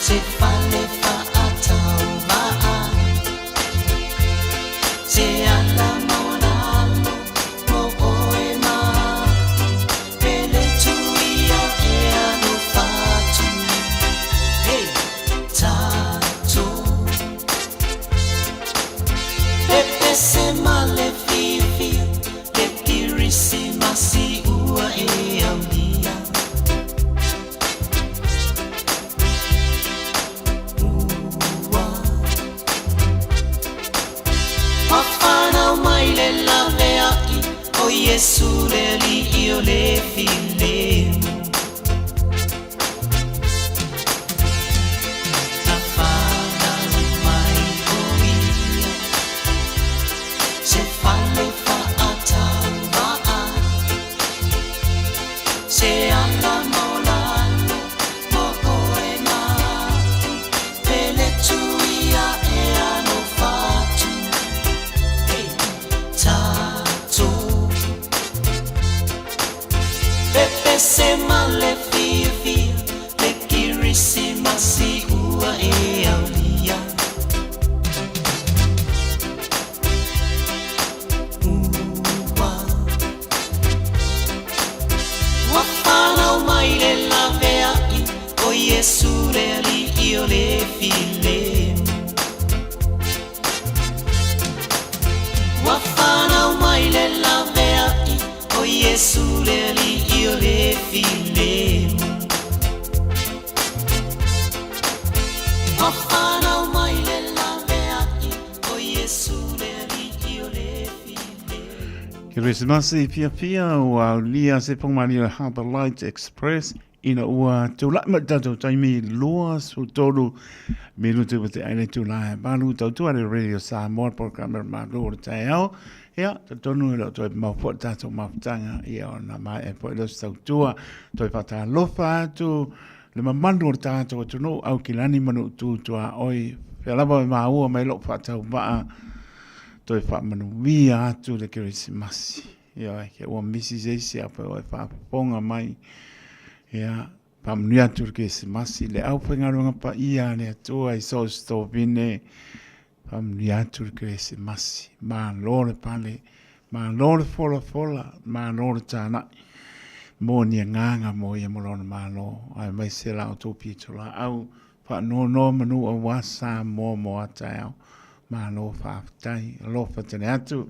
se fale fa atau maa se ala maunalo mo oe ma pele tuia e anu fatu hey tato pepe se male fifi le kirisi masi ua e aulia o Yesu le li io le filemo Tafana mai oia se falle fa atawa se alla molano mo poema pele tuia e ano fatu tato Pepe se male fia fia le kirisi masi ua e aulia ua wafana o mai le lavea I o Yesu le li io le filemo wafana o mai le lavea I o Yesu le li io le filemo wafana o mai le lavea I o Yesu le li io le filemo Christmasi pia o aulia se pongmani le Harbour Light Express ina ua tula matato taimi loa su tolu minutu pate aile tula balu tau tua le radio Samoa programmer ma lo te ao ia tonu lo toi mau po tato mafutanga ia ona mai e po lo tau tua toi pata lofa tu le mamando tato tu no au kilani manu tu tua oi pelaba ma ua mai lo pata ba toi fa manu via tu le Christmas ia ke o misi se apa o fa ponga mai ia pamnia tu le Christmas le au pengaronga pa ia le tua I so sto vine pamnia tu le Christmas ma lore pale ma lore fola ma lore tana mo ni nganga mo ia mo lona ma lo ai mai se la to pitula au fa no manu o wasa mo atao ma lo fa tai lo fa tene atu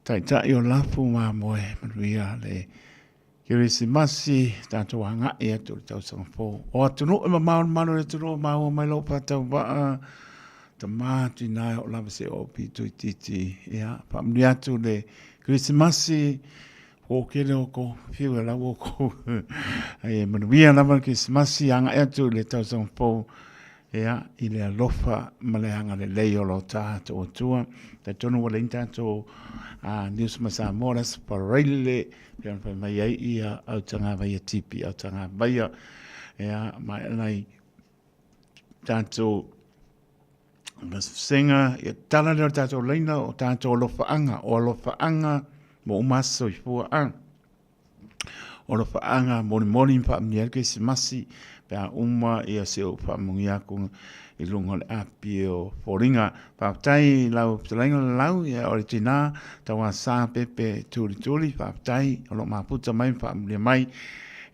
tai o lafu ma moe manuia le Kirisimasi tato hanga e atu tau sangfo o atu no e manu e turo ma o mai lo pa tau ba ta mati nai o lava se o pitu I titi ia pa mni atu le Kirisimasi o kele o ko fiu e lau o ko e manuia lava Kirisimasi hanga e atu le tau sangfo ia I le alofa ma le hanga le leo lo tato o tua ta tono wale intato News Masamoras Paraile pian pa mai ai ia au tanga vai tipi au tanga vai ia mai nei tanto mas singa ia tala le tanto leina o tanto lofa anga mo maso I fu an o lofa anga moni pa mniel ke simasi pa uma ia se o pa mungia ku I lunga le api o foringa pa tai lau tlenga lau ia original tawa sa pepe tuli pa tai o lo maputa mai pa mai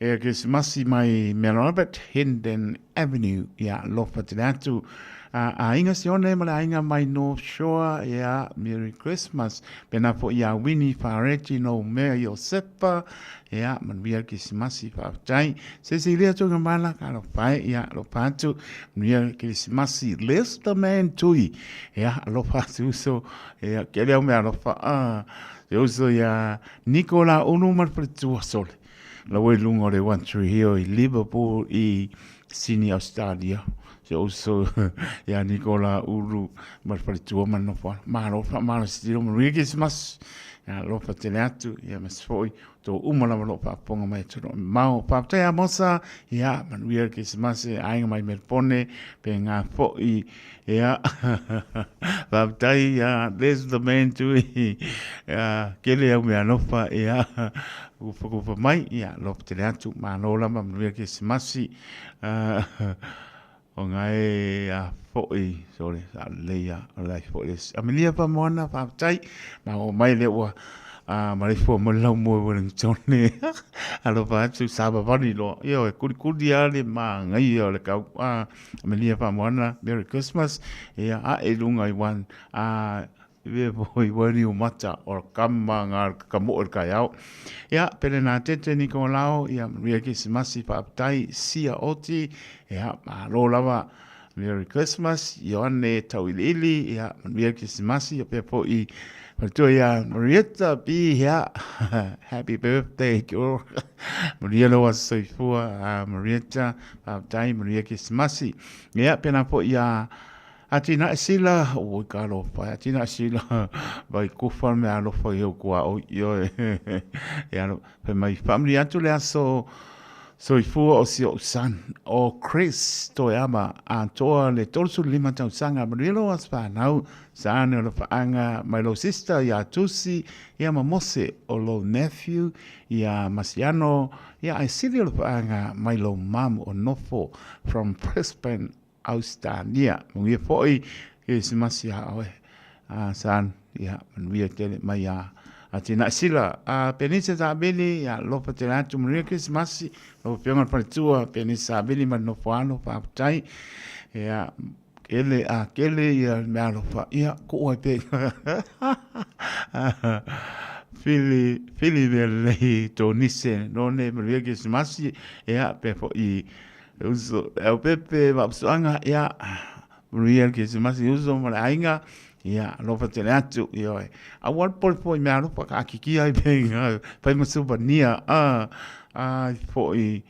e Christmasi mai Melbourne Hinden Avenue ia lofa tenatu a inga sione mala inga mai North Shore ia Merry Christmas pena po ia Winnie Faretti no me Josepa ia man via Christmasi pa tai Cecilia tu ngala ka pai ia lo patu via Christmasi list man tui ia lo patu so ia ke le me lo fa eu so ia Nicola unu mar pretu sol la we lungo de one tree here in Liverpool I Sydney Australia so ya Nicola uru mar pretu man no fa ma stilo Christmas ya lo fa teatro ya mas foi to umala lo pa ponga mai to mau pa te amosa ya man we Christmas ai mai melpone pe nga fo I ya pa tai ya there's the man to ya kele ya me no fa ya ufa mai ya lo teatro ma no la man we Christmas o ngai a foi sorry sa leia o lai foi Amelia pa mona pa tai ma o mai le wa a mai fo mo lau mo wen tone alo pa tu sa ba ni lo yo ku dia le ma ngai yo le ka Amelia pa mona Merry Christmas a e lunga I wan a ve voi wani o mata o kama ngar kamo o kai au ia pele na tete ni ko lao ia Merry Christmas pa tai sia oti ia ma lo lava Merry Christmas Ioane tauilili ia Merry Christmas ia pe po I Pero ya Marietta be here. Happy birthday, girl. Maria lo was so for Marietta dai Maria Kismasi. Ya pena po ya atina sila o kalo pa atina sila vai ku forme alo fo yo kwa o yo ya no pe mai family atu le so so fu o si o san o Chris to ama antoa le torsu lima tau sanga Maria was pa now Sana lo faanga my lo sister ya tusi ya mamose o lo nephew ya Masiano ya I see lo faanga my lo mam o nofo from Brisbane Australia we foi is Masia oe san ya we tele mai ya atina sila penisa sabili ya lo patela tu Merry Christmas lo penga partua penisa sabili man no fano pa tai ya kele ia mealo fa ia ko o pe fili vele to nise no ne Merry Christmas ia pe fo I uso el pepe va sanga ia Merry Christmas uso mala ainga ia lo fa tele atu ia a wat por mealo pa ka kiki ai pe pa mo subania fo I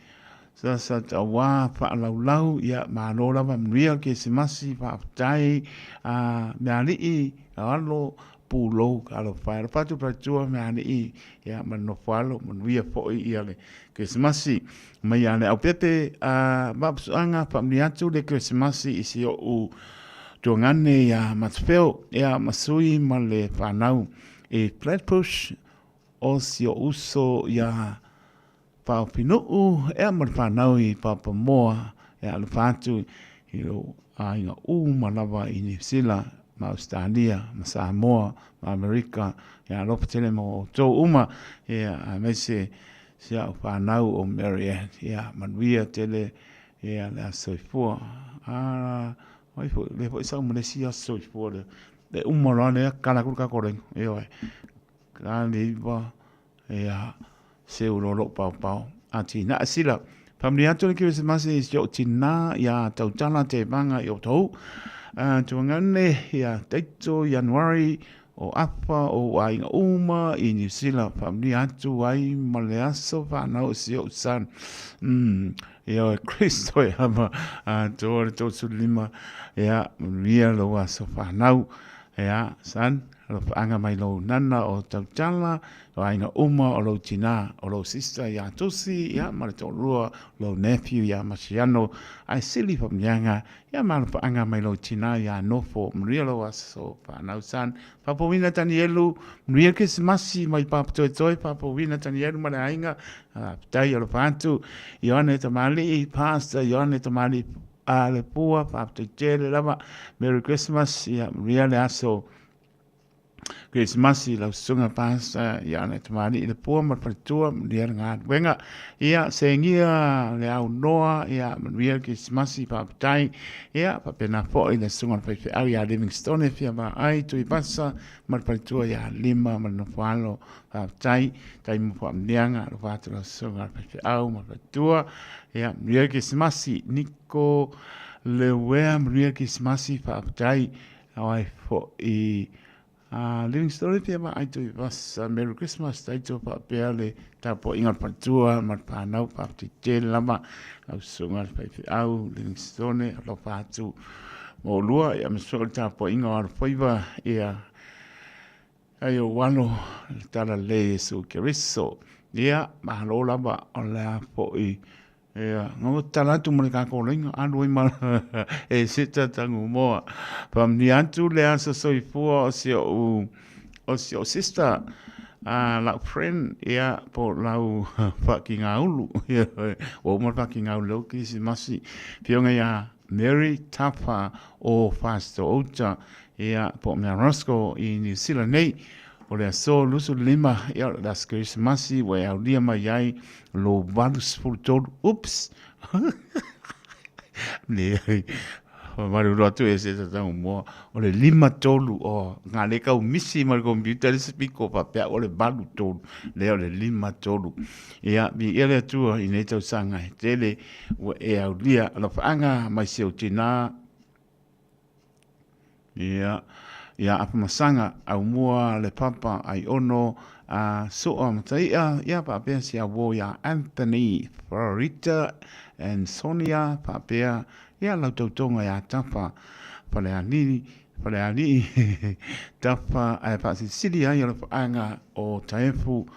sa tawa pa lau ia ma lo la Merry Christmas pa tai me ali alo pulo alo fa pa tu me ali ia man no falo man via fo ia le Christmas mai ane au pepe ba anga pa miatu le Christmas isi o tongane ia matfeo ia masui male panau e Flatbush o si uso ia pa pinu e mar pa nau I pa moa e alu fatu I lo ainga malava I New Zealand ma Australia ma Samoa ma Amerika ya lo patele mo to e a mese sia pa nau o Marianne ya manvia tele e la soifua oi fo le fo sa mo le sia soifua le rane kala ku ka koreng e oi ka ni ba e se urolo pau ati na sila family atu ke se mas is yo tina ya tau tana te manga yo tau tuangane ya teito January o apa o ai uma I New Zealand family atu ai maleaso fa na o se o san yo Cristo ya ma to sulima ya ria lo aso fa nau ya san lo anga mai lo nana o tau tala o ainga uma o lo tina o lo sister ya tusi ya ma to rua lo nephew ya Masiano ai sili from yanga ya ma anga mai lo tina ya nofo mrielo aso pa nau san papo wina tanielu Merry Christmas mai papo toi papo wina tanielu ma ainga tai o lo fantu Ioane tamali pastor Ioane tamali le pua papo tele lava Merry Christmas ya really aso Christmas la sunga pasta ya na tamani le po ma patua dia nga wenga ia sengia le au noa ia Merry Christmas pa tai ia pa pena fo i le sunga pa area Livingstone fia ma ai tu I passa ma patua ya lima ma no falo pa tai mo pa ndianga lo fa la sunga pa au ma patua ia Merry Christmas Nico le wea Merry Christmas pa tai ai fo I Livingstone pia ma ai tu was Merry Christmas tai tu pa pele ta po ingat patua ma pa nau pa ti tel lama au sunga pa au Livingstone lo pa tu mo lua ya me so ta po ingat foiva ia ayo wano tala le su keriso ia ma lo lama ola po I ngo tala tu mo ka ko ling anu mal e sita tangu mo pam ni antu le aso soi fu o sio sister la friend ia po lau fucking aulu o mo fucking aulu ki si masi pionga ya Mary Tapa o Fasto Ota ia po mea Roscoe i New Zealand nei o le so lusu lima ia das Christmasi we au dia mai ai lo valus fultol ups ne Maru rotu e se tau mo o le lima tolu o ngā le kau misi ma le computer le spiko pa pea o le balu tolu le o le lima tolu ia mi ele atua i nei tau sanga he tele ua e au lia ala whaanga mai se o tina ia apa masanga au mua le papa ai ono a soa mataia ia pa pea si a wo ia Anthony Florita and Sonia pa pea ia lau tautonga ia tapa pale ani tapa ai pa sili ai o whaanga o taefu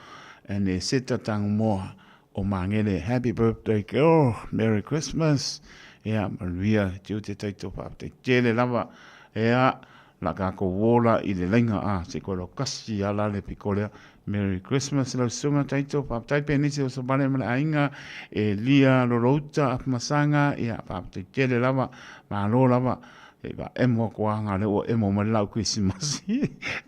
and e seta tangu moa o mangele happy birthday girl Merry Christmas ia Maria tiu te taito pa te tele lava ia la ka ko wola i le lenga a se ko lo kasi ala le pikolea Merry Christmas lo sunga taito pa tai penisi o sabale mala ainga e lia lo rota masanga ia pa te tele lava ma lo lava e va emo kwa nga le o emo mala Christmas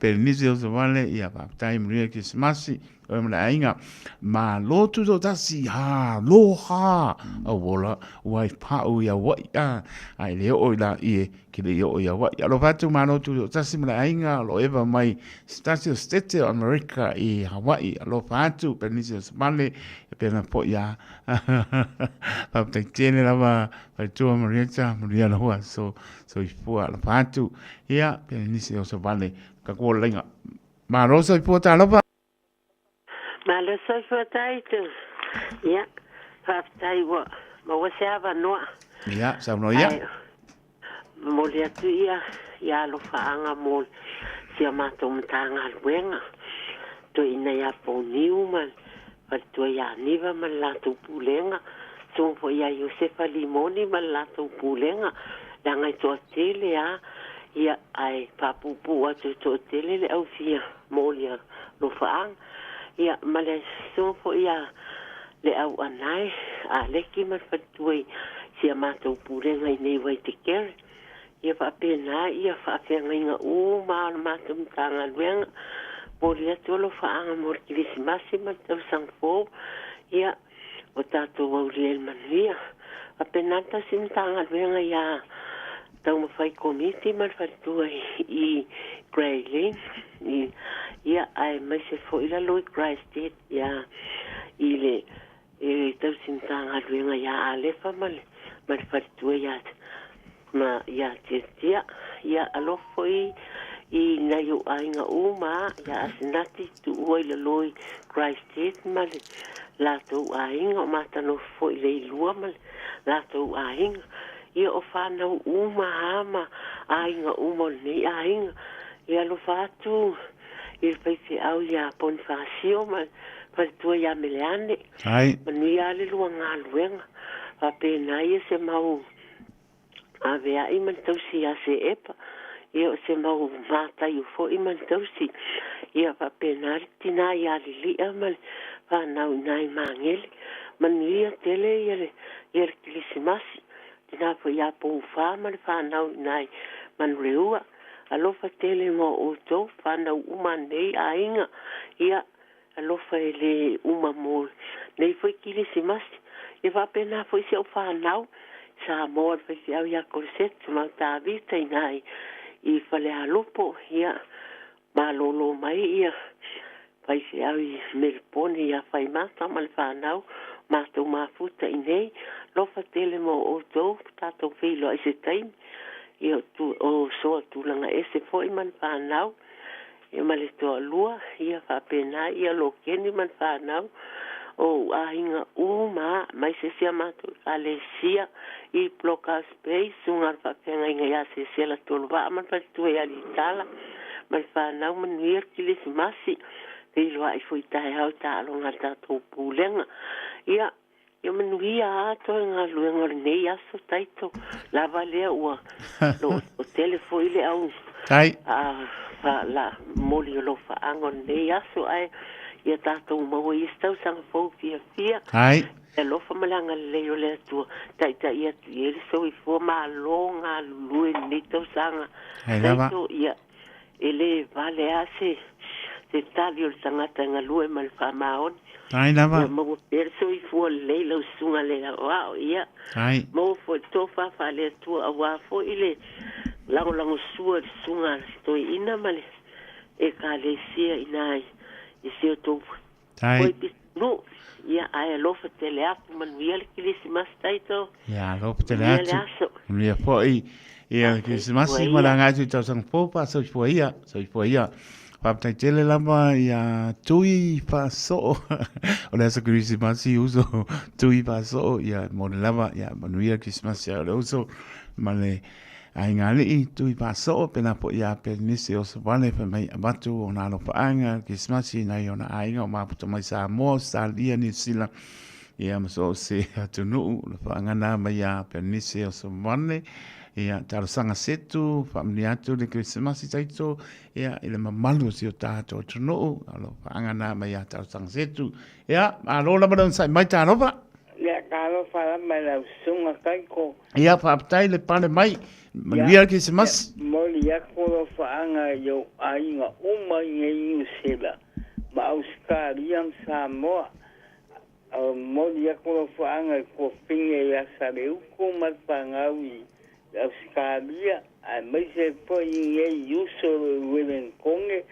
penisi o sabale ia pa tai Merry Christmas o mala ainga ma lo tu do tasi ha lo ha o wola wai pa o ia wa ia ai le o la ie ki le o ia wa ia lo fatu ma lo tu do tasi mala ainga lo eva mai Statue State America i Hawaii lo fatu penisi o sabale pena po ia pa te tene lava pa tu Maria la hoa so i fua lo fatu ia penisi o sabale ka ko lenga ma lo so i fua ta lava Malo soy fotaito. Ya. Faftai wa. Ma wasava noa. Ya, sa no ya. Mo le tu ya lo faanga mo. Sia mato mtanga luenga. To ina ya po niuman. Pa to ya niva man la tu pulenga. So po ya Josefa Limoni man la tu pulenga. Danga to tele ya ai papupu atu to tele le au fia mo ya lo faanga. Ia male so po ia le au anai a le ki man fatui sia matou purenga nei wai te kere ia fa pena ia fa nga u ma matum tanga luenga po lia tolo fa anga mor Christmasi man tau sangfo ia o tato wau liel manuia a penanta sim tanga luenga ia tau mawhai komiti man fatui i Grayling ia ai mai se fo ila Lloyd Christ ia ile tau sintanga luenga ia alefa mal fatu ia ma ia tia ia alofo i na yo ainga uma ia asinati tu ila Lloyd Christ mal la tu ainga mata no fo ile lua mal la tu ainga ia o fana uma ama ainga uma ni ainga ia lo fatu il paese au ia Bonifacio ma pa tu ia meleane ai mani ale luanga luenga pa pena ia se mau ave ai man tausi a se epa ia se mau mata i fo i man tausi ia pa pena tina ia lili amal pa nau nai mangele mani ia tele ia Christmasi tina po ia po fa man fa nau nai man reua alofa tele mo o to fana uma nei ainga ia alofa ele uma mo nei foi kili se mas e va pena foi se o fanau sa mo foi se ia corset ma ta vita nai i fale alopo ia malolo mai ia vai se ai melpone ia fai mata mal fanau ma to ma futa nei lofa tele mo o to tato filo ese time ia tu o so tu langa ese foi man fanau ia male to lua ia fa pena ia lo keni man fanau o ainga uma mai se sia matu alesia i bloca space ungar fa penga ia se sela tolva man pa tu ia litala man fanau man wir kilis masi te lo ai foi tai hau ta longa ta to pulenga ia yo menuia to nga luenga nei aso taito la vale o o telefone le au ai fa la moli lo fa ango nei aso ai ia tātou maua i stau sanga fau fia. Ai. E lofa malanga leo le atua. Tai ia tu i ere so i fua maa longa lulue ni tau sanga. Ai lava. Taito ia ele vale ase se tali o le tangata ngā lue ma le whamaon. Ai lava. Ia maua pere so i fua leila usunga le la wao ia. Ai. Maua fo i tō whawha le atua a wafo i le lango sua le sunga toi ina male. E ka le sia inai i seo tōpu. Tai. Koi pisnu ia ai lofa tele aku manuia le kilisi mastaito. Ia lofa tele atu. Ia foi. Ia kilisi masi malanga atu tau sang popa so ia. Papai tele lama ia tui paso. Olha essa kilisi masi uso tui paso ia mon lama ia manuia kilisi masi ia uso male ai ngale I tui paso pena po ia penisi o sabane pe mai abatu ona no paanga kismasi na iona ainga o maputo mai sa mo sa lia ni sila ia maso se atunu no paanga na mai ia penisi o sabane ia taro sanga setu familiatu de kismasi taito ia ile mamalu si o tato tunu alo paanga na mai ia taro sanga setu ia alo la badon sai mai taro pa ia kalo fala mai la sunga kaiko ia papai le pane mai Manuia que se mas moli ya ko faanga yo ainga uma ngai usela ma auskariam Samoa moli ya ko faanga ko pinge ya sare ko mat pangawi auskaria a mai se po ngai uso welen konge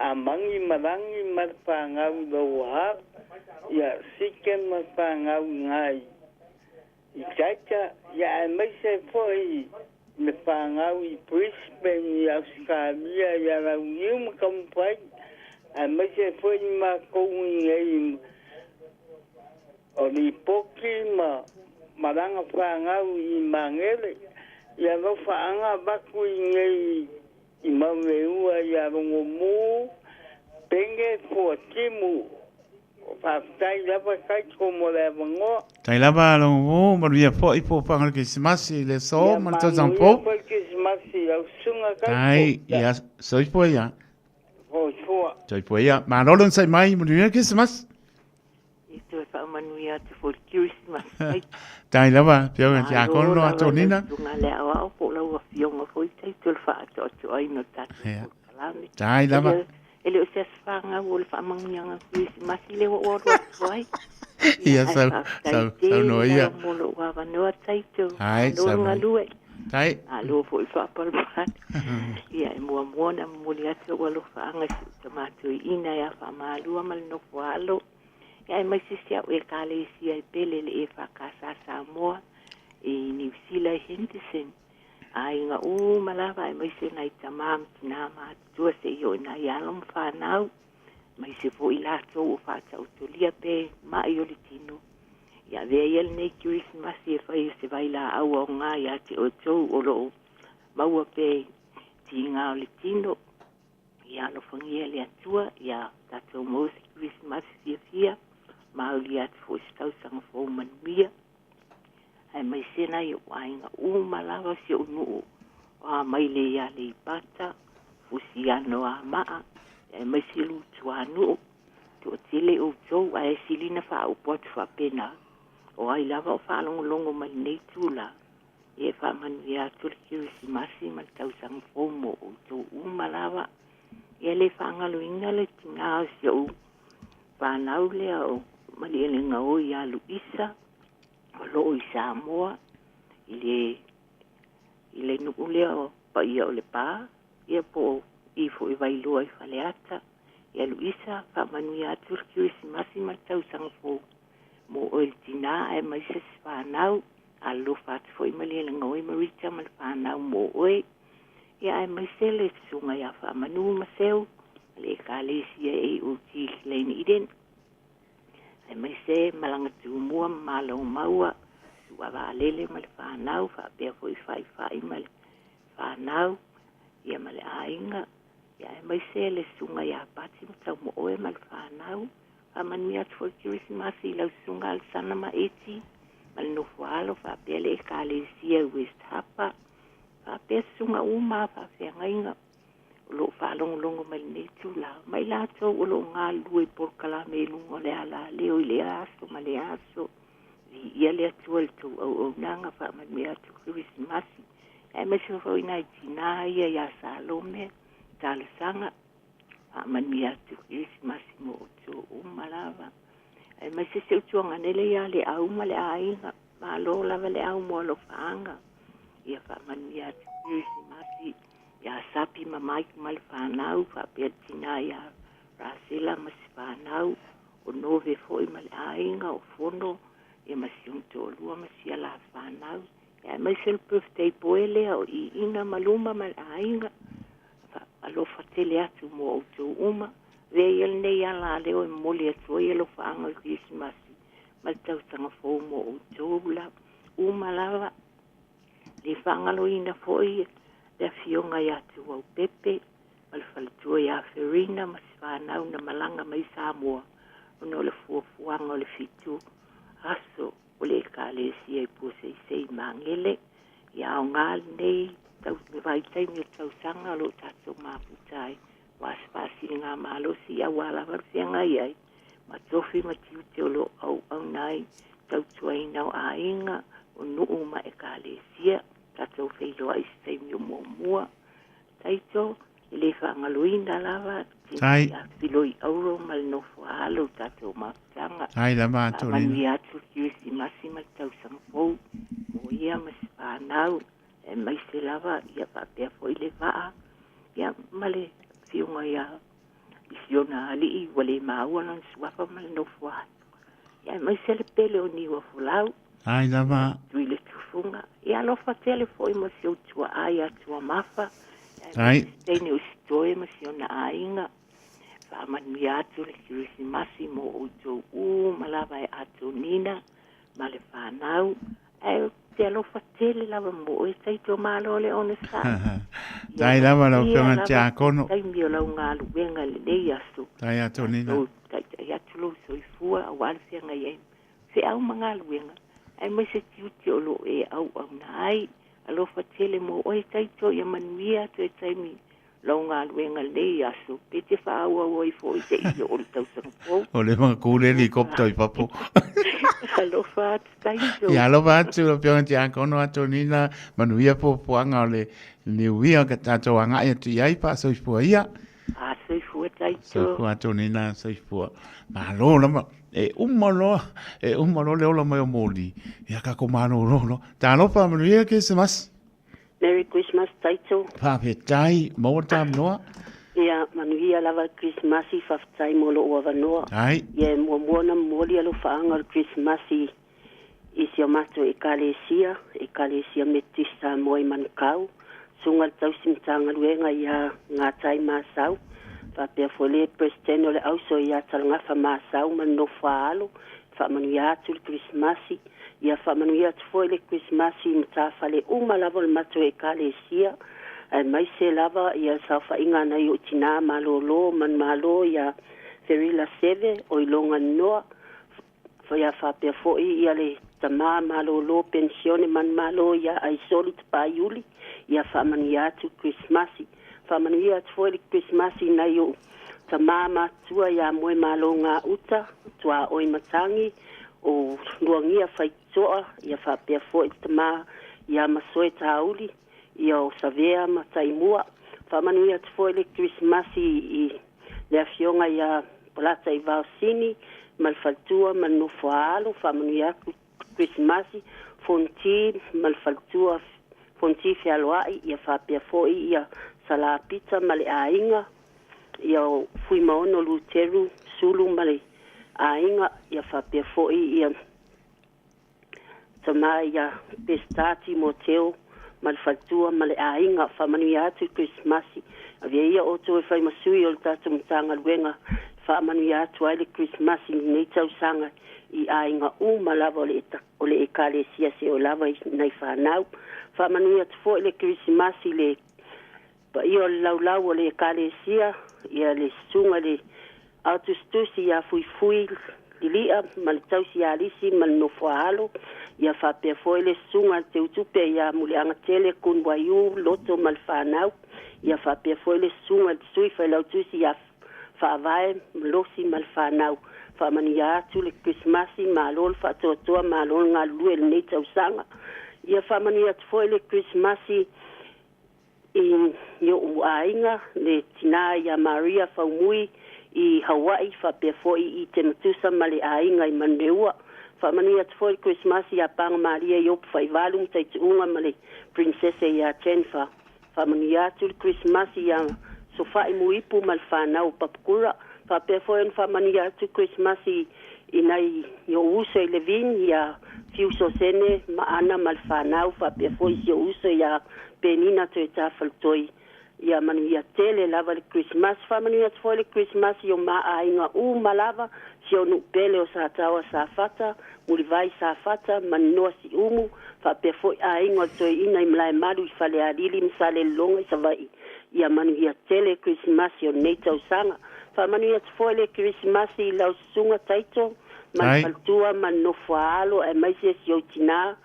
a mangi marangi mat pangawi do ha ya siken mat pangawi ngai ikacha ya mai se po me pangau I Brisbane I Australia ia la uniu kampai a me se foi ma ko ngai o ni poki ma maranga pangau I mangele ia no faanga baku ngai I mameua ia ngomu penge ko timu Papai lava kai como leva ngo. Tai lava lo mo maria fo I po panga que se masi le so man to zampo. Que se masi au sunga kai. Ai ia so I po ia. O choa. So I po ia ma no don sai mai maria que se mas. Isto e pa manuia te for Christmas. Tai lava pio ya con no tonina. Tunga le awa po lo fionga foi tai tul fa to ai no ta. Tai lava. Ele o se fanga o le famanga Christmas le o vai. Ia so no ia. Mo wa va no taito. Ai so. Tai. Alo fo fa palma. Ia mo na mo le atu o lo fanga tomato ina ya fa malu mal no kwalo. Ia mai se sia o kale sia pele le fa casa Samoa e New Zealand Henderson. Ai nga malava mai se nai tamam na ma tu se yo na ya lom fa nau mai se fo ila to fa ta utolia pe ma yo litino ya ve el ne Christmas e fa se baila au nga ya te o to o lo ma wo pe ti nga litino ya lo fangi ele atua ya ta to mo Christmas fia ma ulia fo sta sang fo man mia ai mai se na yo ainga malava se unu a mai le ya le pata fusiano a maa e mai se lu tuanu to tele o zo ai silina fa o pot fa pena o ai lava fa longo mai nei tula e fa man ya turki si masi mal tau sang fomo o to malava e le fa ngalo ingale tinga se o pa naule o mali le ngao ya Luisa lo I Samoa ile nuku leo pa ia o le pa ia po I fo I vai lua I faleata ia Luisa pa manuia turki si masi martau sangfo mo o il tina e mai se spanau allo fat fo I mali le ngoi marita mal panau mo oi ia e mai se le sunga ia fa manu maseu le kalesia e o ti le iden e mai se malanga tu mua malo maua wa lele mal fa nau fa pe fo I mal fa nau ia mal ainga ia mai se le sunga ia pati mo mo o mal fa nau a man mi at for Christmas I la sunga al sana ma eti mal no falo fa pe le kalesia West Hapa fa pe sunga uma fa fe ngainga lo whalongo mai nei tūla. Mai lato o lo ngā lue por kalame lungo le ala leo i le aso ma le aso. Ia le atua le tau au nanga wha man me atu Christmasi. E me se roi nai tina ia ia salome, talo sanga. Wha man me atu Christmasi mo o tō umalawa. E me se se utuanga nele ia le au ma le ainga. Ma lo lava le au mo lo whaanga. Ia wha man me atu Christmasi. Ia sapi mamai kumal whanau, wha pia tina ia rasela mas whanau. O nove foi ma le ainga o fono. Ia masiun tō lua masia la whanau. Ia mai se le birthday boy lea o I ina maluma ma le ainga. Alo whatele atu mo o tō uma. Vea ia nei ala leo e mole atu i alo whaanga o Christmasi. Ma le tautanga fō mo o tō ula. Uma lava. Le whangalo ina foi. Le fionga i atu au pepe. Ma le whaletua i a Ferina ma se whanau na malanga mai Samoa. Ono le fuafuanga o le fitu. Aso o le kālesia I pōsei sei mangele. Ia o ngāl nei, tau me vai taimi o tau sanga lo tato maputai. Waspasi ngā malosi ia wala warwhianga iai. Ma tofi ma tiu te lo au nai, tau tuaina o ainga, o nuu ma e kālesia. Tato wheiloa I taimi o mua. Taito, le whaangaloina lava. Tai. Filoi auro mal no fualo tato maputanga. Ai la mātou ni. Mani atu kiusi masi ma tau sangfou. Mo ia mas whanau. E mai se lava ia papea foi le waa. Ia male fiunga ia isiona ali I wale maua non suafa mal no fualo. Ia mai se le pele o niwa fulau. Ai la ma. Tui le tufunga. Ia lofa tele foi mo se utua ai atua mafa. Ai. Tene o sitoe ma se ona ainga. Whaaman mi atu le Christmasi mo o tō malawa e atu nina. Ma le whanau. E te alofa tele lava mo e taito malo le ona sa. Tai lava lau whianga te akono. Tai mi o lau ngā luenga le nei asu. Tai atu nina. Tai atu lo soifua a wale whianga iei. Se au mga luenga. Ai mai se tiuti o lo e au nai. Alofa tele mo o e taito ia manuia to e taimi. Lau ngā luenga nei asu. Pete whaua o I fo I te ilo o le tau sangfou. O le mga kūre helikopter I papo. Alofa atu taito. Ia alofa atu lo whianga te akono atu nina. Manuia po puanga o le niuia ka tātou anga ia tu iai pa soifua ia. A soifua taito. Soifua atu nina soifua. Malo lama. E umalo le ola mai o moli. Ia ka ko mano no. Ta alofa manuia ke se mas. Merry Christmas, taito. Papetai, mo tam noa. Ia, manuia lava Christmasi, whaftai mo lo ua wanoa. Ai. Ia, mua moli alo whaanga o Christmasi I si o mato e kalesia metista mo I mankau. Sunga tau simtanga luenga ia ngā tai māsau. Whapea fole presidente o le auso ia talangafa māsau man no whaalo. Whamanuia atu le Christmasi. Ia whamanuia atu foi le Christmasi mtawhale lava le mato e kalesia. Mai se lava ia sa whainga na I o tina malolo man malo ia Ferila Seve o ilonga noa. Ia whapea foi ia le tama malolo pensione man malo ia ai soli tapa iuli. Ia whamanuia atu Christmasi. Whamanuia atu foi le Christmasi na I o tama matua ia moe malo ngā uta. Tua oi matangi. O luangia whaitoa, ia whapea fo I tama, ia masoe tauli, ia o savea mataimua. Whamanu ia tfo le Christmasi I le afionga ia polata I vaosini, malfaltua manofo alo, whamanu ia Christmasi, fonti, malfaltua, fonti fialoai, ia whapea fo ia salapita male ainga, ia fui maono luteru, sulu male ainga ia whapea foi ia tama ia pestati moteo malfatua male ainga whamanu ia atu Christmasi avia ia oto e whai masui o le tatu mtanga luenga whamanu ia atu aile Christmasi nei tau sanga I ainga malava o le ekalesia se o lava nei whanau whamanu ia atu foi le Christmasi le pa ia o laulau o le ekalesia ia le sunga le Autustusi ia fui Ilia ma le tausialisi ma le nofoalo ia whapea foi le sunga te utupe ia muleanga tele kun waiu loto ma le whanau ia whapea foi le sunga te sui whailau tusi ia whaavae losi ma le whanau whamani atu le Christmasi ma lol whatoatoa ma lol ngā lue le nei tausanga ia whamani atu foi le Christmasi yo uainga le tina ia Maria Faumui i Hawaii whapea foi i te matusa ma le ainga i Maneua whamani atu foi Christmas ia panga Maria i opu whaivalu tai te unga ma le princesa ia Jennifer whamani atu le Christmas ia sofa i muipu ma le whanau papukura whapea foi en whamani atu Christmas i nai i o uso i Levin ia fiu sosene ma ana ma le whanau whapea foi i o uso ia penina to e tawhalutoi ia manu ia tele lava le Christmas whamanu ia tfoi le Christmas i o maa inga malava si o nupele o sa tawa sa fata muri vai sa fata maninoa si umu whapea foi a inga toi ina i mlae maru i whale arili msale longa i savai ia manu ia tele Christmas i o neita usanga whamanu ia tfoi le Christmas i lau sunga taito man faltua man nofoalo e maise si o tina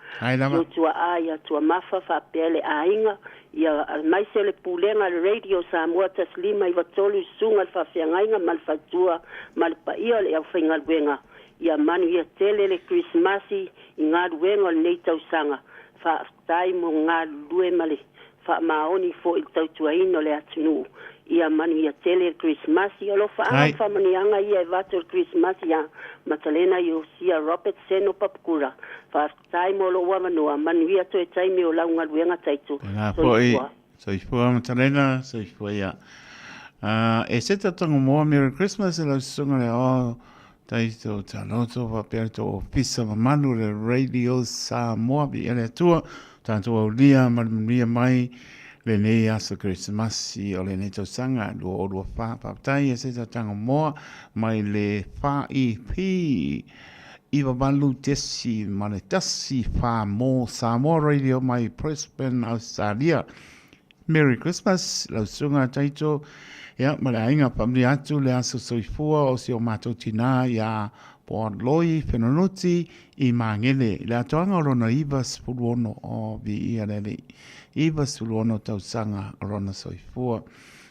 o tua a ia tua mafa whapea le a inga ia maise le pulenga le radio sa mua taslima i watolu sunga le whawhiangainga mal fatua mal paia le au whainga luenga ia manu ia tele le Christmasi i ngā luenga le nei tausanga whaatai mo ngā lue male whaamaoni fo i tautuaino le atunu ia manu ia tele le Christmasi o lo whaanga whamanianga ia e vato le Christmasi ia matalena i o sia Robert Seno papukura whaatai mo lo wamanoa manu ia to e taime o lau ngā luenga taitu so i fua matalena so i fua ia e seta tonga moa Merry Christmas e lau sunga le o taito tanoto whapea to o pisa mamanu le radio sa moa bi ele tua tanto o lia manuia mai le nei asa Christmasi o le nei tausanga lua o lua wha papatai e seta tanga moa mai le wha i pi iwa balu tesi ma le tasi wha mo Samoa radio mai Brisbane Australia Merry Christmas lau sunga taito ia ma le ainga pamri atu le aso soifua o si o mātou tina ia Port Loi Whenonoti i Mangele le atoanga o rona iwa spuluono o vi ia lele iwa spuluono tausanga o rona soifua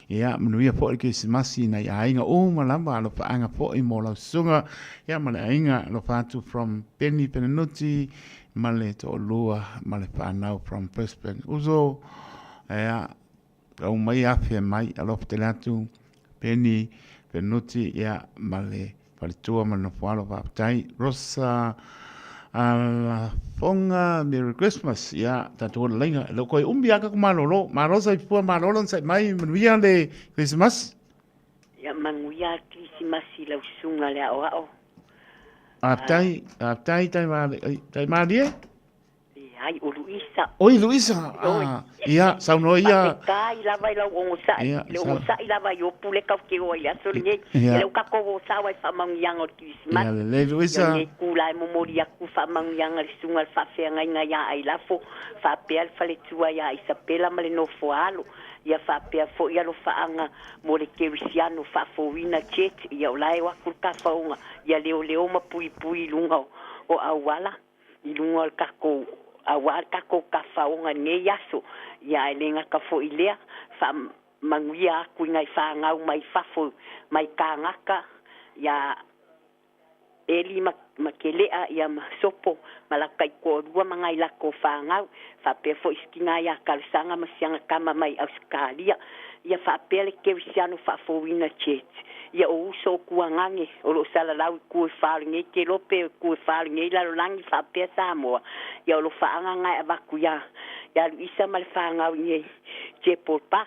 ia manuia po i Christmasi na ia ainga o malamba alo paanga po i mo lau sunga ia ma le ainga alo patu from Penny Whenonoti ma le to lua ma le whanau from Brisbane uso ia au mai afe mai alo te latu Penny Whenonoti ia ma le palitua ma na fualo papatai Rosa fonga Merry Christmas ia tatu lenga lo koi umbiaka kumalolo ma rosa i pua malolo sai mai manuia le Christmas ia manuia Christmas i lau sunga le ao aptai tai malie ai o Luisa oi Luisa ia sauno ia kai lava i lau o sai le o sai lava i o pule ka ke o ia so le le ka ko sa wa fa mangiang o Christmas le Luisa le kula mo moria ku fa mangiang le sunga fa fe nga ia ai lafo fa pel fa le tua ia Isabela male no foalo ia fa pe fo ia lo fa anga mo le Cristiano fa fo wina chet ia lai wa ku ka fa unga ia leo ma pui lunga o awala i lunga ka ko awal kako ka faunga nge yaso ya elenga ka fo ilea fa manguia ku ngai fa ngau mai fafo mai kangaka ya eli makelea ya sopo malakai ko dua mangai la ko fa ngau fa pe fo iskinga ya kalsanga masianga kama mai Australia ya fa pele ke visiano fa fo wina chet ya o so kuangange o lo sala lau ku fa nge ke lope ku fa nge la langi fa pe Samoa ya lo fa anga abakuya ya Luisa mal fa nga nge che porpa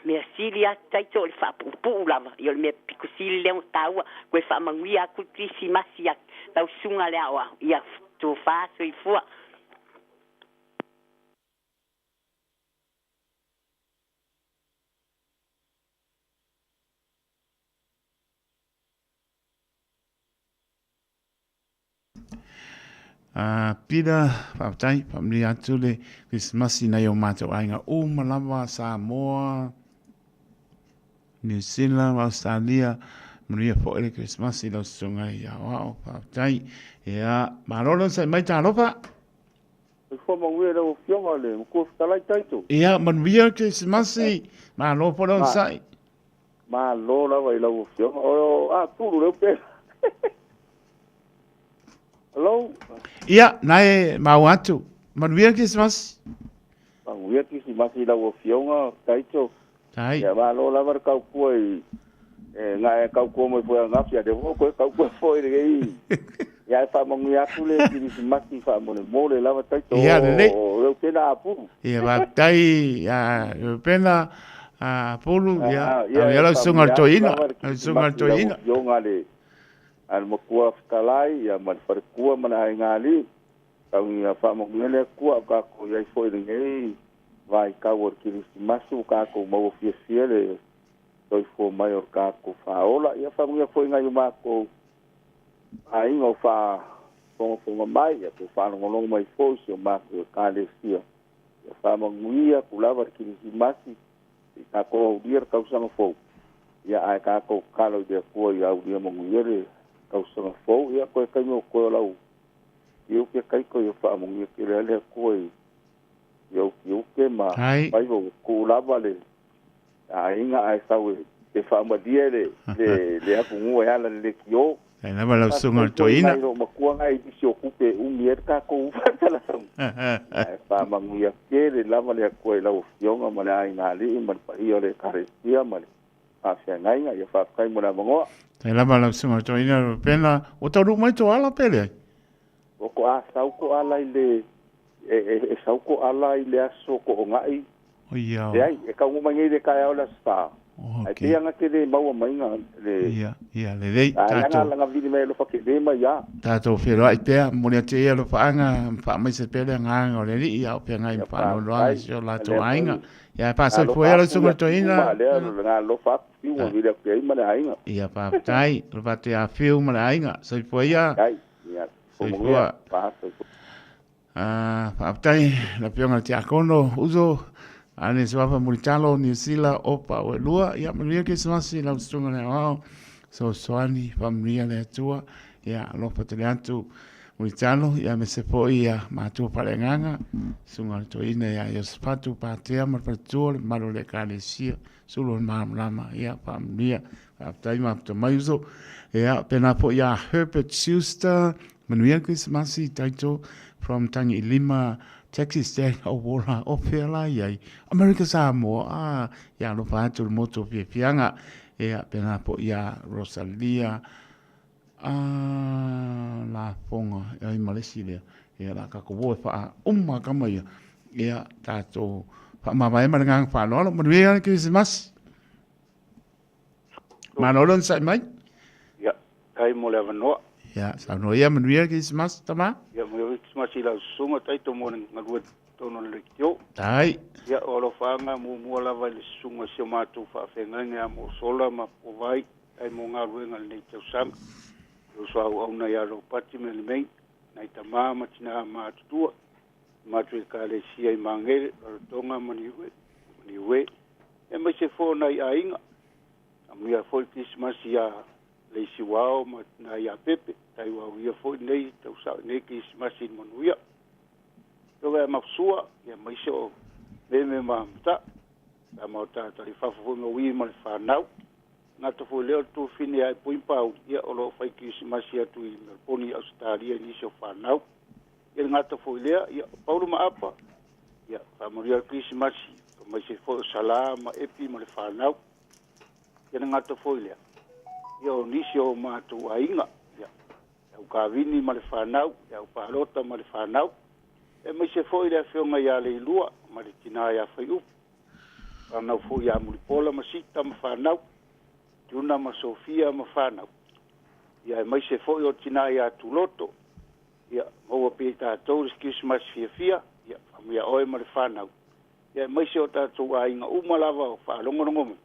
me silia taito le fa pu lava yo me pikusil le tawa ku fa manguia ku Christmas ya la sunga le awa ya to fa so i fu pida papatai pamli atu le Christmasi na yo mātou ainga o malawa Samoa New Zealand Australia Maria po ele Christmas ilo sunga ia wao pa tai ia marolo sai mai talo pa fo mo we lo fionga le ko talai taito ia Maria Christmas ma lo po don sai ma lo la vai lo fionga o tu lo pe hello ia nai ma watu Maria Christmas Maria Christmas ilo fionga taito tai ia ma lo la var kau poi ngai kau ko mo foi nga fia de ko kau ko foi de ya fa mo ngia kule di mati fa mo le lava tai to o pena apu ia ba tai ya pena apulu ya ya la sunga toina yo ngale al mo ko kalai ya man far ko man ai ngali tau ia fa mo ngene ko ka ko ya foi de ngai vai ka wor Christmas ka ko mo fia le toi fo mai o ka ko faola ia fa mo foi ngai ma ko ai ngo fa fo mai ia ko fa ngo mai fo si o ma ko ka le sia ia fa mo ia ku lava ki masi ka ko dir ka usanga fo ia ai ka ko kalo de ko ia u dia mo ngire ka usanga fo ia ko ka mo ko lau eu ke kai ko ia fa mo ia ke le ko eu ke ma ai vo ku lava le ainga ai sawe e fa ma dia le apu ngua hala le kio ai na bala sunga toina no makua ngai si okupe mier ka ko fatala ai fa ma ngua ke le lava le ko la ufionga ma ai na li ma pa io le karestia ma fa fa ngai ya fa kai mo la ngo ai la bala sunga toina pena o taru mai to ala pele o ko a sau ko ala ile e sau ko ala ile aso ko ngai Ia. Ai, e ka uma ngai de ka ola sta. Ai te anga te de mau mai nga le. Ia, le dei. Tato. Ai nga vini me lo fa ke de mai ya. Tato fero ai te mo ne te lo fa anga fa mai se pele nga o le ia o pe ngai pa no lo ai so la to ainga. Ia pa so foi lo sunga to ina. Le nga lo fa fiu mo vile ke ai mana ainga. Ia pa tai, lo pa te a fiu mana ainga. So foi ia. Ai, ia. So foi. Pa tai la pionga te akono uzo ane swapa mulitalo ni sila opa o lua ya Maria Christmas la stunga na wao so swani familia le tua ya lo pateliantu mulitalo ya mesepo ya matu palenganga sunga to ina ya yospatu patea marpatu malo le kalesia sulo mamlama ya familia aptai mapto maizo ya penapo ya Herbert Schuster Maria Christmas taito from Tangi Lima Texas Tech o wola o pela ia America Samoa ya lo fa tu moto pianga e pena po ya Rosalia la ponga e Malaysia e la ka ko fa umma kama ia ia tato fa ma vai mangang fa no mo Merry Christmas Manolon sai mai ya kai mo le vano ya sa no ia Merry Christmas tama ya masila sunga tai to mo ngalua tono le kio tai ya olo fanga mo la vai sunga se matu fa fenga nga mo sola ma po vai ai mo ngalua ngal nei tau sam yo so au na ya lo pati me le mei nai ta mama tina ma tu ma tu ka le si ai mangere tonga mani we e me se fo nai ainga amia fo Christmas ya le si wao ma na ya pepe tai wa ia fo nei tau sa nei ki smasi monuia to va mafsua ya maiso me mamta ta mota ta fa fo no wi ma fa nau na to fo le to fini ai puimpa ia o lo fai ki smasi atu i poni Australia ni so fa nau ia nga to fo le ia paulo ma apa ia fa moria Christmas mai se fo salama epi ma fa nau ia nga to fo le yo nisio matu ainga ya o ka vini ma le fanau ya o palota ma le fanau e me se foi le fionga ya le lua ma le tina ya faiu ana foi ya mulipola ma sita ma fanau tuna ma Sofia ma fanau ya me se foi o tina ya tuloto ya o pita tours Christmas fia ya famia oi ma le fanau ya me se o ta tu ainga uma lava fa longo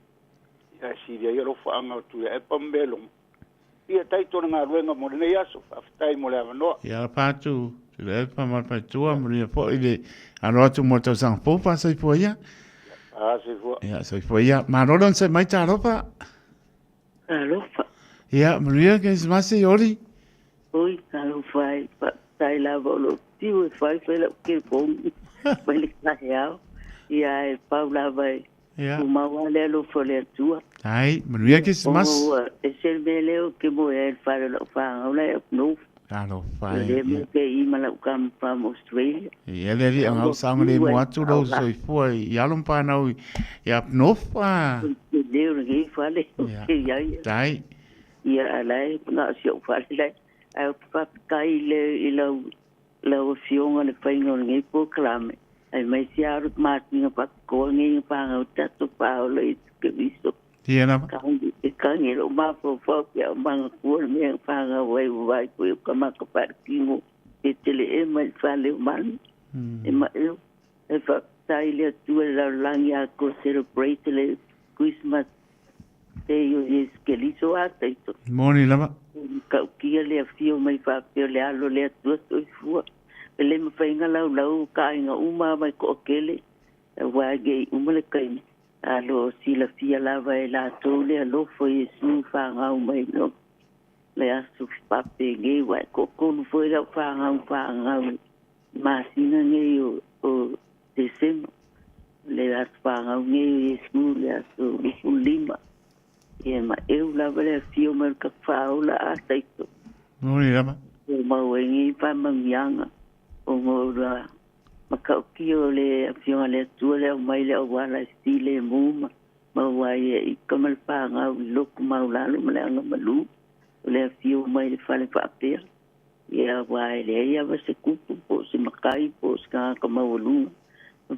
ya si dia yo fa anga tu e pambelo ia tai to nga ruenga mo ne yaso aftai mo le no ya patu le pa mal pa tu mo le po ile ano tu mo to sang po pa sai po ya se fo ya sai po ya ma no don se mai ta ropa Alofa. Ia, Maria, ke se masi ori. Oi, kalo fai, tai la volo, tiu e fai la ke pong, mai le kahe au, ia e pau la vai, Ia. umawale alo fole atua. Ai, Maria, ke se masi. E se me leo ke mo e fare la whaanga, ola e no. Kalo E fai. le me ke ima la ukam from Australia. Ia le ri ang au saunga le mo atu lo soifua i alum pānau i apnofa. Ke leo na ke fale, ke iai. Tai. Ia alai, nga sio fale lai. Ai papai le i lau fionga le whainga ngai po klame. Ai mai si aru mātinga pakoa ngai pāngau tatu pāo le i ke viso. Tia na. Kangi lo mapo foki au manga kua mea pāngau wai koe o kamaka parkingo. E tele e mai whale o mani. E ma eo. E whaktai le atua lau langi a ko celebrate le Christmas Day o Yesu ke liso a taito. Moni lama. Kau kia le fio mai whapeo le alo le atua toi fua. Le ma whainga lau ka inga uma mai ko okele. Wage uma le kaini. Alo sila fia lava e la tau le alofo Yesu whangau mai no. Le asu pape nge wai ko konu foi lau whangau. Masina nge o December. Le asu whangau nge Yesu le asu lima. E ma eu lava le fio mai ka whaula a taito. Moni lama. O mauengi pa mangianga. O ngora makaukia le fio le tua le mai le wala stile muma. Mawai e kamal pa nga loku maulalo male anga malu. Le fio mai le fale pa apea. Ia wai le ia va se kupu po se makai po ska ka maulu.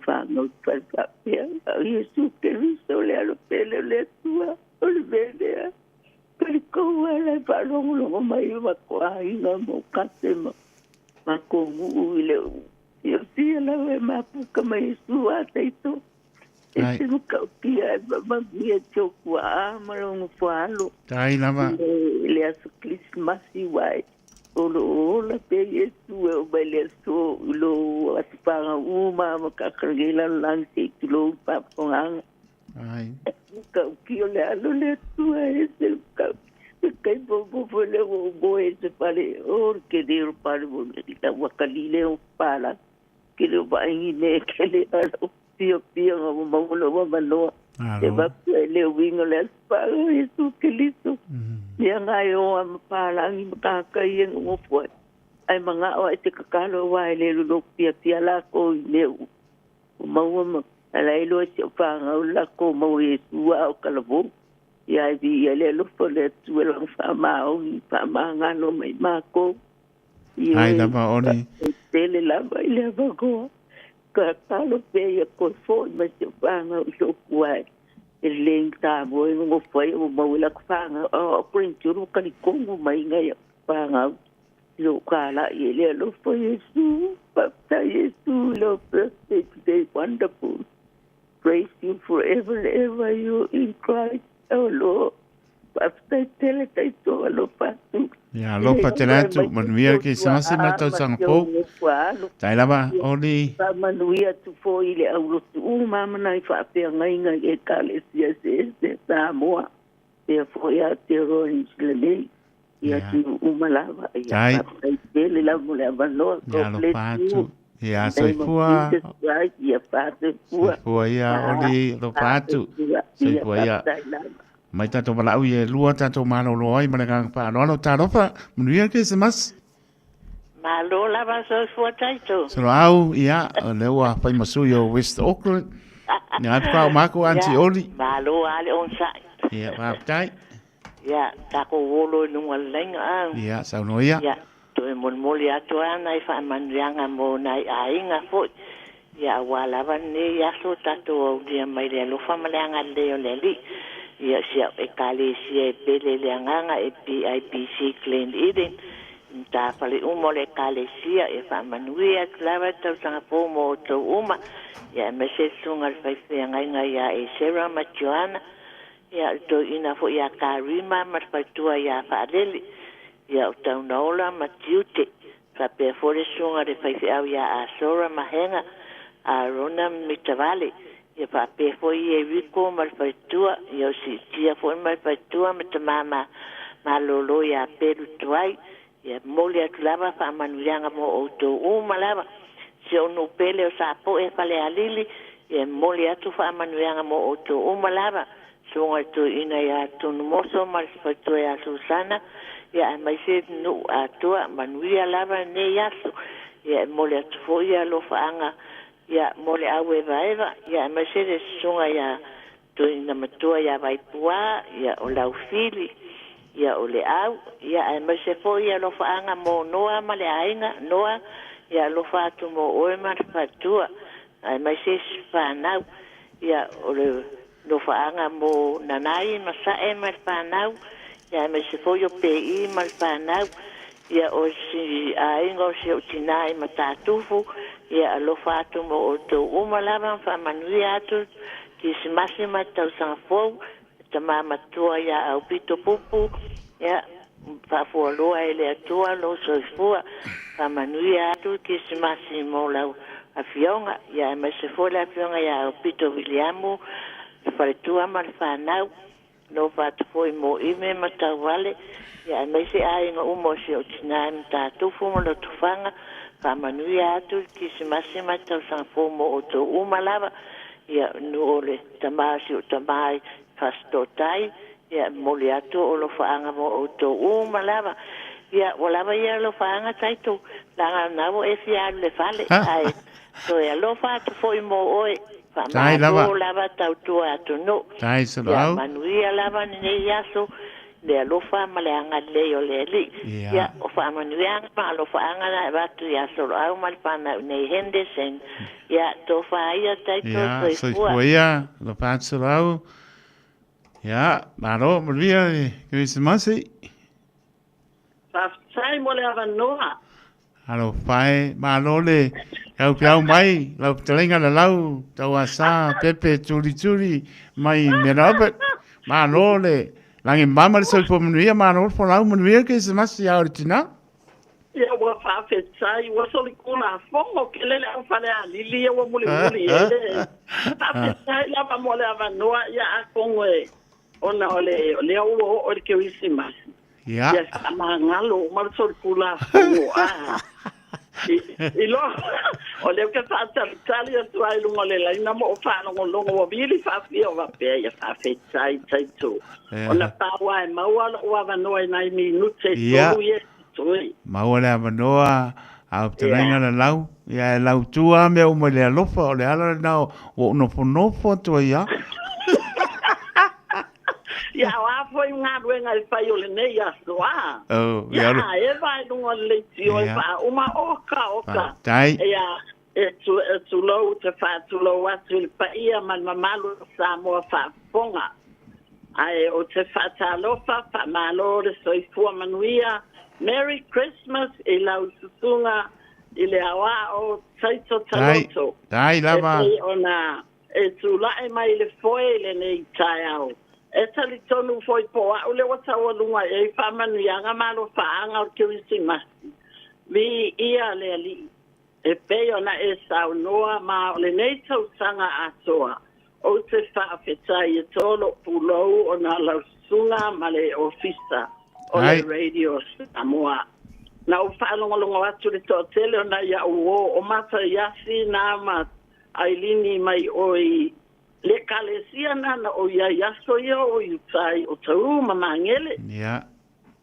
Fa no pa apea. Yesu ke viso le alo pele le tua. Olivia, pero como ela falou no meio da coisa, no catema, mas como ele, eu tinha ela é mais pouca mais sua aceito. Esse nunca tinha, mas ia chocar, mas não falo. Tai lama. Ele é o Christmas e vai. Ola pegue sua, o beleço, lo asipanga uma, makakargela lanche, lo paponga. Ai. Kau kio le alo le tua ese kau kai bobo fole o boe se pare or ke dero pare bo la wakalile o pala ke le ba ngine ke le alo pio o maulo mano e ba le wingo le pala Yesu ke liso ya ngayo am pala ngi ka kai ngo fo ai manga o te kakalo wa le lo pia la ko le o mau ala ilo se fanga la ko mo Yesu au kalabo ya vi ele lo fole tu el fama o fama ngalo mai mako ai la ba oni tele la ba ile ba ko ka talo pe ko fo me se fanga o kuai ele ta bo ngo foi o mo la fanga o printu ka ni kongo mai ngai fanga lo kala ele lo fo Yesu papa Yesu lo perfect day wonderful. Praise you forever and ever, you in Christ, oh Lord. Pastor, tell it, I saw a lot of Ya, lo patelato, manuia ke sama sima tau sangpo. Tai lava, oli. Manuia tu fo ile au tu mama nai fa pe ngai e kale se Samoa. E fo ya terrorist le ya tu umalava ya. Ele la mulher valor completo. Ya, soifua. Ya, soifua ia, oli, lo patu. Soifua ia. Mai tato malau ia lua tato malo loai, malanga pa loalo tarofa, manuia ke se mas. Malo lava soifua taito. Solo au, ia, leua pai masu yo West Auckland. Ni atu kau mako anti oli. Malo ale on sai. Ia, waptai. Ia, tako wolo nunga lenga au. Ia, saunoia. Ia. Toe moli atu ana i whaamanianga mo nai a inga fo. Ia wala vane ia so tato au dia mai le lo whamaleanga leo le li. Ia sia e kale sia e pele le anganga e PIPC Clean Eating. Ta pale umo le kale sia e whaamanuia klava tau sanga po mo tau uma. Ia me se sunga le whaiwhianga inga ia e Sarah Machuana. Ia to ina fo ia karima marpaitua ia whaaleli. Ia o tau naola ma tiute. Ka pia fore sunga re whaifi au ia a sora mahenga a rona mitavale. Ia pa pia fo i e wiko ma whaitua. Ia o si tia fo i ma whaitua ma ta mama malolo ia pelu tuai ia mole atu lava faamanuiaga mo outou uma lava se onu pele o sa po e fale alili ia mole atu faamanuiaga mo outou uma lava songa tu ina ia tunu moso ma le fatua ia Susana ia mai se nu atua manuia lava ne yasu ia mole atu fo ia lo faanga ia mole au e vaeva ia mai se le songa ia tu ina matua ia vai pua ia o lau fili ia o le au ia mai se fo ia lo faanga mo noa ma le ainga noa ia lo fatu mo oe ma le fatua ai mai se fanau ia o le lo faanga mo nanai ma sa e ma le fanau ia mai se fo yo pei ma le fanau ia o si ainga o si o tinai ma tatufu ia lo fatu mo o to uma lava fa manui atu ki se masima tau sangfou ta mama tua ia au pito pupu ia fa fo loa ele atua lo so fua fa manui atu ki se masimo lau a fionga ia mai se fo la fionga ia au pito Williamu fa tua ma fa nau no fa foi mo ime mata vale ia mai se ai no umo se o tinai ta tu fu mo lo tufanga fa manui atu ki se masima tau sangfou mo o to uma lava ia nuole tamasi o tamai fastotai ia moliato o lo faanga mo o to uma lava ia wala ia lo faanga taito langa navo e fia le fale ai so ia lo fa to foi mo oi fa ma lava tau tu atu no ia manuia lava ne yaso le lo fa male anga le o le li ia o fa manuia ma lo faanga na va tu ia so au mal pana ne Henderson ia to fa ia taito so ia lo fa so au ia maro via Christmas fa sai mo le avanoa alo fai malo le au piau mai lau telenga la lau tau asa pepe turi mai merabe malo le langi mama le sol po manuia malo po lau manuia Christmas ia original ia wa fa fetsai wa soli kuna fongo kelele au fale alili ia wa muli ele fa fetsai la va mole avanoa ia akongwe ona ole o ke Christmas ia amangalo ma soli kuna fongo ilo ole ke fa tali tu ai lungo le la ina mo fa no longo wa bili fa fio va pe ia fa fetsai taito ona pa wa ma wa avanoa nai minute so ye Maua manoa au telenga la lau ia lau tua me o le alofa o le ala na o no to ia ia wa foi nga ruenga il pai o le nei a soa ia e vai no le tio fa uma oka tai ia tu lo te fa tu lo wa tu il pai man malu sa mo fa fonga ai o te fa ta lo fa malo le soi fu manuia Merry Christmas e lau susunga i le awa o taito taloto. Dai, lava. E ona, e tu lae mai le foe le nei tai au. E tali tonu foi po a ule wata walunga e whamanu yanga malo whaanga o Kirsimasi. Vi ia le ali. E pe ona e sau noa ma o le nei tau sanga atoa. O te whaafetai e tolo pulou o na lau sunga ma le ofisa. O le radio Samoa. Na o whaalongalonga watu le tōtele o na ia o mata yasi na ma ailini mai oi le kalesia na o ia yaso ia o iutai o tau mamangele. Ia.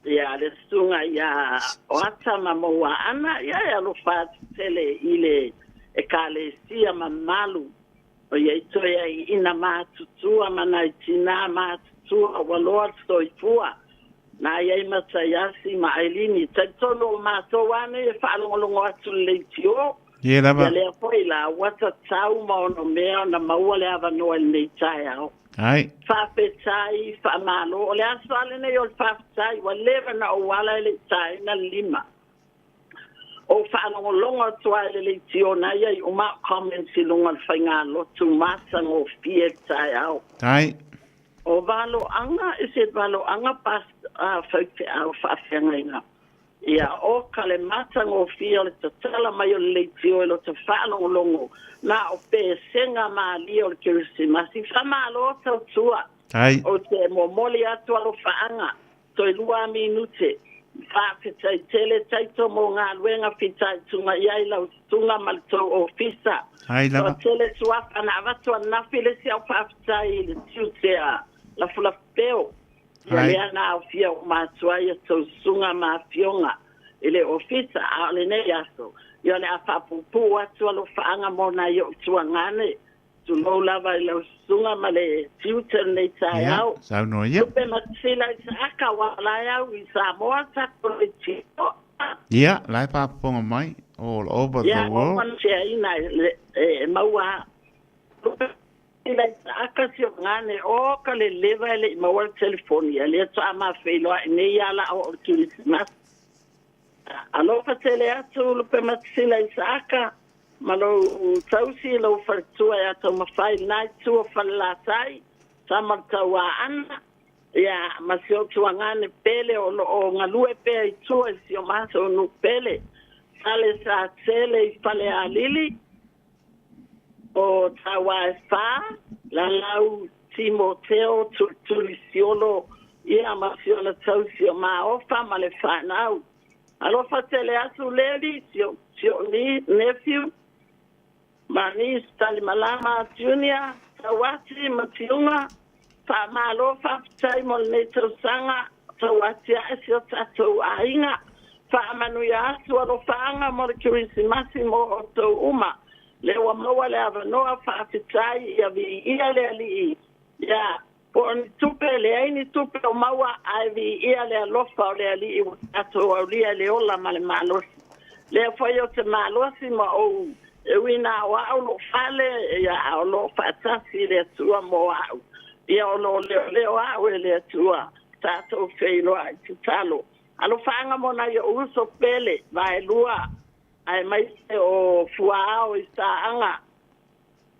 Ia le sunga ia o ata mamoa ana ia lo whaatu tele ile e kalesia mamalu. O ia itoia ina mātutua mana itina mātutua waloa stoifua. Na ia mata yasi ma ailini tatono ma to wane fa longo atu le tio ye lava le foi la wata tau ma no mea na maua le ava no le tai au ai fa petai fa malo le asale ne yo fa tai wa leva na wala le tai na lima o fa longo atu le tio na ia o ma comment si longo fainga lo tu masa no fie tai au ai o valo anga ese valo anga pas faute au faafenga ia o kale mata ngo fia le tala mai o le tio lo te falo longo na o pe senga ma li o Kirsimasi fa malo tua ai o te momoli atu lo faanga toi lua minute. Whaafitai tele taito mo ngā luenga fitai tunga iai lau tunga malto ofisa. Ai lava. So tele suafa na avatua nafile si au whaafitai le tiutea la fulapeo. Ia lea na au fia o mātua ia tau sunga mā fionga. Ile ofisa a le nei aso. Ia le a whapupu atua lo whaanga mona i o tua ngane. Tu lo lava i lau sunga ma le tiutea nei tai au. Sau no ia. Tupe matisila i sa aka walai au i Samoa tako le tio. Ia, lai paponga mai all over the Ia, o world. man sia ina maua. Tupe matisila i sa aka sio ngane o ka le leva ele i maua telefonia. Le ato ama wheloa i nei ala o Christmas. Alofa tele atu lupe matisila i sa aka. Malo tausi lo fartua ya to mafai nai tu falatai sama tawa ana ya masio tuangane pele o ngalue pe tu sio maso no pele sale sa tele pale alili o tawa fa la lau Timoteo tu lisiolo ya masio la tausi ma ofa male fa now alofa tele atu leli sio ni nephew Mani Stali Malama Junior, Tawati Matiunga, Famalo Faftai Molneto Sanga, Tawati Asio Tato Ainga, Famanuya Suarofanga, Morcurisi Massimo Otto Uma, Lewa Moa Lavanoa Fafitai, Yavi Ialeli, Ya, Born Tupe, Leini Tupe Mawa, Ivy Iale Lofa, Leali, Tato, Leola Malmalos, Lefoyo to Malosima O. Wina wa lo fale ya lo fatasi le tua mo au ya lo le wa le tua tato feilo ai talo alo fanga mona yo uso pele vai lua ai mai o fuao isa anga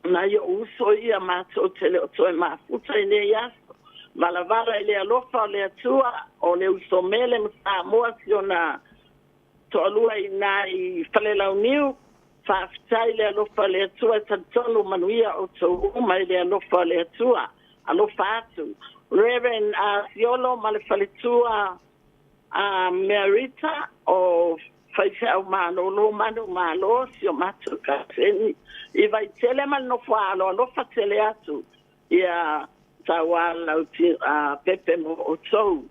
na yo uso ia mato tele o toi ma futa ne ya malavara le lo fa le tua o le uso mele msa mo siona to lua ina I fale la uniu Faftai le alofa le atua tantolo manuia o tau umai le alofa le atua alofa atu. Reverend Siolo malefaletua Merita o faisau malolo manu malo sio matu kaseni. Iwa itele mal no falo alofa tele atu ia tawala uti pepe mo o tau.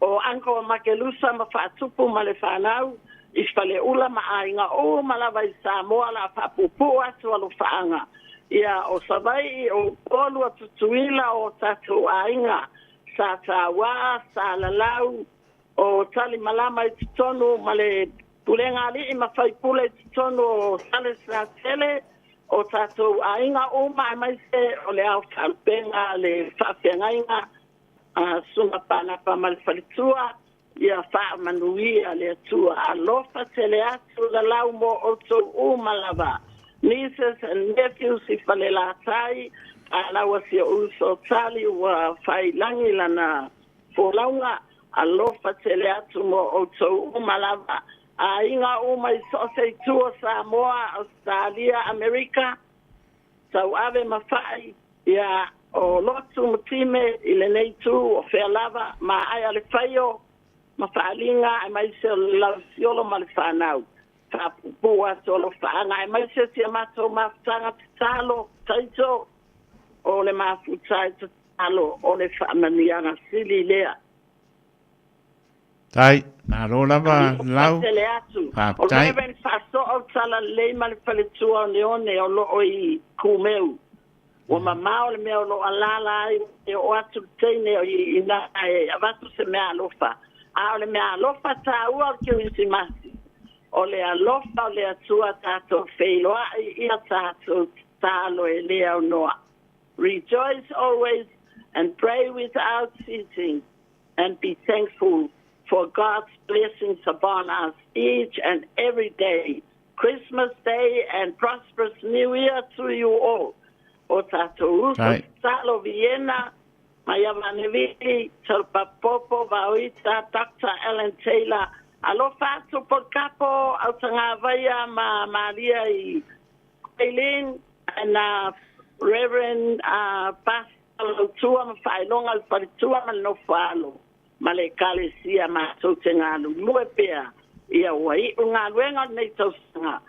O anko makelusa mafatupu malefanau Ifale ula maainga o malava I Samoa la papupu atu alo faanga. Ia o savai o olu atutuila o tatu ainga. Sa tawa, sa lalau, o tali malama I titonu male pulenga li I mawhai pule I titonu o sale sa tele. O tatu ainga o mai se o le au kalpenga le whawhenga inga. Sunga pana pa malfalitua. Ia wha manuia le atua alofa tele atu la lau mo o tau umalava. Nieces and nephews I whale la tai, a laua si o uso tali wa whai langi lana fōlaunga, alofa tele atu mo o tau umalava. A inga umai sose tua Samoa, Australia, Amerika, tau ave mawhai, ia o lotu mutime I le nei tu o whea lava, ma ai ale whaio, Mafalinga ai mai se la siolo malfanau fa pua solo fa ai mai se sia mato mafanga talo taito o le mafutai talo o le fa maniana sili lea Tai na rola ba lau o le ben fa so o sala le malfaletua leone o lo I kumeu o mama o le me o lo alala o atu tene o ina ai avatu se me alofa a ole me alofa tāua o Kirisimasi. O le alofa o le atua tātou wheiloa ia tātou tālo e lea o noa. Rejoice always and pray without ceasing and be thankful for God's blessings upon us each and every day. Christmas Day and prosperous New Year to you all. O tātou uso tālo Vienna Maya Vanevili, Talpapopo, Vauita, Dr. Ellen Taylor, alofa tu por capo, autanga vaya Maria I Eileen, and Reverend Pastor Tua, Failong al Paritua, no falo. ma le kalesia ma so te ngā lue pea ia wai o ngā luenga nei tausanga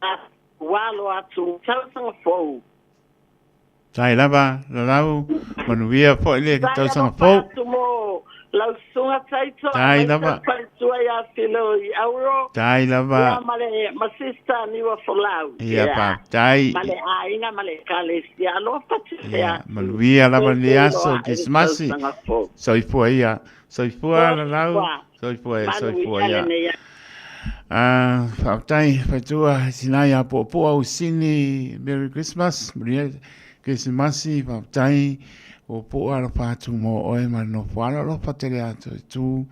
a walo atu tausanga fou. Tai lava, la lau, manuia po ile ki tau sanga fo. Lau sunga taito, Tai lava. Tua ia filo i auro. Tai lava. Ia male, masista niwa folau. Ia pa, tai. Male aina, male kalesi, alo pati ia, manuia lava ni aso, kismasi. Soifua ia, soifua la lau, soifua ia. Whautai, whaitua, sinai a po au sini, Merry Christmas, Maria Christmasi, whautai, o po ara pātu mō oe, ma no whana lo patere atu, tu,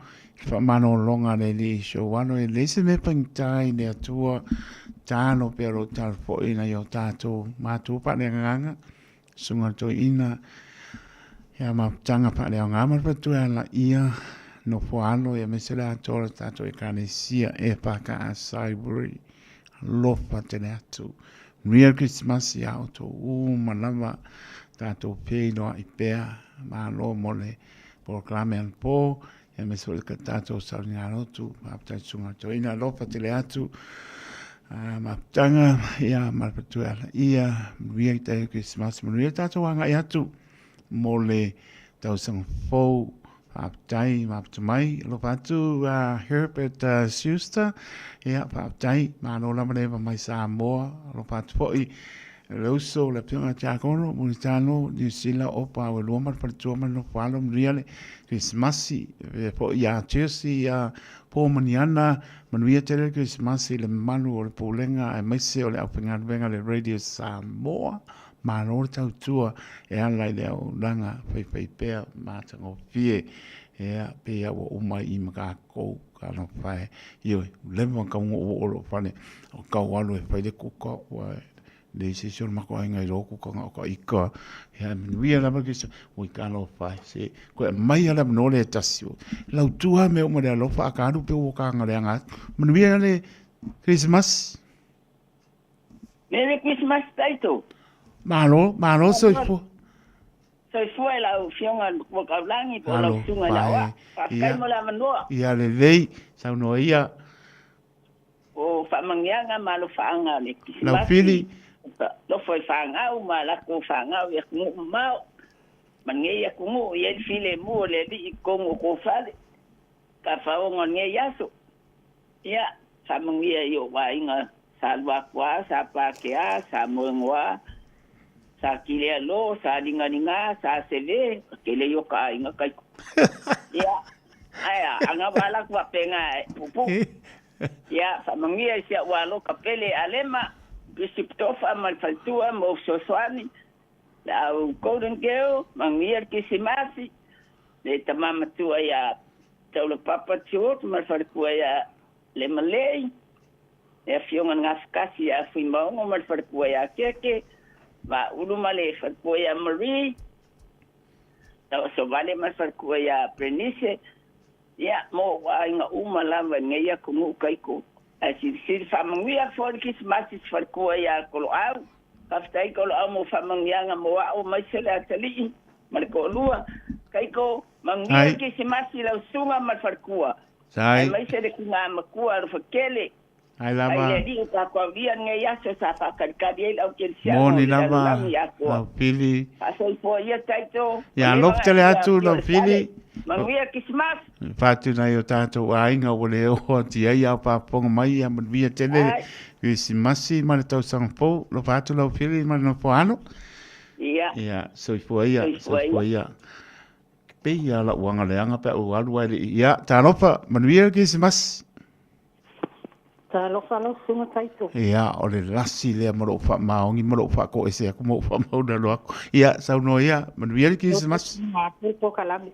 whamano longa le li, so wano e lese me pangtai, ne atua, tāno pero tār po ina i o tātou, mātua pa le nganga, sunga to ina, ia ma tanga pa le o ngama patu ala ia, no whano e mesele atora tātou e kane sia e paka a Saiburi, lo patere atu, Real Christmas ia o to manama tātou pei noa i pēa mā lo mole proklame an pō e me sole ka tātou sauri ngā rotu māptai sunga to ina lo patele atu māptanga ia marapatu ala ia Real Christmas manuia tātou anga i atu mole tau sang fōu Pāptai, māptamai, lo pātu Herbert Schuster, ia pāptai, māno lamarewa mai Samoa, lo pātu poi, Lauso, le pionga Tiakono, Munitano, New Zealand, opa, o loma, pātua, no whalo, mriale, Christmasi, po ia Jersey, po maniana, manuia tere Christmasi, le manu o le pōlenga, e maise o le aupinga venga le Radio Samoa, Mano tau tua e alai leo langa whai pēr mātanga o fie e pēr o umai i maka kou ka no whae ioi lewa kaunga o olo whane o kau alu e whai le kuka o le se sio mako ai ngai roku ka ngā ka ika e manuia lama kisa o i kano whae se koe mai ala manole e tasio lau tua me o mare alofa a kāru pe o ka ngare anga manuia le Christmas Merry Christmas taito Malo soifua. Soifua e lau fionga kua kaulangi po lau tunga laua. Pakai mo la manua. Ia le lei, sau no ia. O whamangianga malo whaanga le kisimasi. Lau fili. Lo foi whaangau ma lako whaangau ia kungu mau. Mange ia kungu ia file mua le li i kongo ko whale. Ka whaonga nge yaso. Ia, whamangia i o wainga sa lua kua, sa pakea, sa muengoa. Sa kilea lo, sa ringa, sa seve, kele yo ka inga kai. Ya, aya, anga wala kwa penga pupu. Ya, sa mangia sia walo kapele alema, Bishop Tofa malfaltua mo soswani. La Golden Girl, mangia kisimasi. Le tamama tua ya taula papa chot malfaltua ya le malay. E fionga ngafkasi ya fuimaongo malfaltua ya keke. Va uluma le farkoya Marie tau so vale mas farkoya Prenice ya mo wa inga uma lava ngeya kumu kaiko asi sir famanglia for Christmas farkoya kolo au kaftai kolo au mo famangianga mo wa o mai sela tali marko lua kaiko mangia Christmas la sunga mas farkoa sai mai sele kunga makua rufakele Ai lava. Ai le ka ko via nge ya se sa fa ka el au kelsia. Moni lava. Lau pili. Asoi po ia taito. Ya lop tele atu lau pili. Mangia Christmas. Fatu na yo tato ainga wole o tia ia pa ponga mai ya manvia tele. Christmasi ma tau sang po lo fatu lau pili ma no po ano. Ia. Ia soi ia. Pe ia la wanga leanga pe o alu ai ia talopa manvia Christmas. Ta lo sunga taito. Ia, o le lasi lea maro wha maongi, maro wha ko ese aku mo wha mauna lo aku. Ia, sau no ia, manuia le Christmas. Maputo kalami.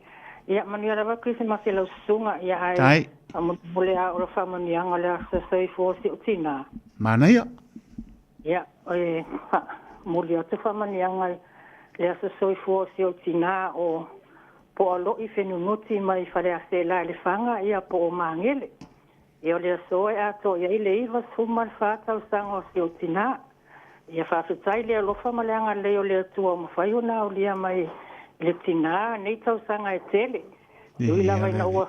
Ia, manuia rawa Christmas e lau sunga. Ia, ai. Tai. Mule a ora wha manianga le asa sai fōsi o tina. Mana ia? Ia, oe, mule atu wha manianga le asa sai fōsi o tina o po alo i whenunuti mai whare ase la le whanga ia po o mangele. Ia le soe ato ia ile iwa sumar whātau sango si o tina. Ia whātutai lea lofa maleanga leo lea tua mawhaiuna o lea mai le tina nei tau sanga e tele. Ui lava ina ua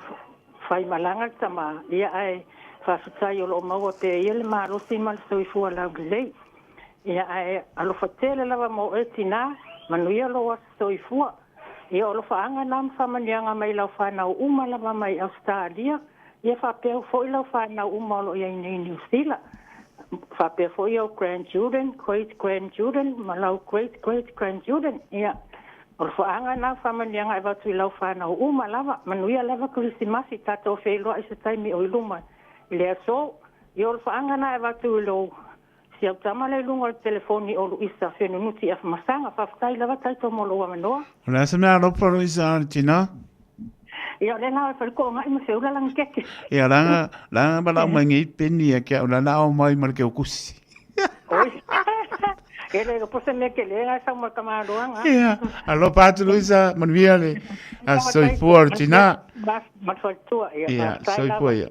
whai malanga tama. Ia ai whawhitai o lo maua te ia le marosi ma le soifua lau lei. Ia ai alofa tele lava mo e tina, manuia lo wa soifua. Ia alofa anga nam whamanianga mai lau whanau uma lava mai Australia. Ia whapea foi lau whanau uma lo ia nei New Zealand. Whapea foi au grandchildren, great-grandchildren, ma lau great-great-grandchildren. Ia alofa anga nam whamanianga e watu i lau whanau uma lava. Manuia lava Kristimasi tato wheloa i se taimi o iluma. Lea so, ia alofa anga na e watu i lau. Si au tama le lunga telefoni o Luisa whenunuti a masanga, whaftai lava taito mo loa manoa. Ona se mea ropa Luisa tina. Ia le nao e whaliko ngai ma seula lang keke. Ia langa bala mai ngi peni e kia ula nao mai marke o kusi. Oi. E le pose me ke le ngai sama kamaroanga. Ia, alo patu Luisa manuia le a soifua tina. Matfaltua. Ia,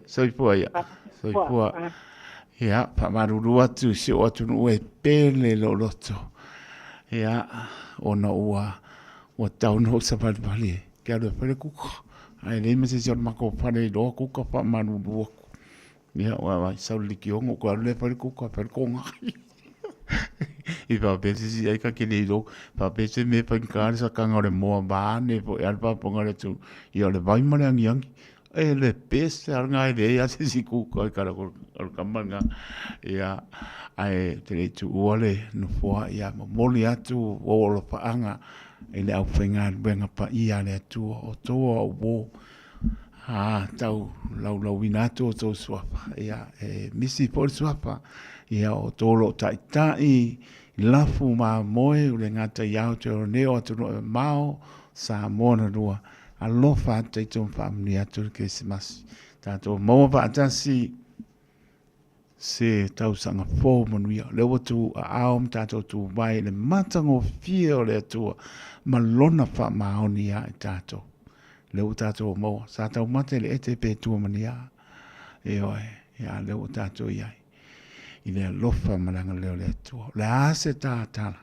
soifua. Ia, pamaruru atu si o atu nu e pele lo loto. Ia, ona ua tau no sa pali. Kia ua pele kuka. Ai le me se si o mako pale do kuka pamaruru aku. Ia, ua sau liki ongo kua le pele kuka pele konga. I pa pese si ai ka kele do. Pa pese me pa nkari sa kanga ore moa baane po e alpa pongare tu. Ia le vaimare angi. E le pese arngai le ia se si kuka i kara al kamanga ia ai te le tu ole no foa ia moli atu o lo paanga e le au whenga benga pa ia le atu o toa o wo tau lau winato o tau suapa ia misi por suapa ia o tolo tai lafu ma moe ule ngata iau te o neo atu no mao sa mona rua alofa te tō whaamni atu Christmas. Tātou maua paatasi se tausanga fō manuia. Lewa tu a aom tātou tu vai le matango fia o le atua malona wha maoni a e tātou. Lewa tātou maua. Sa tau mate le ete pe tua mania. E oe, ia lewa tātou iai. I le alofa malanga leo le atua. Le ase tātala.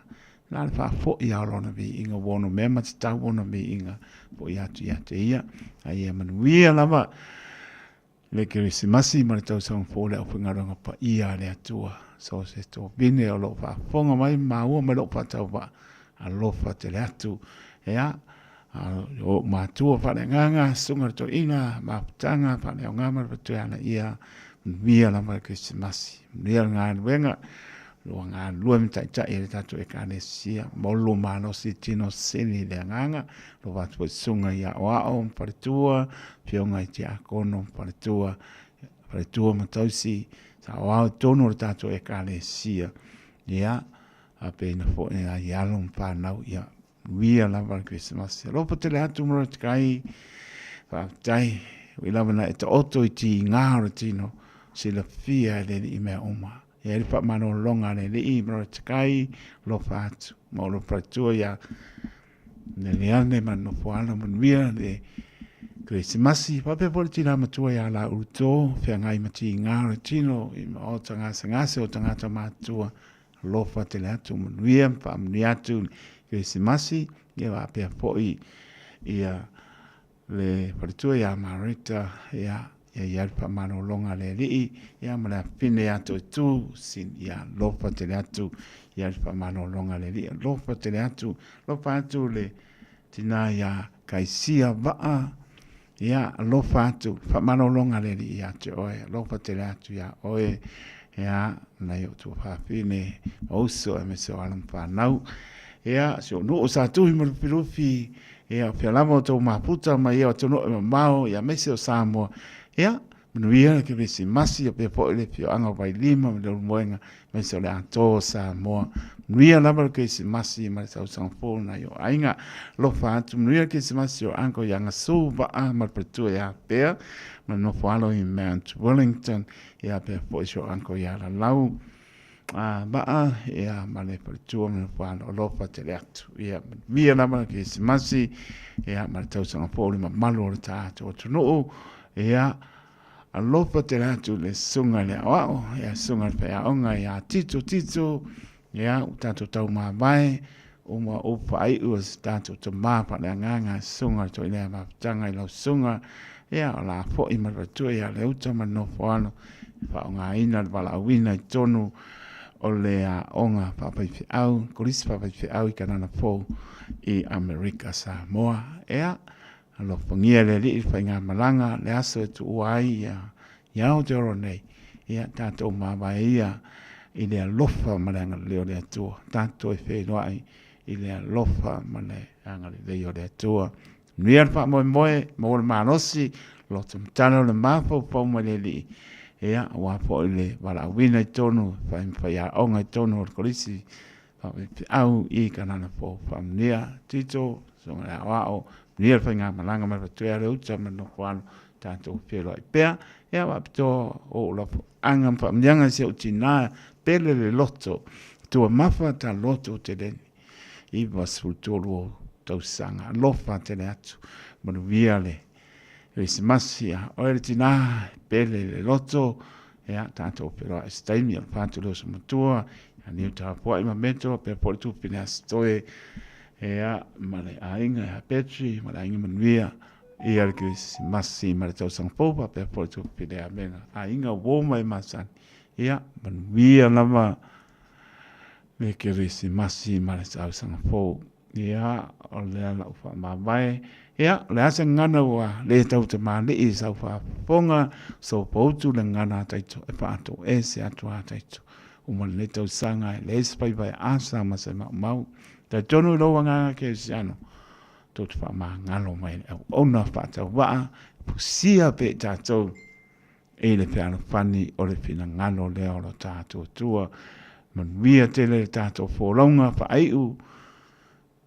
Nā le wha fo i aurona vi inga wono mema te tau wono vi inga po i atu te ia. A ia manuia lama le Krismasi ma le tau sang fo le au whingaranga pa ia le atua. So se tō bine o lo wha fonga mai maua me lo pa tau wa a lofa te le atu. Ea, o mātua whane nganga, sunga to inga, māputanga, whane o ngama patu ana ia. Manuia lama le Krismasi. Manuia ngā nuenga. Lua ngā lua mi tai tai e tatu e kāne sia. Molo mano si tino seni le nganga. Lo watu e sunga ia o ao mparitua. Pionga i te akono mparitua. Mparitua matausi. Sa o ao tono le tatu e kāne sia. Ia. A pe na fo e a ialo mpanau ia. Wia lava Christmas. Lopo te le atu mura te kai. Whaatai. Wilawa na e te oto i ti ngāra tino. Sila fia e le i mea oma. Ia ripa mano longa ne li mro takai lo fatu mo lo pratua ya ne leane mano foana mon via de Krismasi pa pe politina matua ya la uto fe ngai mati ngara tino I o tanga sangase o tanga matua lo fatele atu mon via pa mniatu Krismasi ia va pe foi ia le politua ya marita ya ia pa mano longa le ri ia mala pine atu tu sin ia lofa te atu ia pa mano longa le ri lofa te atu le tina ia kaisia va ia lofa atu pa mano longa le ri ia te oe lofa te atu ia oe ia na yo tu pa pine oso e me so alam pa nau ia so no sa tu mo pirufi ia pe lamo to maputa ma ia to no mau ia me so samo ia menuia ke vesi masi pe po le pio anga vai lima me lo moenga me so le ato sa mo menuia lama ke si masi ma sa sang fo na yo ainga lo fa tu menuia ke si masi o anko yanga so va a ma pretu ya pe ma no falo in Mount Wellington ia pe po so anko ya la lau ba ia ma le pretu me falo lo fa te le atu ia menuia lama ke si masi ia ma tau sang fo le ma malo ta to no ia alofa te ratu le sunga le awao, ia sunga pe a onga ia tito, ia utato tau maa vai, uma o pai u stato to mapa le nganga sunga to ile ma tanga lo sunga ya la fo i ma to ya le uta ma no foano fa nga ina bala wina tonu o le a onga papa fi au kolis papa fi au kana na fo i America Samoa ya lo pongia le li fa nga malanga le aso tu wai ya o joro nei ya tato ma ba ia i le lofa malanga le le tu tanto e fe no ai i le lofa male anga le yo le tua nier fa mo mo manosi lo tum tano le mapo po mo le li ya wa po le wala wina tonu fa ya onga tonu kolisi fa au i kana na po famnia tito so la wa nier fa nga malanga ma tu ya le uta no kwano tanto fe lo pe ya wa to o lo anga fa mjanga se utina pele le lotto tu mafa ta lotto te den i was futuro tau sanga lofa tele atu manu viale ris masia ortina pele le loto ya tanto pero staimi al fanto lo smatua ani uta po ima mento per por tu pina stoe ya male ainga ha petri male ainga manvia e al kris masi male tau sang popa per por tu pina mena ainga wo mai masan ya manvia lama me ke risi masi male tau sang po ya o le ala ufa mabai ya le asa ngana wa le tau te mali i sa ufa ponga so poutu le ngana taito e pa ato e se atua taito uma le tau sanga le spai vai asa ma se mau ta tonu lo wanga ke siano tot fa ma ngalo mai ona fa ta wa pusia pe tato e le piano fani o le fina ngalo le o tato tua man via tele tato folonga fa aiu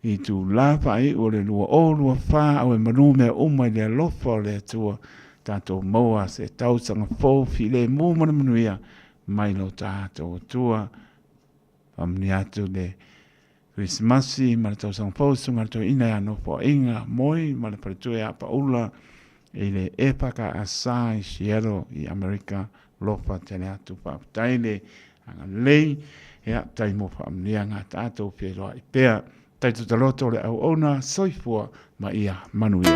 i tu la pai o le lua o lua fa o e manu me o mai le lofa le tua tato moa se tau sanga fo fi le mo mana manuia mai lo tato tua amni atu le Christmasi ma le tau sanga fo sunga to ina ya no po inga moi ma le paritu e apa ula e le epaka asai siero i Amerika lofa tene atu pa taile anga lei e tai mo fa amni anga tato pe loa i pea tai tu taloto le au ona soifua ma ia manuia.